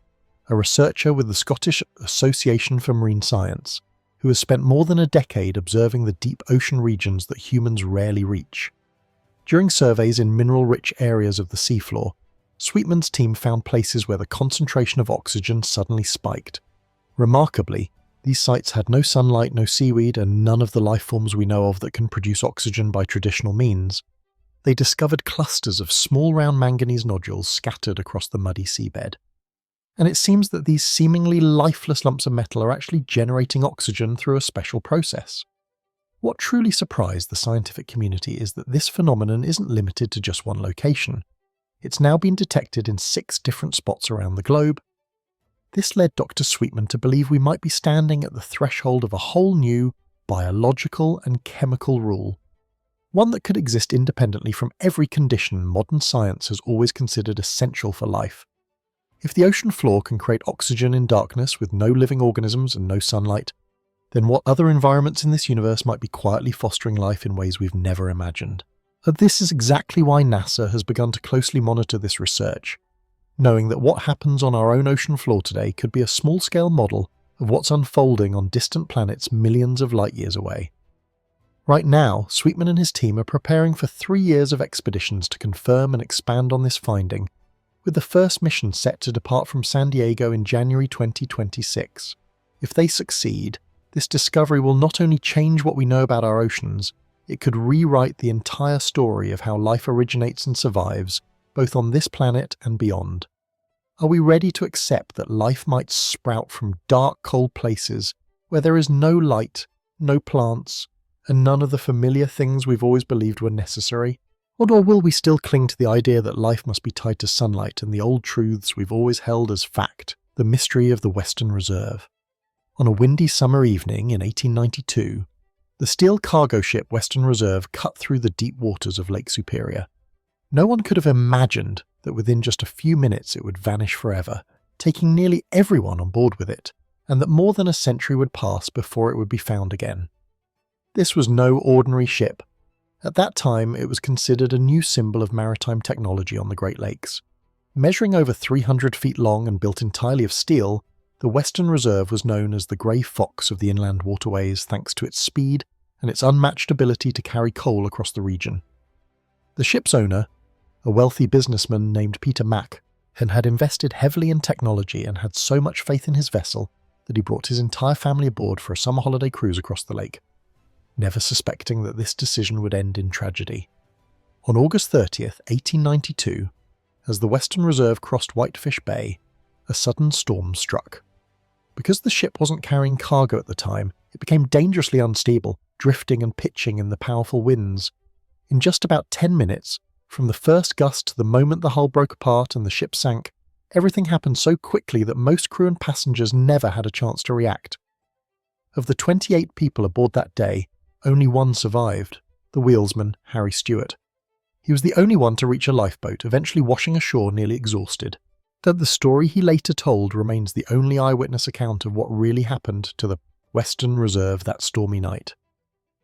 A: a researcher with the Scottish Association for Marine Science, who has spent more than a decade observing the deep ocean regions that humans rarely reach. During surveys in mineral-rich areas of the seafloor, Sweetman's team found places where the concentration of oxygen suddenly spiked. Remarkably, these sites had no sunlight, no seaweed, and none of the life forms we know of that can produce oxygen by traditional means. They discovered clusters of small round manganese nodules scattered across the muddy seabed. And it seems that these seemingly lifeless lumps of metal are actually generating oxygen through a special process. What truly surprised the scientific community is that this phenomenon isn't limited to just one location. It's now been detected in 6 different spots around the globe. This led Dr. Sweetman to believe we might be standing at the threshold of a whole new biological and chemical rule, one that could exist independently from every condition modern science has always considered essential for life. If the ocean floor can create oxygen in darkness with no living organisms and no sunlight, then what other environments in this universe might be quietly fostering life in ways we've never imagined? And this is exactly why NASA has begun to closely monitor this research, knowing that what happens on our own ocean floor today could be a small-scale model of what's unfolding on distant planets millions of light-years away. Right now, Sweetman and his team are preparing for 3 years of expeditions to confirm and expand on this finding, with the first mission set to depart from San Diego in January 2026. If they succeed, this discovery will not only change what we know about our oceans, it could rewrite the entire story of how life originates and survives, both on this planet and beyond. Are we ready to accept that life might sprout from dark, cold places where there is no light, no plants, and none of the familiar things we've always believed were necessary? Or will we still cling to the idea that life must be tied to sunlight and the old truths we've always held as fact, the mystery of the Western Reserve? On a windy summer evening in 1892, the steel cargo ship Western Reserve cut through the deep waters of Lake Superior. No one could have imagined that within just a few minutes it would vanish forever, taking nearly everyone on board with it, and that more than a century would pass before it would be found again. This was no ordinary ship. At that time, it was considered a new symbol of maritime technology on the Great Lakes. Measuring over 300 feet long and built entirely of steel, the Western Reserve was known as the Grey Fox of the inland waterways thanks to its speed and its unmatched ability to carry coal across the region. The ship's owner, a wealthy businessman named Peter Mack, had invested heavily in technology and had so much faith in his vessel that he brought his entire family aboard for a summer holiday cruise across the lake, never suspecting that this decision would end in tragedy. On August 30th, 1892, as the Western Reserve crossed Whitefish Bay, a sudden storm struck. Because the ship wasn't carrying cargo at the time, it became dangerously unstable, drifting and pitching in the powerful winds. In just about 10 minutes, from the first gust to the moment the hull broke apart and the ship sank, everything happened so quickly that most crew and passengers never had a chance to react. Of the 28 people aboard that day, only one survived, the wheelsman, Harry Stewart. He was the only one to reach a lifeboat, eventually washing ashore nearly exhausted. That the story he later told remains the only eyewitness account of what really happened to the Western Reserve that stormy night.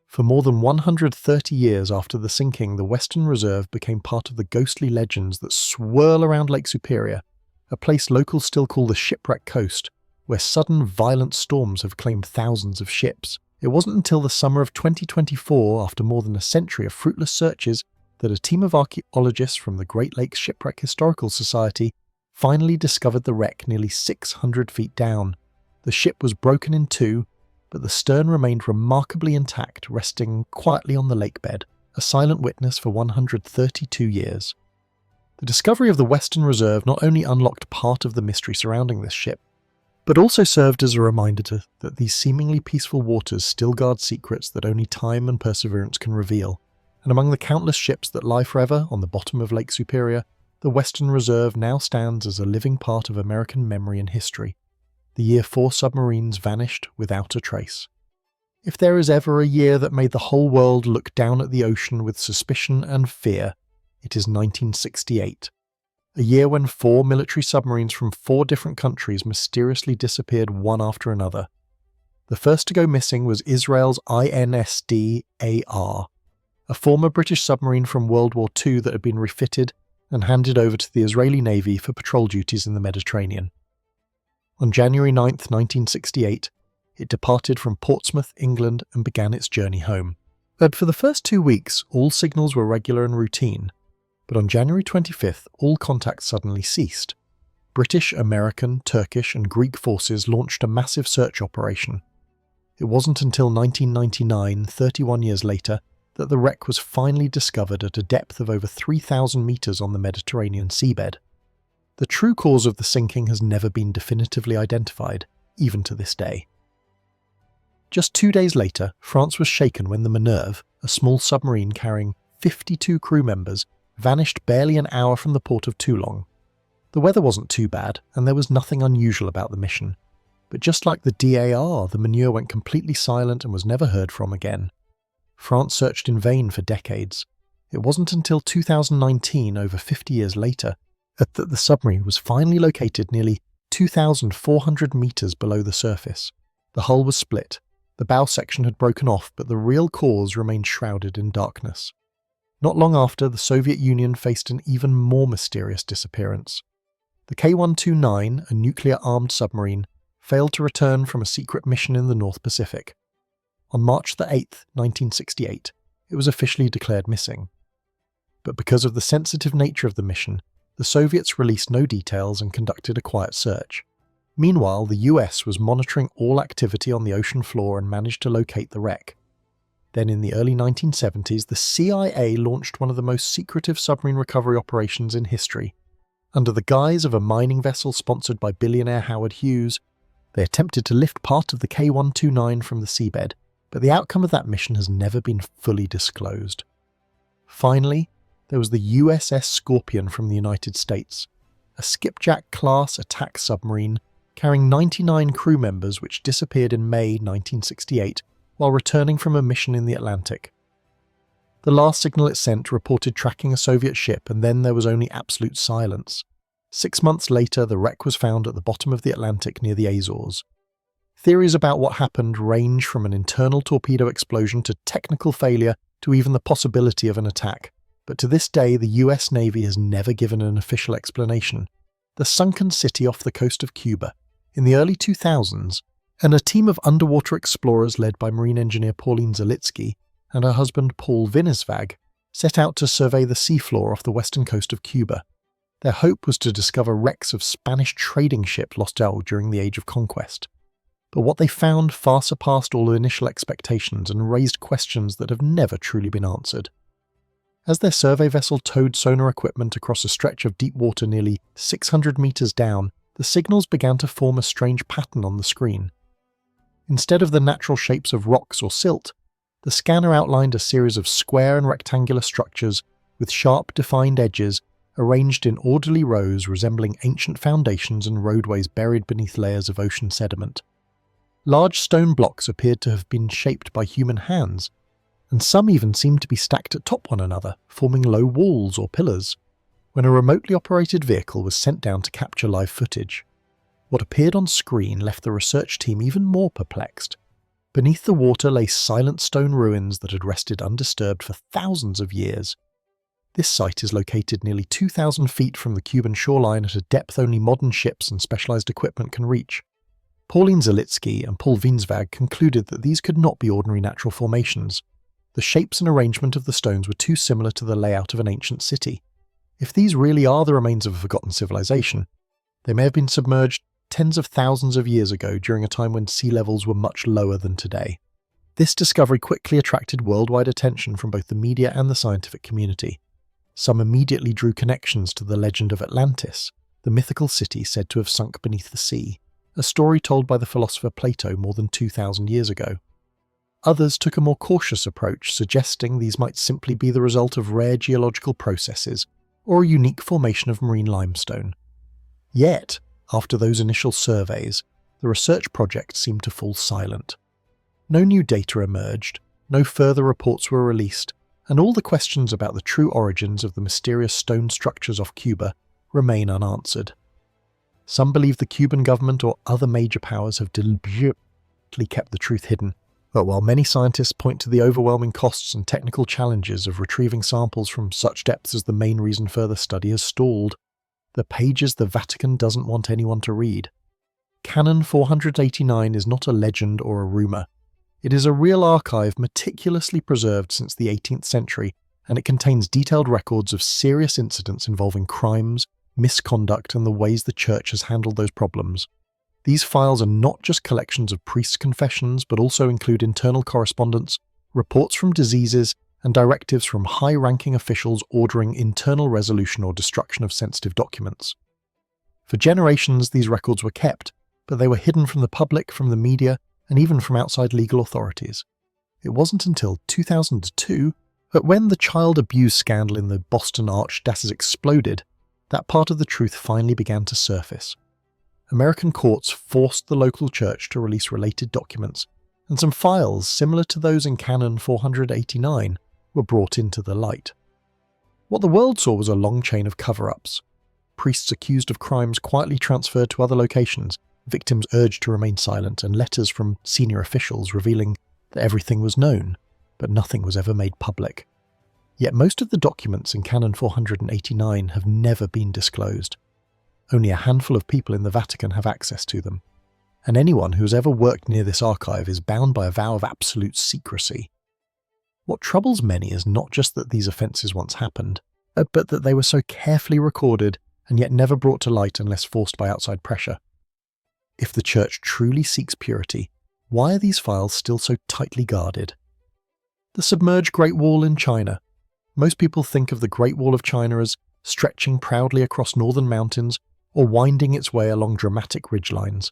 A: For more than 130 years after the sinking, the Western Reserve became part of the ghostly legends that swirl around Lake Superior, a place locals still call the Shipwreck Coast, where sudden violent storms have claimed thousands of ships. It wasn't until the summer of 2024, after more than a century of fruitless searches, that a team of archaeologists from the Great Lakes Shipwreck Historical Society finally discovered the wreck nearly 600 feet down. The ship was broken in two, but the stern remained remarkably intact, resting quietly on the lake bed, a silent witness for 132 years. The discovery of the Western Reserve not only unlocked part of the mystery surrounding this ship, but also served as a reminder that these seemingly peaceful waters still guard secrets that only time and perseverance can reveal. And among the countless ships that lie forever on the bottom of Lake Superior, the Western Reserve now stands as a living part of American memory and history. The year 4 submarines vanished without a trace. If there is ever a year that made the whole world look down at the ocean with suspicion and fear, it is 1968. A year when 4 military submarines from 4 different countries mysteriously disappeared one after another. The first to go missing was Israel's INSD-AR, a former British submarine from World War II that had been refitted and handed over to the Israeli Navy for patrol duties in the Mediterranean. On January 9, 1968, it departed from Portsmouth, England, and began its journey home. But for the first 2 weeks, all signals were regular and routine. But on January 25th, all contact suddenly ceased. British, American, Turkish, and Greek forces launched a massive search operation. It wasn't until 1999, 31 years later, that the wreck was finally discovered at a depth of over 3,000 meters on the Mediterranean seabed. The true cause of the sinking has never been definitively identified, even to this day. Just 2 days later, France was shaken when the Minerve, a small submarine carrying 52 crew members, vanished barely an hour from the port of Toulon. The weather wasn't too bad, and there was nothing unusual about the mission. But just like the DAR, the Manure went completely silent and was never heard from again. France searched in vain for decades. It wasn't until 2019, over 50 years later, that the submarine was finally located nearly 2,400 meters below the surface. The hull was split. The bow section had broken off, but the real cause remained shrouded in darkness. Not long after, the Soviet Union faced an even more mysterious disappearance. The K-129, a nuclear-armed submarine, failed to return from a secret mission in the North Pacific. On March 8, 1968, it was officially declared missing. But because of the sensitive nature of the mission, the Soviets released no details and conducted a quiet search. Meanwhile, the US was monitoring all activity on the ocean floor and managed to locate the wreck. Then in the early 1970s, the CIA launched one of the most secretive submarine recovery operations in history. Under the guise of a mining vessel sponsored by billionaire Howard Hughes, they attempted to lift part of the K-129 from the seabed, but the outcome of that mission has never been fully disclosed. Finally, there was the USS Scorpion from the United States, a skipjack-class attack submarine carrying 99 crew members which disappeared in May 1968 while returning from a mission in the Atlantic. The last signal it sent reported tracking a Soviet ship, and then there was only absolute silence. 6 months later, the wreck was found at the bottom of the Atlantic near the Azores. Theories about what happened range from an internal torpedo explosion to technical failure to even the possibility of an attack, but to this day the US Navy has never given an official explanation. The sunken city off the coast of Cuba, in the early 2000s, and a team of underwater explorers led by marine engineer Pauline Zalitsky and her husband Paul Vinisvag set out to survey the seafloor off the western coast of Cuba. Their hope was to discover wrecks of Spanish trading ships lost out during the Age of Conquest. But what they found far surpassed all initial expectations and raised questions that have never truly been answered. As their survey vessel towed sonar equipment across a stretch of deep water nearly 600 meters down, the signals began to form a strange pattern on the screen. Instead of the natural shapes of rocks or silt, the scanner outlined a series of square and rectangular structures with sharp, defined edges arranged in orderly rows resembling ancient foundations and roadways buried beneath layers of ocean sediment. Large stone blocks appeared to have been shaped by human hands, and some even seemed to be stacked atop one another, forming low walls or pillars, when a remotely operated vehicle was sent down to capture live footage. What appeared on screen left the research team even more perplexed. Beneath the water lay silent stone ruins that had rested undisturbed for thousands of years. This site is located nearly 2,000 feet from the Cuban shoreline at a depth only modern ships and specialized equipment can reach. Pauline Zalitsky and Paul Vinsvag concluded that these could not be ordinary natural formations. The shapes and arrangement of the stones were too similar to the layout of an ancient city. If these really are the remains of a forgotten civilization, they may have been submerged tens of thousands of years ago during a time when sea levels were much lower than today. This discovery quickly attracted worldwide attention from both the media and the scientific community. Some immediately drew connections to the legend of Atlantis, the mythical city said to have sunk beneath the sea, a story told by the philosopher Plato more than 2,000 years ago. Others took a more cautious approach, suggesting these might simply be the result of rare geological processes or a unique formation of marine limestone. Yet, after those initial surveys, the research project seemed to fall silent. No new data emerged, no further reports were released, and all the questions about the true origins of the mysterious stone structures off Cuba remain unanswered. Some believe the Cuban government or other major powers have deliberately kept the truth hidden, but while many scientists point to the overwhelming costs and technical challenges of retrieving samples from such depths as the main reason further study has stalled, the pages the Vatican doesn't want anyone to read. Canon 489 is not a legend or a rumour. It is a real archive meticulously preserved since the 18th century, and it contains detailed records of serious incidents involving crimes, misconduct, and the ways the Church has handled those problems. These files are not just collections of priests' confessions, but also include internal correspondence, reports from diseases, and directives from high-ranking officials ordering internal resolution or destruction of sensitive documents. For generations, these records were kept, but they were hidden from the public, from the media, and even from outside legal authorities. It wasn't until 2002 that when the child abuse scandal in the Boston Archdiocese exploded, that part of the truth finally began to surface. American courts forced the local church to release related documents, and some files similar to those in Canon 489 were brought into the light. What the world saw was a long chain of cover-ups. Priests accused of crimes quietly transferred to other locations, victims urged to remain silent, and letters from senior officials revealing that everything was known, but nothing was ever made public. Yet most of the documents in Canon 489 have never been disclosed. Only a handful of people in the Vatican have access to them, and anyone who has ever worked near this archive is bound by a vow of absolute secrecy. What troubles many is not just that these offences once happened, but that they were so carefully recorded and yet never brought to light unless forced by outside pressure. If the Church truly seeks purity, why are these files still so tightly guarded? The submerged Great Wall in China. Most people think of the Great Wall of China as stretching proudly across northern mountains or winding its way along dramatic ridgelines.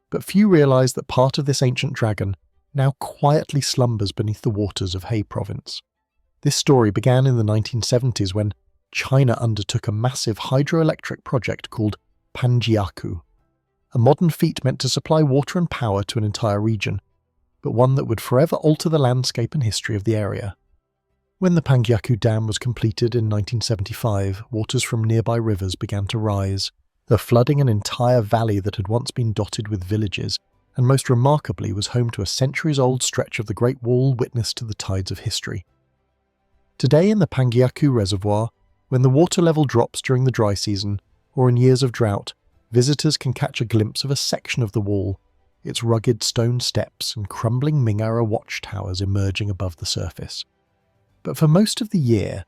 A: But few realise that part of this ancient dragon now quietly slumbers beneath the waters of Hebei province. This story began in the 1970s when China undertook a massive hydroelectric project called Panjiaku, a modern feat meant to supply water and power to an entire region, but one that would forever alter the landscape and history of the area. When the Pangyaku Dam was completed in 1975, waters from nearby rivers began to rise, flooding an entire valley that had once been dotted with villages, and most remarkably was home to a centuries-old stretch of the Great Wall witness to the tides of history. Today in the Pangyaku Reservoir, when the water level drops during the dry season, or in years of drought, visitors can catch a glimpse of a section of the wall, its rugged stone steps and crumbling Mingara watchtowers emerging above the surface. But for most of the year,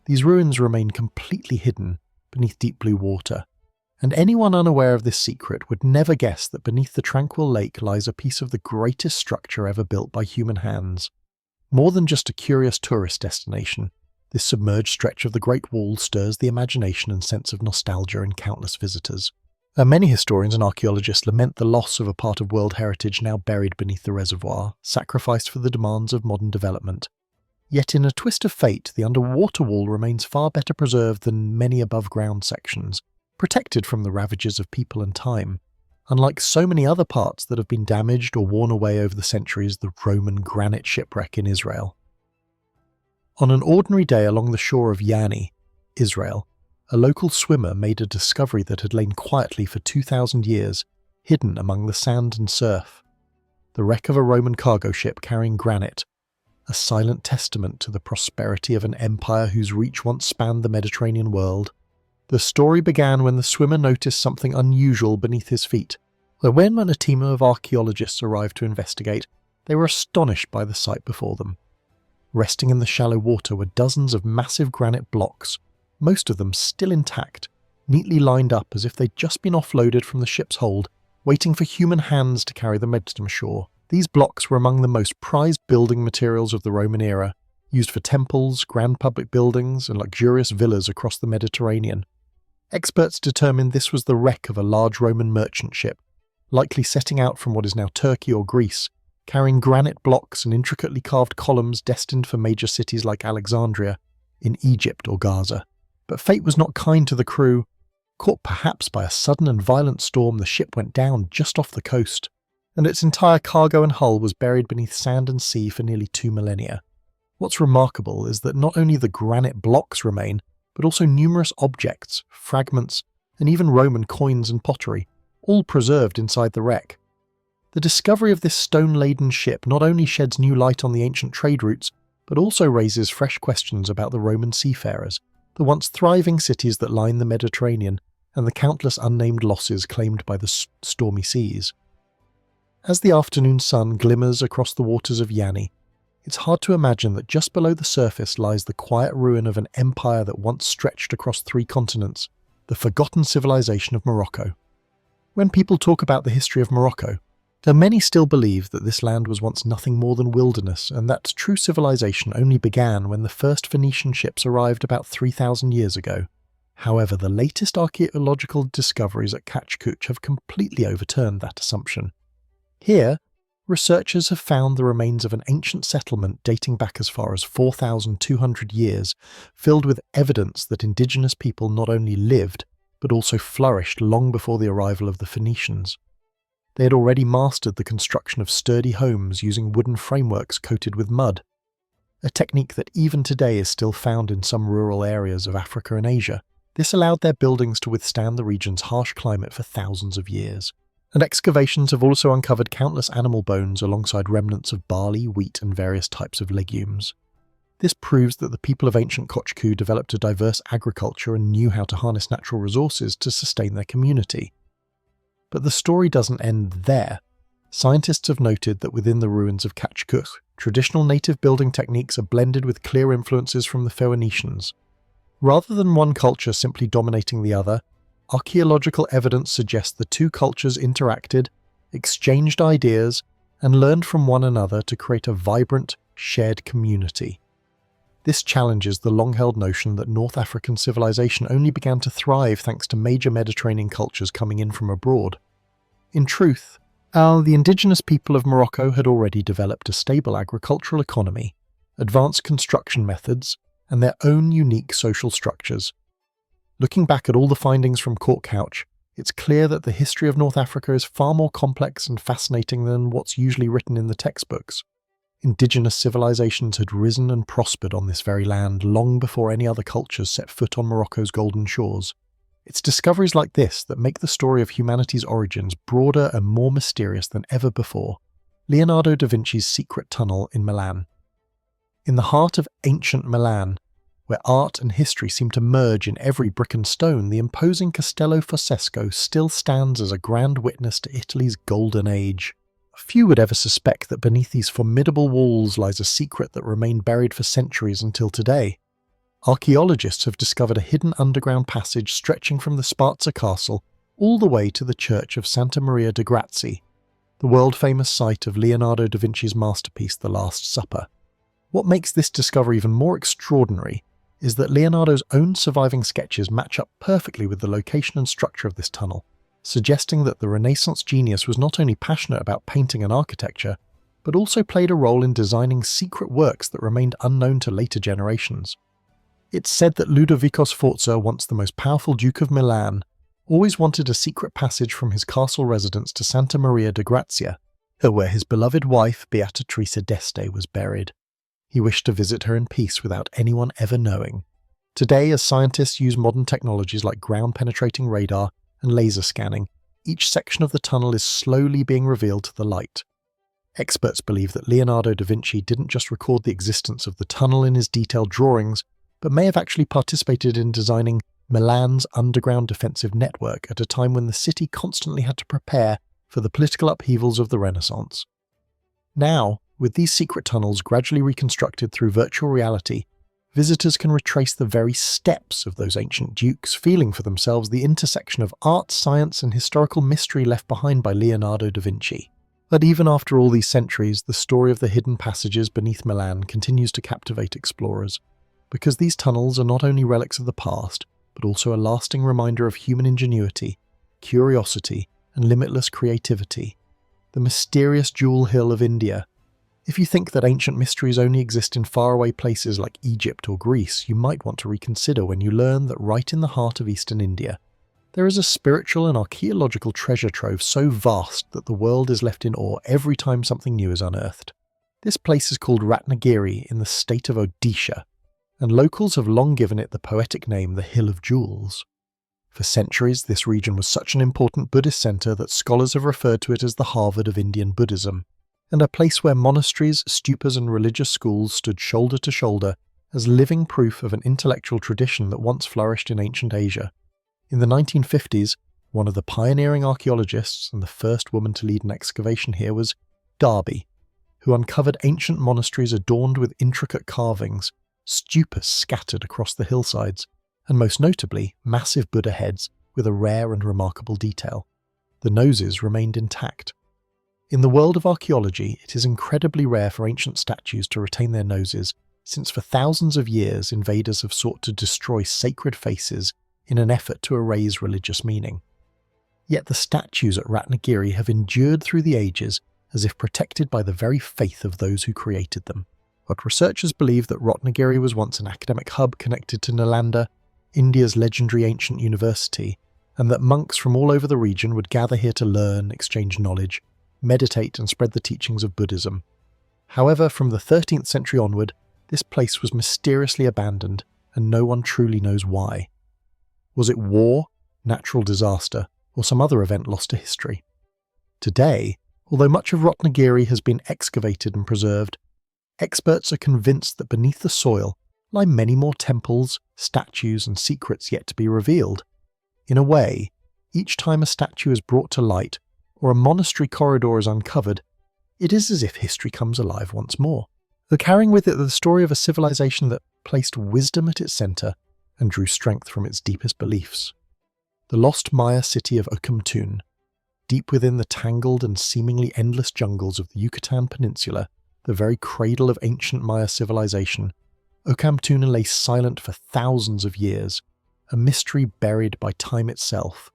A: these ruins remain completely hidden beneath deep blue water, and anyone unaware of this secret would never guess that beneath the tranquil lake lies a piece of the greatest structure ever built by human hands. More than just a curious tourist destination, this submerged stretch of the Great Wall stirs the imagination and sense of nostalgia in countless visitors. Many historians and archaeologists lament the loss of a part of World Heritage now buried beneath the reservoir, sacrificed for the demands of modern development. Yet in a twist of fate, the underwater wall remains far better preserved than many above-ground sections, protected from the ravages of people and time, unlike so many other parts that have been damaged or worn away over the centuries, the Roman granite shipwreck in Israel. On an ordinary day along the shore of Yani, Israel, a local swimmer made a discovery that had lain quietly for 2,000 years, hidden among the sand and surf. The wreck of a Roman cargo ship carrying granite, a silent testament to the prosperity of an empire whose reach once spanned the Mediterranean world. The story began when the swimmer noticed something unusual beneath his feet. When a team of archaeologists arrived to investigate, they were astonished by the sight before them. Resting in the shallow water were dozens of massive granite blocks, most of them still intact, neatly lined up as if they'd just been offloaded from the ship's hold, waiting for human hands to carry them to shore. These blocks were among the most prized building materials of the Roman era, used for temples, grand public buildings, and luxurious villas across the Mediterranean. Experts determined this was the wreck of a large Roman merchant ship, likely setting out from what is now Turkey or Greece, carrying granite blocks and intricately carved columns destined for major cities like Alexandria, in Egypt or Gaza. But fate was not kind to the crew. Caught perhaps by a sudden and violent storm, the ship went down just off the coast, and its entire cargo and hull was buried beneath sand and sea for nearly 2 millennia. What's remarkable is that not only the granite blocks remain, but also numerous objects, fragments, and even Roman coins and pottery, all preserved inside the wreck. The discovery of this stone-laden ship not only sheds new light on the ancient trade routes, but also raises fresh questions about the Roman seafarers, the once thriving cities that line the Mediterranean, and the countless unnamed losses claimed by the stormy seas. As the afternoon sun glimmers across the waters of Yani, it's hard to imagine that just below the surface lies the quiet ruin of an empire that once stretched across 3 continents, the forgotten civilization of Morocco. When people talk about the history of Morocco, many still believe that this land was once nothing more than wilderness, and that true civilization only began when the first Phoenician ships arrived about 3,000 years ago. However, the latest archaeological discoveries at Kachkuch have completely overturned that assumption. Here, researchers have found the remains of an ancient settlement dating back as far as 4,200 years, filled with evidence that indigenous people not only lived, but also flourished long before the arrival of the Phoenicians. They had already mastered the construction of sturdy homes using wooden frameworks coated with mud, a technique that even today is still found in some rural areas of Africa and Asia. This allowed their buildings to withstand the region's harsh climate for thousands of years. And excavations have also uncovered countless animal bones alongside remnants of barley, wheat, and various types of legumes. This proves that the people of ancient Kochku developed a diverse agriculture and knew how to harness natural resources to sustain their community. But the story doesn't end there. Scientists have noted that within the ruins of Kachkuch, traditional native building techniques are blended with clear influences from the Phoenicians. Rather than one culture simply dominating the other, archaeological evidence suggests the 2 cultures interacted, exchanged ideas, and learned from one another to create a vibrant, shared community. This challenges the long-held notion that North African civilization only began to thrive thanks to major Mediterranean cultures coming in from abroad. In truth, the indigenous people of Morocco had already developed a stable agricultural economy, advanced construction methods, and their own unique social structures. Looking back at all the findings from Court Couch, it's clear that the history of North Africa is far more complex and fascinating than what's usually written in the textbooks. Indigenous civilizations had risen and prospered on this very land long before any other cultures set foot on Morocco's golden shores. It's discoveries like this that make the story of humanity's origins broader and more mysterious than ever before. Leonardo da Vinci's secret tunnel in Milan. In the heart of ancient Milan, where art and history seem to merge in every brick and stone, the imposing Castello Fossesco still stands as a grand witness to Italy's golden age. Few would ever suspect that beneath these formidable walls lies a secret that remained buried for centuries until today. Archaeologists have discovered a hidden underground passage stretching from the Sparza castle all the way to the church of Santa Maria de' Grazie, the world-famous site of Leonardo da Vinci's masterpiece, The Last Supper. What makes this discovery even more extraordinary is that Leonardo's own surviving sketches match up perfectly with the location and structure of this tunnel, suggesting that the Renaissance genius was not only passionate about painting and architecture, but also played a role in designing secret works that remained unknown to later generations. It's said that Ludovico Sforza, once the most powerful Duke of Milan, always wanted a secret passage from his castle residence to Santa Maria de' Grazie, where his beloved wife Beatrice d'Este was buried. He wished to visit her in peace without anyone ever knowing. Today, as scientists use modern technologies like ground-penetrating radar and laser scanning, each section of the tunnel is slowly being revealed to the light. Experts believe that Leonardo da Vinci didn't just record the existence of the tunnel in his detailed drawings, but may have actually participated in designing Milan's underground defensive network at a time when the city constantly had to prepare for the political upheavals of the Renaissance. Now, with these secret tunnels gradually reconstructed through virtual reality, visitors can retrace the very steps of those ancient dukes, feeling for themselves the intersection of art, science, and historical mystery left behind by Leonardo da Vinci. But even after all these centuries, the story of the hidden passages beneath Milan continues to captivate explorers, because these tunnels are not only relics of the past, but also a lasting reminder of human ingenuity, curiosity, and limitless creativity. The mysterious Jewel Hill of India. If you think that ancient mysteries only exist in faraway places like Egypt or Greece, you might want to reconsider when you learn that right in the heart of eastern India, there is a spiritual and archaeological treasure trove so vast that the world is left in awe every time something new is unearthed. This place is called Ratnagiri in the state of Odisha, and locals have long given it the poetic name the Hill of Jewels. For centuries, this region was such an important Buddhist centre that scholars have referred to it as the Harvard of Indian Buddhism, and a place where monasteries, stupas and religious schools stood shoulder to shoulder as living proof of an intellectual tradition that once flourished in ancient Asia. In the 1950s, one of the pioneering archaeologists and the first woman to lead an excavation here was Darby, who uncovered ancient monasteries adorned with intricate carvings, stupas scattered across the hillsides, and most notably, massive Buddha heads with a rare and remarkable detail. The noses remained intact. In the world of archaeology, it is incredibly rare for ancient statues to retain their noses, since for thousands of years invaders have sought to destroy sacred faces in an effort to erase religious meaning. Yet the statues at Ratnagiri have endured through the ages as if protected by the very faith of those who created them. But researchers believe that Ratnagiri was once an academic hub connected to Nalanda, India's legendary ancient university, and that monks from all over the region would gather here to learn, exchange knowledge, meditate and spread the teachings of Buddhism. However, from the 13th century onward, this place was mysteriously abandoned, and no one truly knows why. Was it war, natural disaster, or some other event lost to history? Today, although much of Ratnagiri has been excavated and preserved, experts are convinced that beneath the soil lie many more temples, statues, and secrets yet to be revealed. In a way, each time a statue is brought to light, or a monastery corridor is uncovered, it is as if history comes alive once more, though carrying with it the story of a civilization that placed wisdom at its centre and drew strength from its deepest beliefs. The lost Maya city of Okamtun, deep within the tangled and seemingly endless jungles of the Yucatan Peninsula, the very cradle of ancient Maya civilization, Okamtun lay silent for thousands of years, a mystery buried by time itself.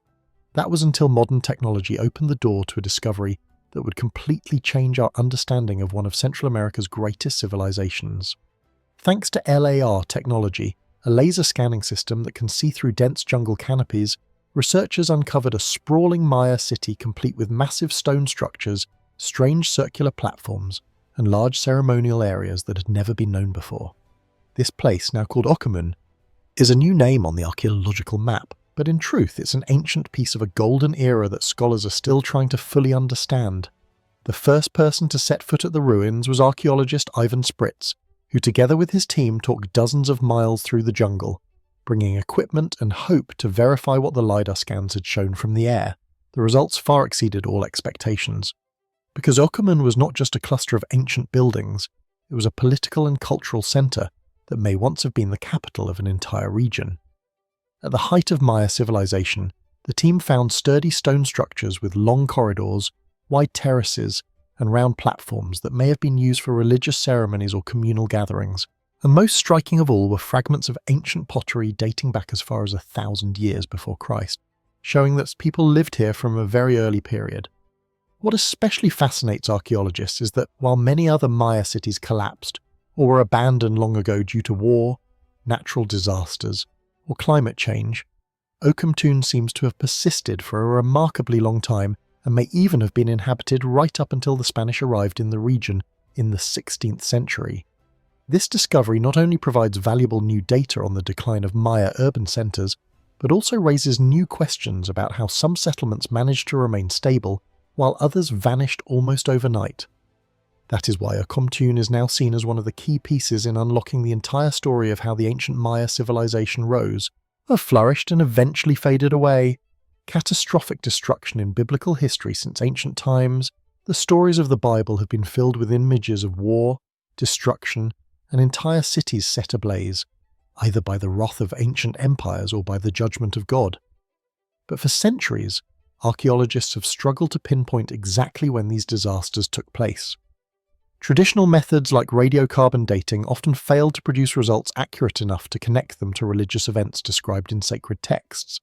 A: That was until modern technology opened the door to a discovery that would completely change our understanding of one of Central America's greatest civilizations. Thanks to LAR technology, a laser scanning system that can see through dense jungle canopies, researchers uncovered a sprawling Maya city complete with massive stone structures, strange circular platforms, and large ceremonial areas that had never been known before. This place, now called Okumun, is a new name on the archaeological map, but in truth it's an ancient piece of a golden era that scholars are still trying to fully understand. The first person to set foot at the ruins was archaeologist Ivan Spritz, who together with his team talked dozens of miles through the jungle, bringing equipment and hope to verify what the LiDAR scans had shown from the air. The results far exceeded all expectations. Because Okumun was not just a cluster of ancient buildings, it was a political and cultural centre that may once have been the capital of an entire region. At the height of Maya civilization, the team found sturdy stone structures with long corridors, wide terraces, and round platforms that may have been used for religious ceremonies or communal gatherings. And most striking of all were fragments of ancient pottery dating back as far as 1,000 years before Christ, showing that people lived here from a very early period. What especially fascinates archaeologists is that while many other Maya cities collapsed or were abandoned long ago due to war, natural disasters, or climate change, Okumtun seems to have persisted for a remarkably long time and may even have been inhabited right up until the Spanish arrived in the region in the 16th century. This discovery not only provides valuable new data on the decline of Maya urban centres, but also raises new questions about how some settlements managed to remain stable while others vanished almost overnight. That is why Okumtun is now seen as one of the key pieces in unlocking the entire story of how the ancient Maya civilization rose, flourished and eventually faded away. Catastrophic destruction in biblical history since ancient times, the stories of the Bible have been filled with images of war, destruction, and entire cities set ablaze, either by the wrath of ancient empires or by the judgment of God. But for centuries, archaeologists have struggled to pinpoint exactly when these disasters took place. Traditional methods like radiocarbon dating often failed to produce results accurate enough to connect them to religious events described in sacred texts.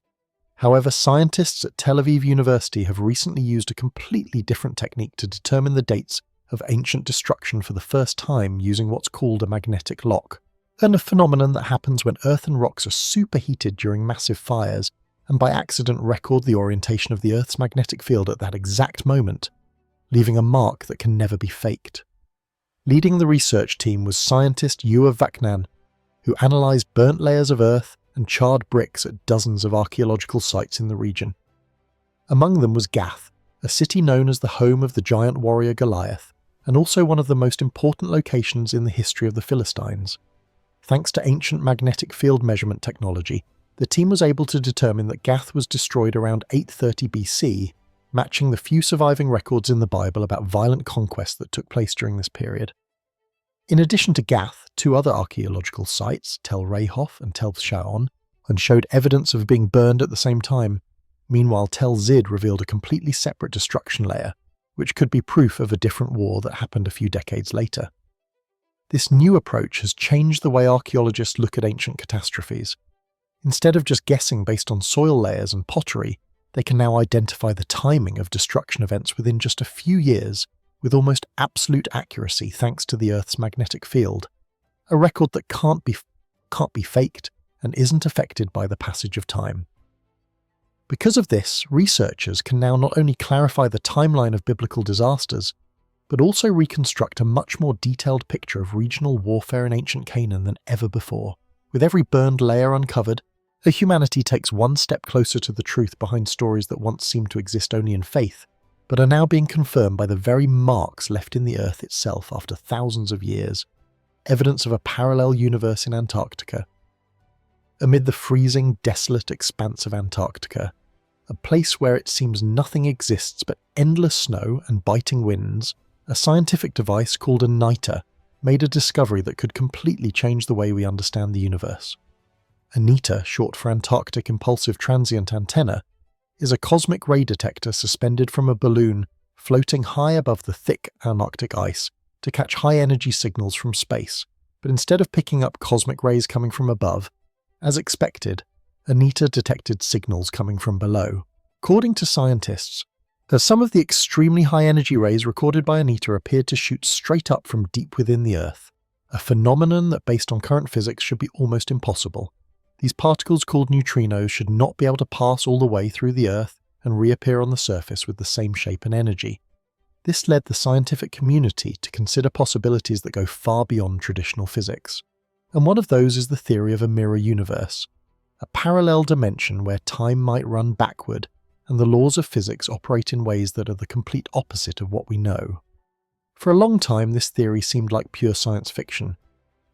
A: However, scientists at Tel Aviv University have recently used a completely different technique to determine the dates of ancient destruction for the first time using what's called a magnetic lock, a phenomenon that happens when earth and rocks are superheated during massive fires and by accident record the orientation of the Earth's magnetic field at that exact moment, leaving a mark that can never be faked. Leading the research team was scientist Yoav Vaknan, who analysed burnt layers of earth and charred bricks at dozens of archaeological sites in the region. Among them was Gath, a city known as the home of the giant warrior Goliath, and also one of the most important locations in the history of the Philistines. Thanks to ancient magnetic field measurement technology, the team was able to determine that Gath was destroyed around 830 BC, matching the few surviving records in the Bible about violent conquest that took place during this period. In addition to Gath, two other archaeological sites, Tel Rehof and Tel Shaon, showed evidence of being burned at the same time. Meanwhile, Tel Zid revealed a completely separate destruction layer, which could be proof of a different war that happened a few decades later. This new approach has changed the way archaeologists look at ancient catastrophes. Instead of just guessing based on soil layers and pottery, they can now identify the timing of destruction events within just a few years with almost absolute accuracy thanks to the Earth's magnetic field, a record that can't be faked and isn't affected by the passage of time. Because of this, researchers can now not only clarify the timeline of biblical disasters, but also reconstruct a much more detailed picture of regional warfare in ancient Canaan than ever before. With every burned layer uncovered, humanity takes one step closer to the truth behind stories that once seemed to exist only in faith, but are now being confirmed by the very marks left in the Earth itself after thousands of years, evidence of a parallel universe in Antarctica. Amid the freezing, desolate expanse of Antarctica, a place where it seems nothing exists but endless snow and biting winds, a scientific device called a NITR made a discovery that could completely change the way we understand the universe. A NITR, short for Antarctic Impulsive Transient Antenna, is a cosmic ray detector suspended from a balloon floating high above the thick Antarctic ice to catch high-energy signals from space, but instead of picking up cosmic rays coming from above, as expected, a NITR detected signals coming from below. According to scientists, some of the extremely high-energy rays recorded by a NITR appeared to shoot straight up from deep within the Earth, a phenomenon that based on current physics should be almost impossible. These particles called neutrinos should not be able to pass all the way through the Earth and reappear on the surface with the same shape and energy. This led the scientific community to consider possibilities that go far beyond traditional physics. And one of those is the theory of a mirror universe, a parallel dimension where time might run backward and the laws of physics operate in ways that are the complete opposite of what we know. For a long time, this theory seemed like pure science fiction,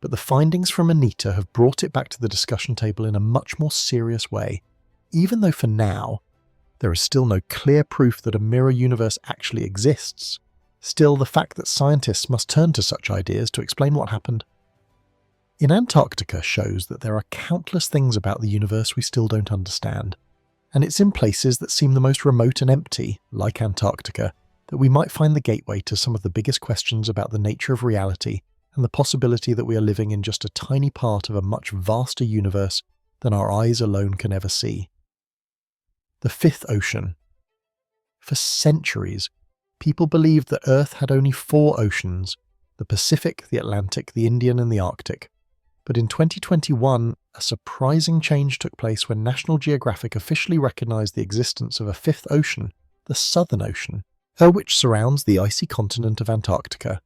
A: but the findings from Anita have brought it back to the discussion table in a much more serious way, even though for now, there is still no clear proof that a mirror universe actually exists. Still, the fact that scientists must turn to such ideas to explain what happened in Antarctica shows that there are countless things about the universe we still don't understand, and it's in places that seem the most remote and empty, like Antarctica, that we might find the gateway to some of the biggest questions about the nature of reality and the possibility that we are living in just a tiny part of a much vaster universe than our eyes alone can ever see. The fifth ocean. For centuries, people believed that Earth had only 4 oceans: the Pacific, the Atlantic, the Indian, and the Arctic. But in 2021, a surprising change took place when National Geographic officially recognized the existence of a 5th ocean, the Southern Ocean, which surrounds the icy continent of Antarctica.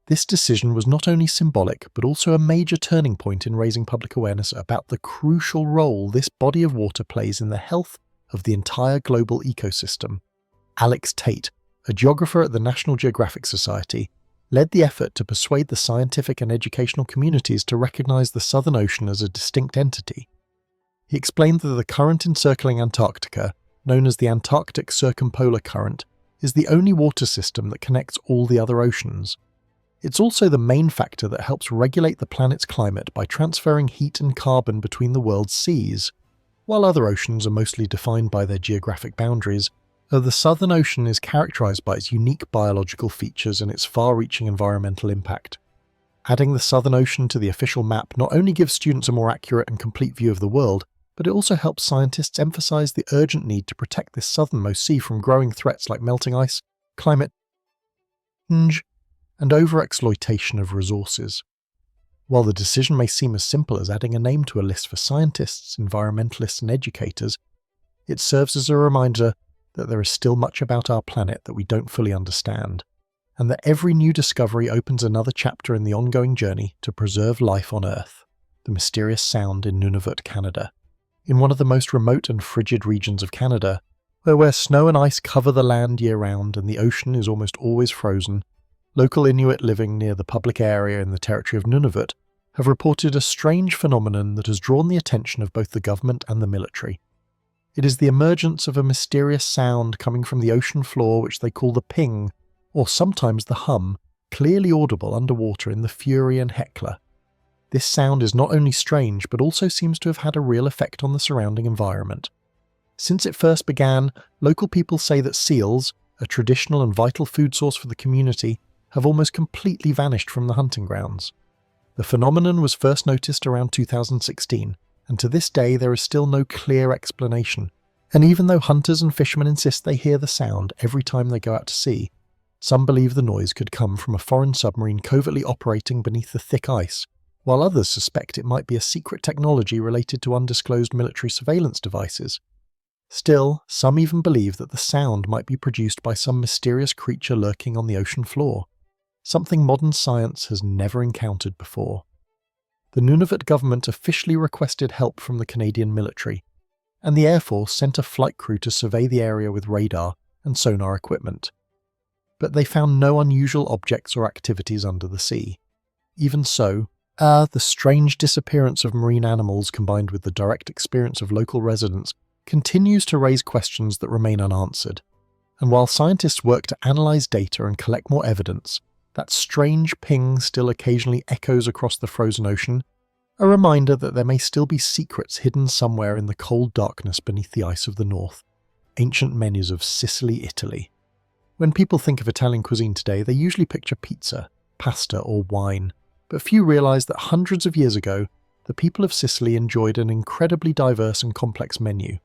A: This decision was not only symbolic, but also a major turning point in raising public awareness about the crucial role this body of water plays in the health of the entire global ecosystem. Alex Tate, a geographer at the National Geographic Society, led the effort to persuade the scientific and educational communities to recognize the Southern Ocean as a distinct entity. He explained that the current encircling Antarctica, known as the Antarctic Circumpolar Current, is the only water system that connects all the other oceans. It's also the main factor that helps regulate the planet's climate by transferring heat and carbon between the world's seas. While other oceans are mostly defined by their geographic boundaries, the Southern Ocean is characterized by its unique biological features and its far-reaching environmental impact. Adding the Southern Ocean to the official map not only gives students a more accurate and complete view of the world, but it also helps scientists emphasize the urgent need to protect this southernmost sea from growing threats like melting ice, climate change, and overexploitation of resources. While the decision may seem as simple as adding a name to a list for scientists, environmentalists, and educators, it serves as a reminder that there is still much about our planet that we don't fully understand, and that every new discovery opens another chapter in the ongoing journey to preserve life on Earth. The mysterious sound in Nunavut, Canada. In one of the most remote and frigid regions of Canada, where snow and ice cover the land year-round and the ocean is almost always frozen, local Inuit living near the public area in the territory of Nunavut have reported a strange phenomenon that has drawn the attention of both the government and the military. It is the emergence of a mysterious sound coming from the ocean floor which they call the ping, or sometimes the hum, clearly audible underwater in the Fury and Hecla. This sound is not only strange but also seems to have had a real effect on the surrounding environment. Since it first began, local people say that seals, a traditional and vital food source for the community, have almost completely vanished from the hunting grounds. The phenomenon was first noticed around 2016, and to this day there is still no clear explanation. And even though hunters and fishermen insist they hear the sound every time they go out to sea, some believe the noise could come from a foreign submarine covertly operating beneath the thick ice, while others suspect it might be a secret technology related to undisclosed military surveillance devices. Still, some even believe that the sound might be produced by some mysterious creature lurking on the ocean floor, something modern science has never encountered before. The Nunavut government officially requested help from the Canadian military, and the Air Force sent a flight crew to survey the area with radar and sonar equipment. But they found no unusual objects or activities under the sea. Even so, the strange disappearance of marine animals combined with the direct experience of local residents continues to raise questions that remain unanswered. And while scientists work to analyze data and collect more evidence, that strange ping still occasionally echoes across the frozen ocean, a reminder that there may still be secrets hidden somewhere in the cold darkness beneath the ice of the north. Ancient menus of Sicily, Italy. When people think of Italian cuisine today, they usually picture pizza, pasta, or wine, but few realize that hundreds of years ago, the people of Sicily enjoyed an incredibly diverse and complex menu,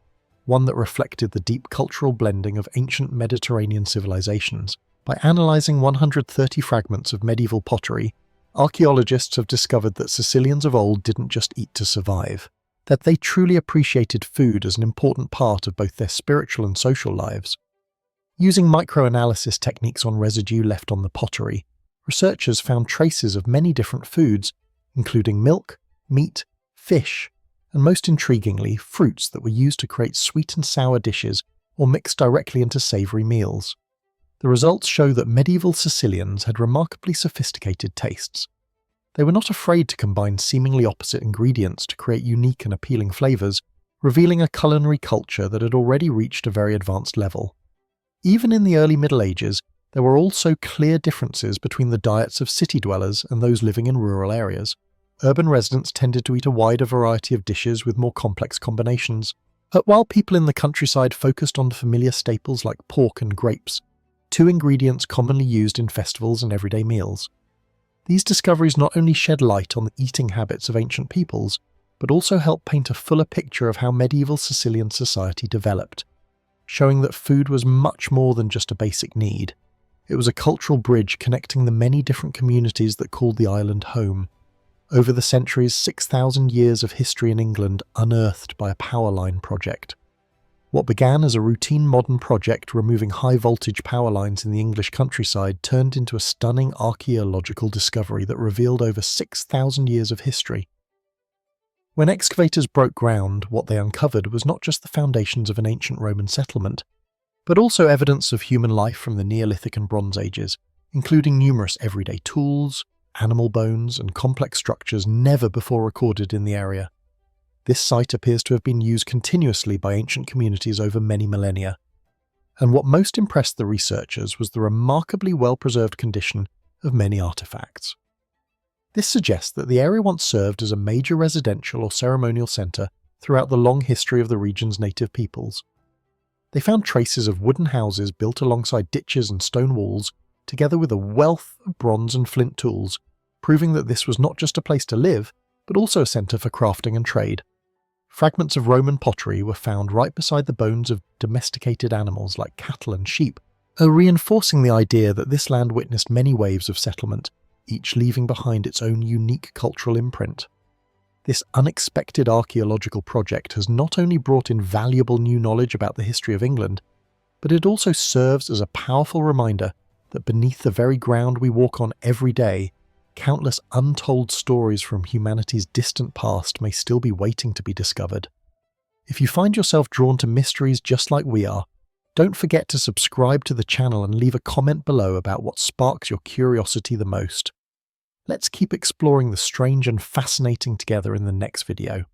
A: one that reflected the deep cultural blending of ancient Mediterranean civilizations. By analysing 130 fragments of medieval pottery, archaeologists have discovered that Sicilians of old didn't just eat to survive, that they truly appreciated food as an important part of both their spiritual and social lives. Using microanalysis techniques on residue left on the pottery, researchers found traces of many different foods, including milk, meat, fish, and most intriguingly, fruits that were used to create sweet and sour dishes or mixed directly into savoury meals. The results show that medieval Sicilians had remarkably sophisticated tastes. They were not afraid to combine seemingly opposite ingredients to create unique and appealing flavours, revealing a culinary culture that had already reached a very advanced level. Even in the early Middle Ages, there were also clear differences between the diets of city dwellers and those living in rural areas. Urban residents tended to eat a wider variety of dishes with more complex combinations, but while people in the countryside focused on familiar staples like pork and grapes, two ingredients commonly used in festivals and everyday meals. These discoveries not only shed light on the eating habits of ancient peoples, but also help paint a fuller picture of how medieval Sicilian society developed, showing that food was much more than just a basic need. It was a cultural bridge connecting the many different communities that called the island home. Over the centuries, 6,000 years of history in England unearthed by a power line project. What began as a routine modern project removing high-voltage power lines in the English countryside turned into a stunning archaeological discovery that revealed over 6,000 years of history. When excavators broke ground, what they uncovered was not just the foundations of an ancient Roman settlement, but also evidence of human life from the Neolithic and Bronze Ages, including numerous everyday tools, animal bones, and complex structures never before recorded in the area. This site appears to have been used continuously by ancient communities over many millennia. And what most impressed the researchers was the remarkably well-preserved condition of many artifacts. This suggests that the area once served as a major residential or ceremonial centre throughout the long history of the region's native peoples. They found traces of wooden houses built alongside ditches and stone walls, together with a wealth of bronze and flint tools, proving that this was not just a place to live, but also a centre for crafting and trade. Fragments of Roman pottery were found right beside the bones of domesticated animals like cattle and sheep, reinforcing the idea that this land witnessed many waves of settlement, each leaving behind its own unique cultural imprint. This unexpected archaeological project has not only brought in valuable new knowledge about the history of England, but it also serves as a powerful reminder that beneath the very ground we walk on every day, countless untold stories from humanity's distant past may still be waiting to be discovered. If you find yourself drawn to mysteries just like we are, don't forget to subscribe to the channel and leave a comment below about what sparks your curiosity the most. Let's keep exploring the strange and fascinating together in the next video.